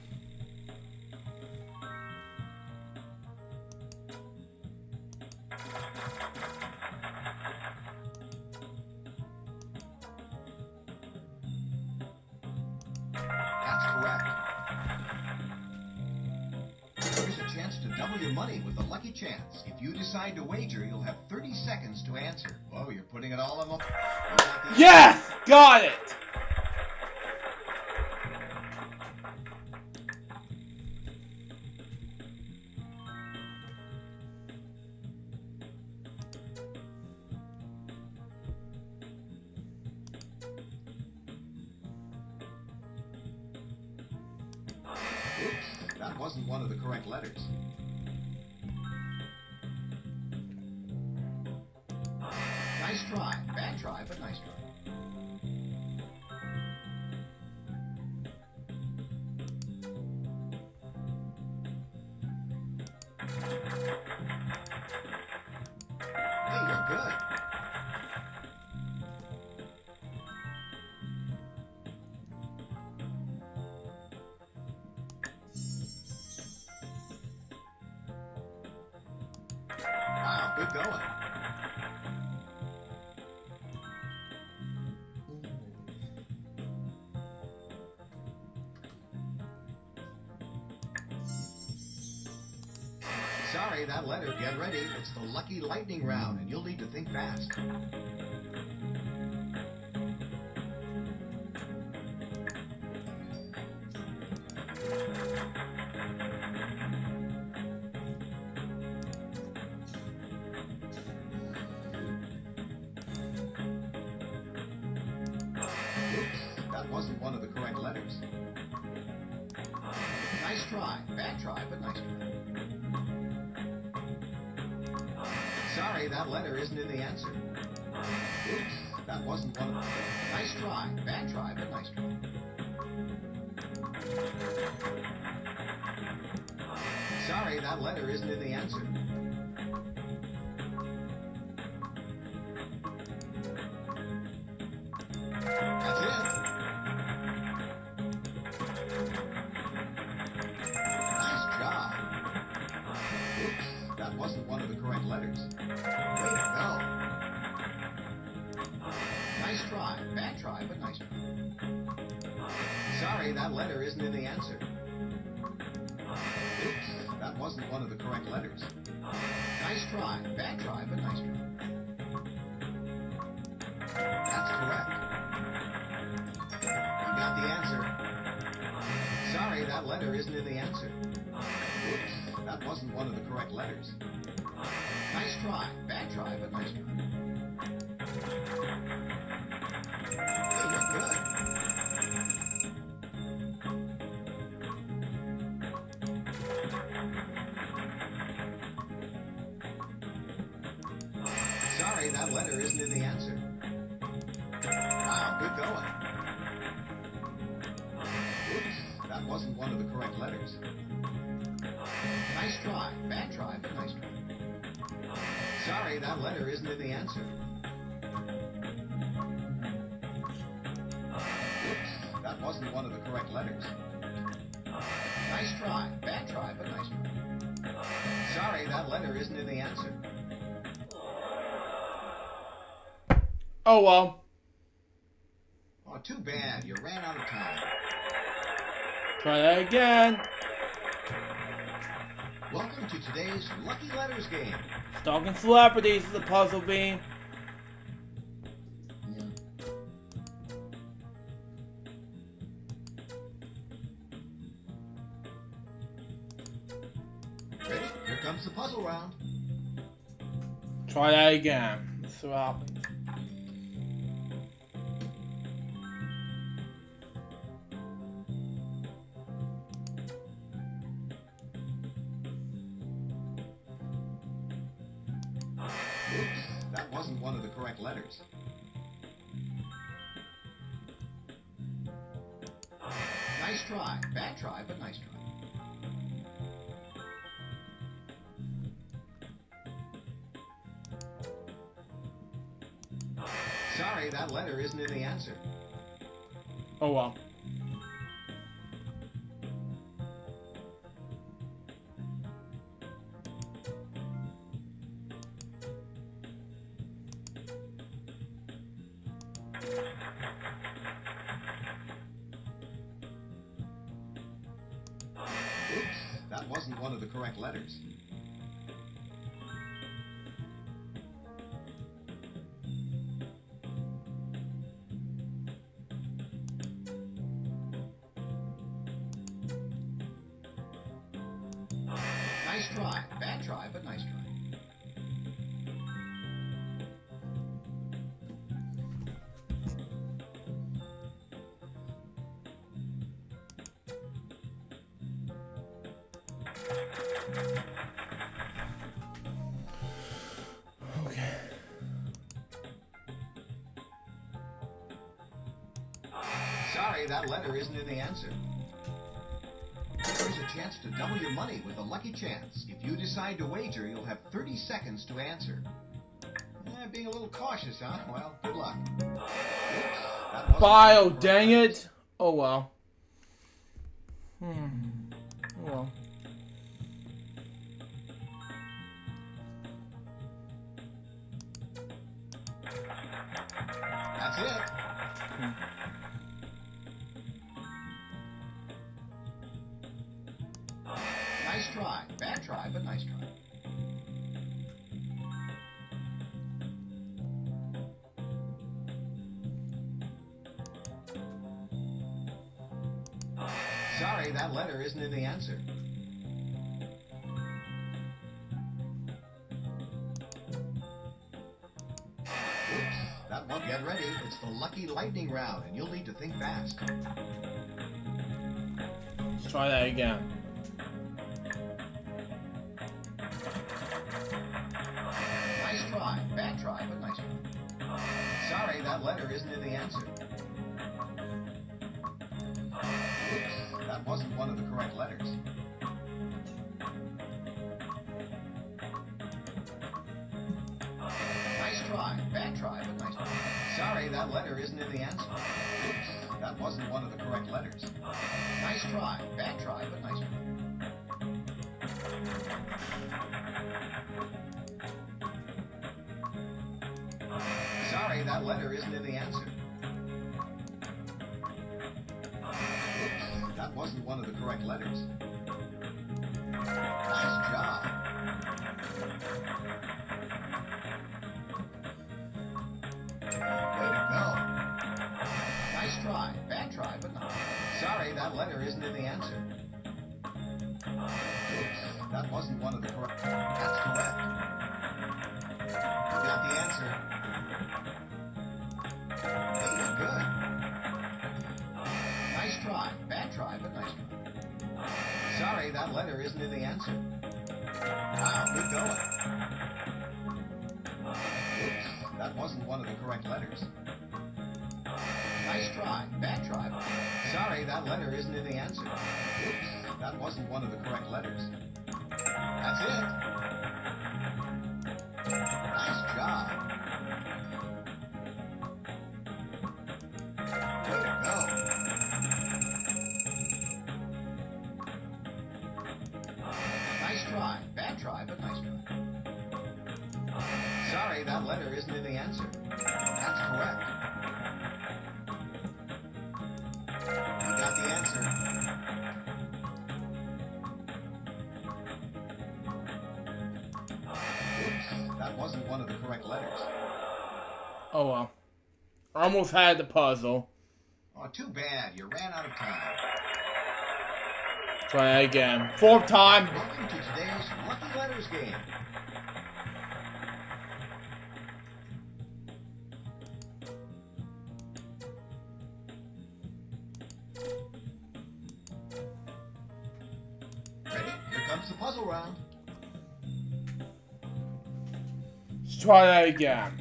That's correct. Here's a chance to double your money with a lucky chance. If you decide to wager, you'll have 30 seconds to answer. Whoa, you're putting it all on the... Yes! Got it! Oops, that wasn't one of the correct letters. Nice try. Bad try, but nice try. Hey, you're good. Wow, good going. Sorry, that letter. Get ready. It's the lucky lightning round, and you'll need to think fast. Oops, that wasn't one of the correct letters. Nice try. Bad try, but nice try. Sorry, that letter isn't in the answer. Oops, that wasn't one of them. Nice try. Bad try, but nice try. Sorry, that letter isn't in the answer. That's it. Nice job. Oops, that wasn't one of the correct letters. Way to go. Nice try. Bad try, but nice try. Sorry, that letter isn't in the answer. Oops, that wasn't one of the correct letters. Nice try. Bad try, but nice try. That's correct. You got the answer. Sorry, that letter isn't in the answer. Oops, that wasn't one of the correct letters. Nice try. Bad try, but nice try. Hey, you're good. Sorry, that letter isn't in the answer. Wow, good going. Oops, that wasn't one of the correct letters. Nice try. Bad try, but nice try. Sorry, that letter isn't in the answer. Oops, that wasn't one of the correct letters. Nice try. Bad try, but nice try. Sorry, that letter isn't in the answer. Oh well. Oh, too bad. You ran out of time. Try that again. Welcome to today's Lucky Letters game. Stalking celebrities is a puzzle beam. Yeah. Ready? Here comes the puzzle round. Try that again. see what happens. Oops, that wasn't one of the correct letters. Nice try. Bad try, but nice try. Sorry, that letter isn't in the answer. Oh well. Oops, that wasn't one of the correct letters. Nice try. Bad try, but nice try. Okay. Sorry, that letter isn't in the answer. Here's a chance to double your money with a lucky chance. If you decide to wager, you'll have 30 seconds to answer. Being a little cautious, huh? Well, good luck. Oops, that wasn't Bio, correct. dang it. Oh well. Oh well. That's it. Nice try. Bad try, but nice try. Sorry, that letter isn't in the answer. Oops, that one. Get ready. It's the lucky lightning round, and you'll need to think fast. Let's try that again. Nice try. Bad try, but nice try. Sorry, that letter isn't in the answer. Oops, that wasn't one of the correct letters. Nice try. Bad try, but nice try. Sorry, that letter isn't in the answer. Oops, that wasn't one of the correct letters. Nice try. Bad try, but nice try. Sorry, that letter isn't in the answer. Oops, that wasn't one of the correct letters. Nice job. Way to go. Nice try. Bad try, but not. Sorry, that letter isn't in the answer. Oops, that wasn't one of the correct. That's correct. You got the answer. Hey, you're good. Nice try. Bad try, but nice try. Sorry, that letter isn't in the answer. Wow, good going. Oops, that wasn't one of the correct letters. Nice try. Bad try. Sorry, that letter isn't in the answer. Oops, that wasn't one of the correct letters. That's it. Nice job. Way to go. Nice try. Bad try, but nice try. Sorry, that letter isn't in the answer. That's correct. You got the answer. Oops, that wasn't one of the correct letters. Oh well. I almost had the puzzle. Oh, too bad. You ran out of time. Try that again. Fourth time. Welcome to today's Lucky Letters game. comes the puzzle round. Let's try that again.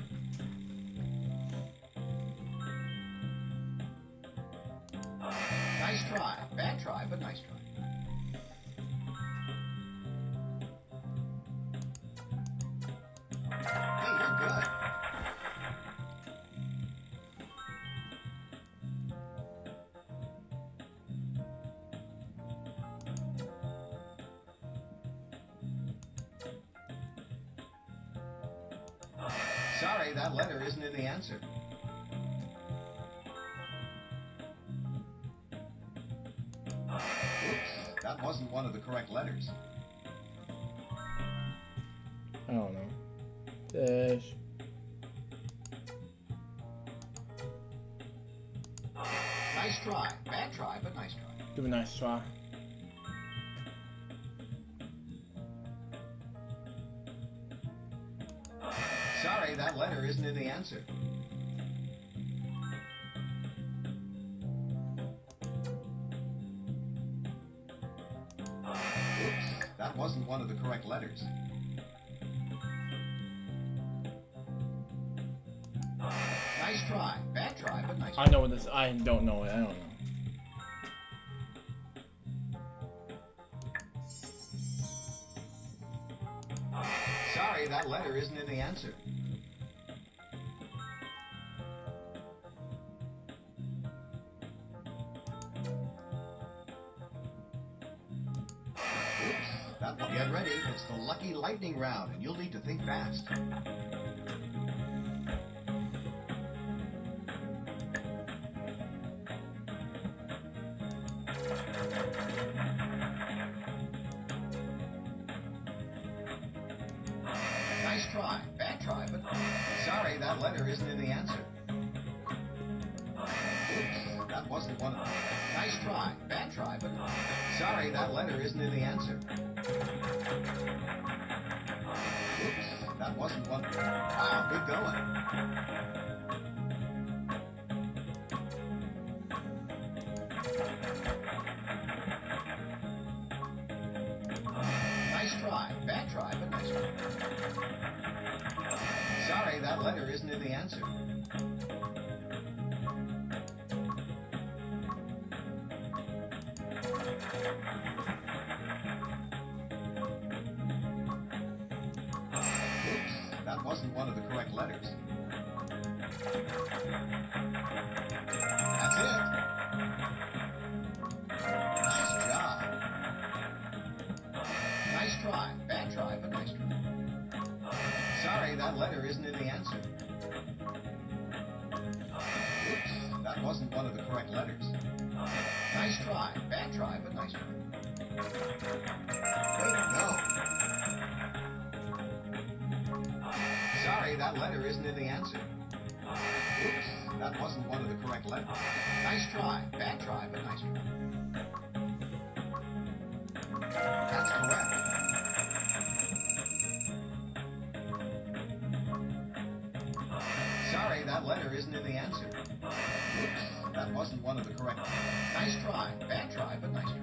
Nice try. Bad try, but nice try. Hey, you're good. Sorry, that letter isn't in the answer. Oops, that wasn't one of the correct letters. I don't know. Fish. Nice try. Bad try, but nice try. Give a nice try. Sorry, that letter isn't in the answer. Oops, that wasn't one of the correct letters. Nice try. Bad try, but nice try. I know what this. I don't know it. I don't know. Sorry, that letter isn't in the answer. Oops, that one. Get ready. It's the lucky lightning round, and you'll need to think fast. Nice try. Bad try, but sorry, that letter isn't in the answer. Oops, that wasn't one of them. Nice try. Bad try, but sorry, that letter isn't in the answer. Oops, that wasn't one of them. Wow, good going. Nice try. Bad try, but nice try. Sorry, that letter isn't in the answer. Oops, that wasn't one of the correct letters. That's it. Nice job. Nice try. Bad try, but nice try. Sorry, that letter isn't in the answer. Oops, that wasn't one of the correct letters. Nice try. Bad try, but nice try. Way to go. Sorry, that letter isn't in the answer. Oops, that wasn't one of the correct letters. Nice try. Bad try, but nice try. That's correct. Sorry, that letter isn't in the answer. Oops, that wasn't one of the correct. Nice try. Bad try, but nice try.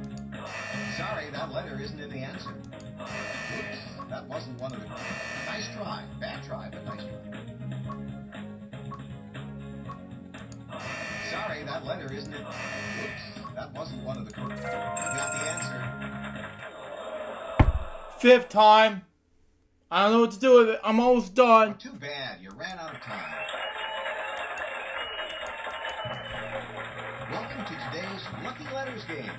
Sorry, that letter isn't in the answer. Oops, that wasn't one of the. Nice try. Bad try, but nice try. Sorry, that letter isn't in. Oops, that wasn't one of the correct. You got the answer. Fifth time. I don't know what to do with it. I'm almost done. Too bad, you ran out of time. Welcome to today's Lucky Letters game.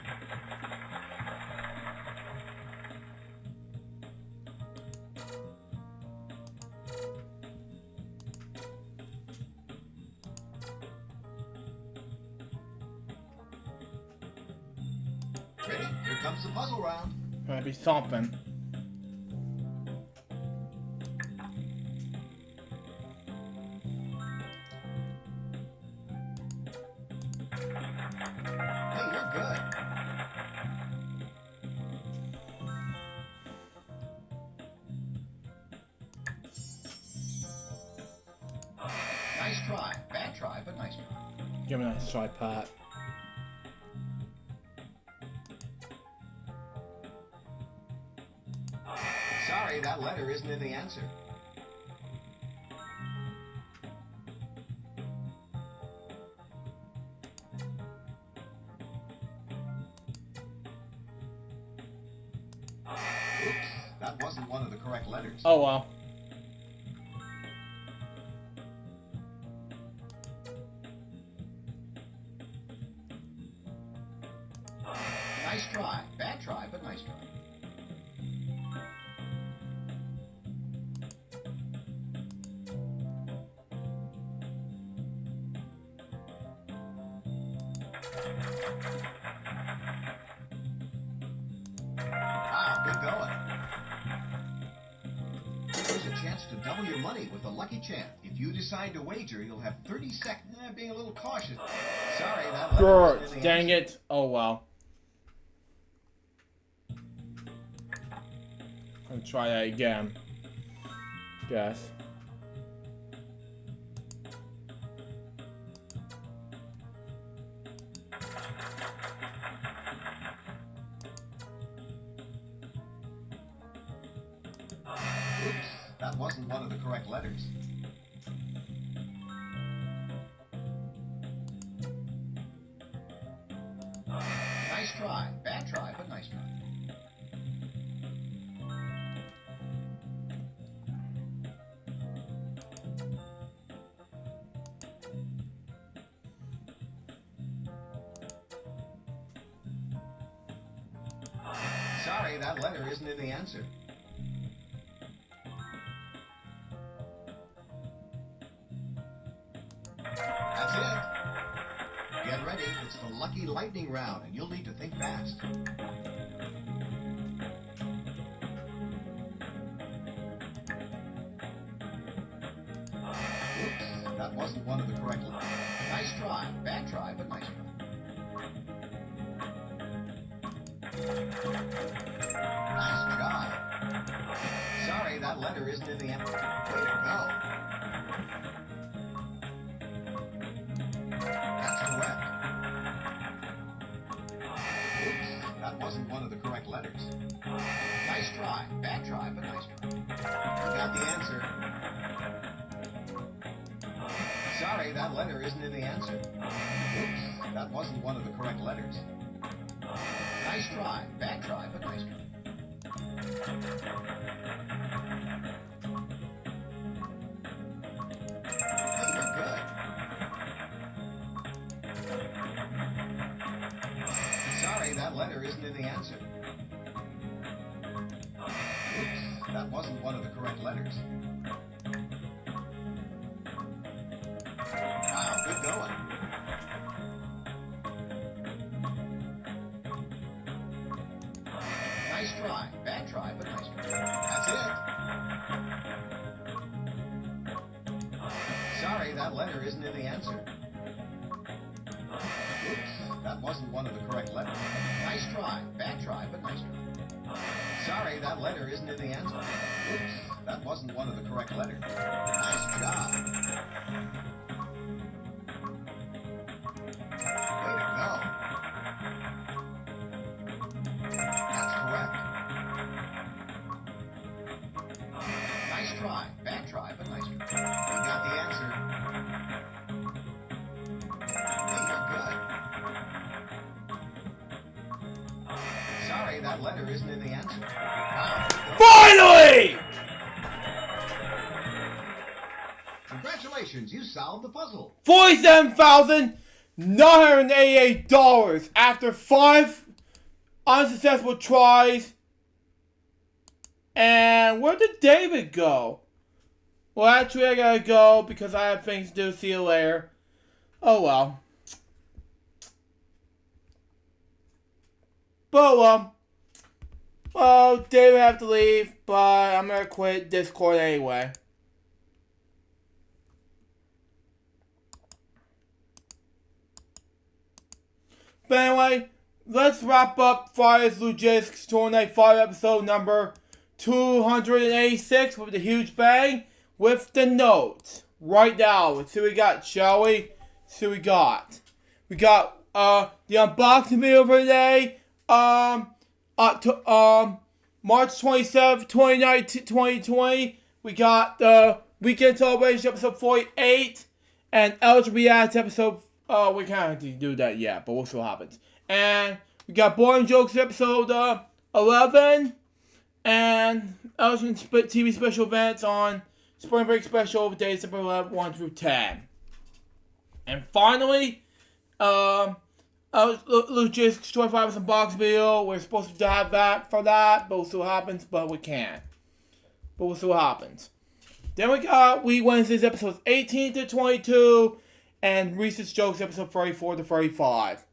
Ready? Here comes the puzzle round. Gotta be something. Hey, you're good. Nice try. Bad try, but nice try. Give me a nice try, Pat. Sorry, that letter isn't in the answer. Oops, that wasn't one of the correct letters. Oh well. Nice try. Bad try, but nice try. Wow, good going. Here's a chance to double your money with a lucky chance. If you decide to wager, you'll have 30 seconds. Being a little cautious. Sorry, that letter Gert, isn't in the dang answer. it. Oh well. I'll try that again. Guess. Oops, that wasn't one of the correct letters. Nice try. Bad try, but nice try. Sorry, that letter isn't in the answer. That's it. Get ready. It's the lucky lightning round, and you'll need to think fast. Oops, that wasn't one of the correct letters. Nice try. Bad try, but nice try. Nice job. Sorry, that letter isn't in the answer. Way to go. That's correct. Oops, that wasn't one of the correct letters. Nice try. Bad try, but nice try. You got the answer. Sorry, that letter isn't in the answer. Oops, that wasn't one of the correct letters. Nice try. Bad try, but nice try. Hey, you're good. Sorry, that letter isn't in the answer. Oops, that wasn't one of the correct letters. Wow, good going. Nice try. Bad try, but nice try. That's it. Sorry, that letter isn't in the answer. Oops, that wasn't one of the correct letters. Nice try. Bad try, but nice try. Sorry, that letter isn't in the answer. Oops, that wasn't one of the correct letters. Nice job. Way to go. That's correct. Nice try. Bad try, but nice try. You got the answer. Hey, you're good. Sorry, that letter isn't in the answer. Wow. Finally! Congratulations, you solved the puzzle. $47,988 after 5 unsuccessful tries. And where did David go? Well, actually, I gotta go because I have things to do. See you later. Oh well. But well, David have to leave, but I'm gonna quit Discord anyway. But anyway, let's wrap up Friday's LukeJ62895 episode number 286 with the huge bang with the notes. Right now, let's see what we got, shall we? See what we got. We got the unboxing video for today. March 27th, 2020, we got the Weekend Celebration episode 48 and Eligible Reacts episode. We can't do that yet, but we'll see what happens. And we got Boring Jokes episode 11 and Eligible TV special events on Spring Break Special days December 11, 1 through 10. And finally, LukeJ62895 is a box video. We're supposed to have that for that, but we'll see what happens, but we can't. But we'll see what happens. Then we got Wednesday's episodes 18 to 22 and Reese's Jokes episode 34 to 35.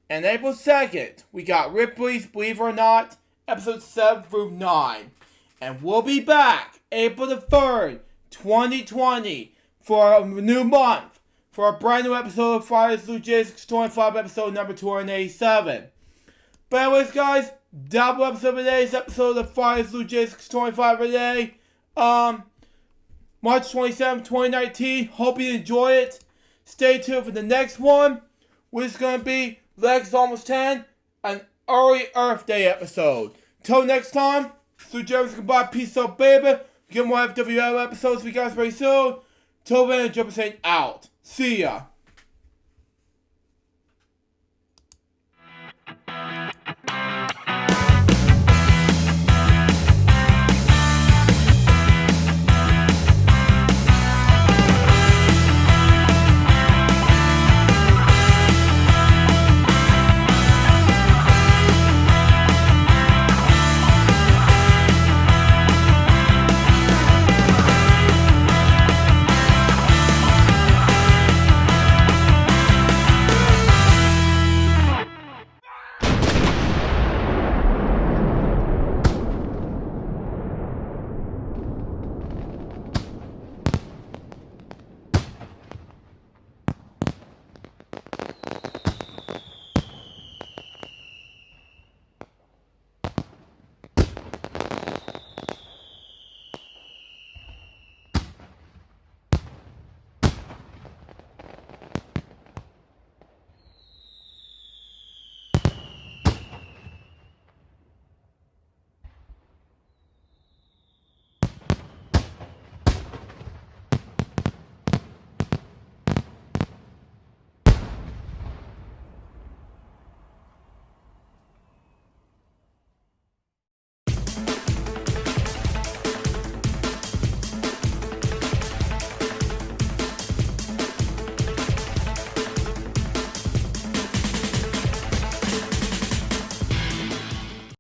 And April 2nd, we got Ripley's Believe It or Not episodes 7 through 9. And we'll be back April the 3rd, 2020 for a new month for a brand new episode of Friday's LukeJ625 episode number 287. But anyways, guys, double episode of today's episode of Friday's LukeJ625 today. March 27, 2019. Hope you enjoy it. Stay tuned for the next one, which is going to be Lex Almost 10, an early Earth Day episode. Till next time, LukeJ, goodbye, peace out, baby. Get more FWL episodes for you guys very soon. Till then, Jumper saying out. See ya.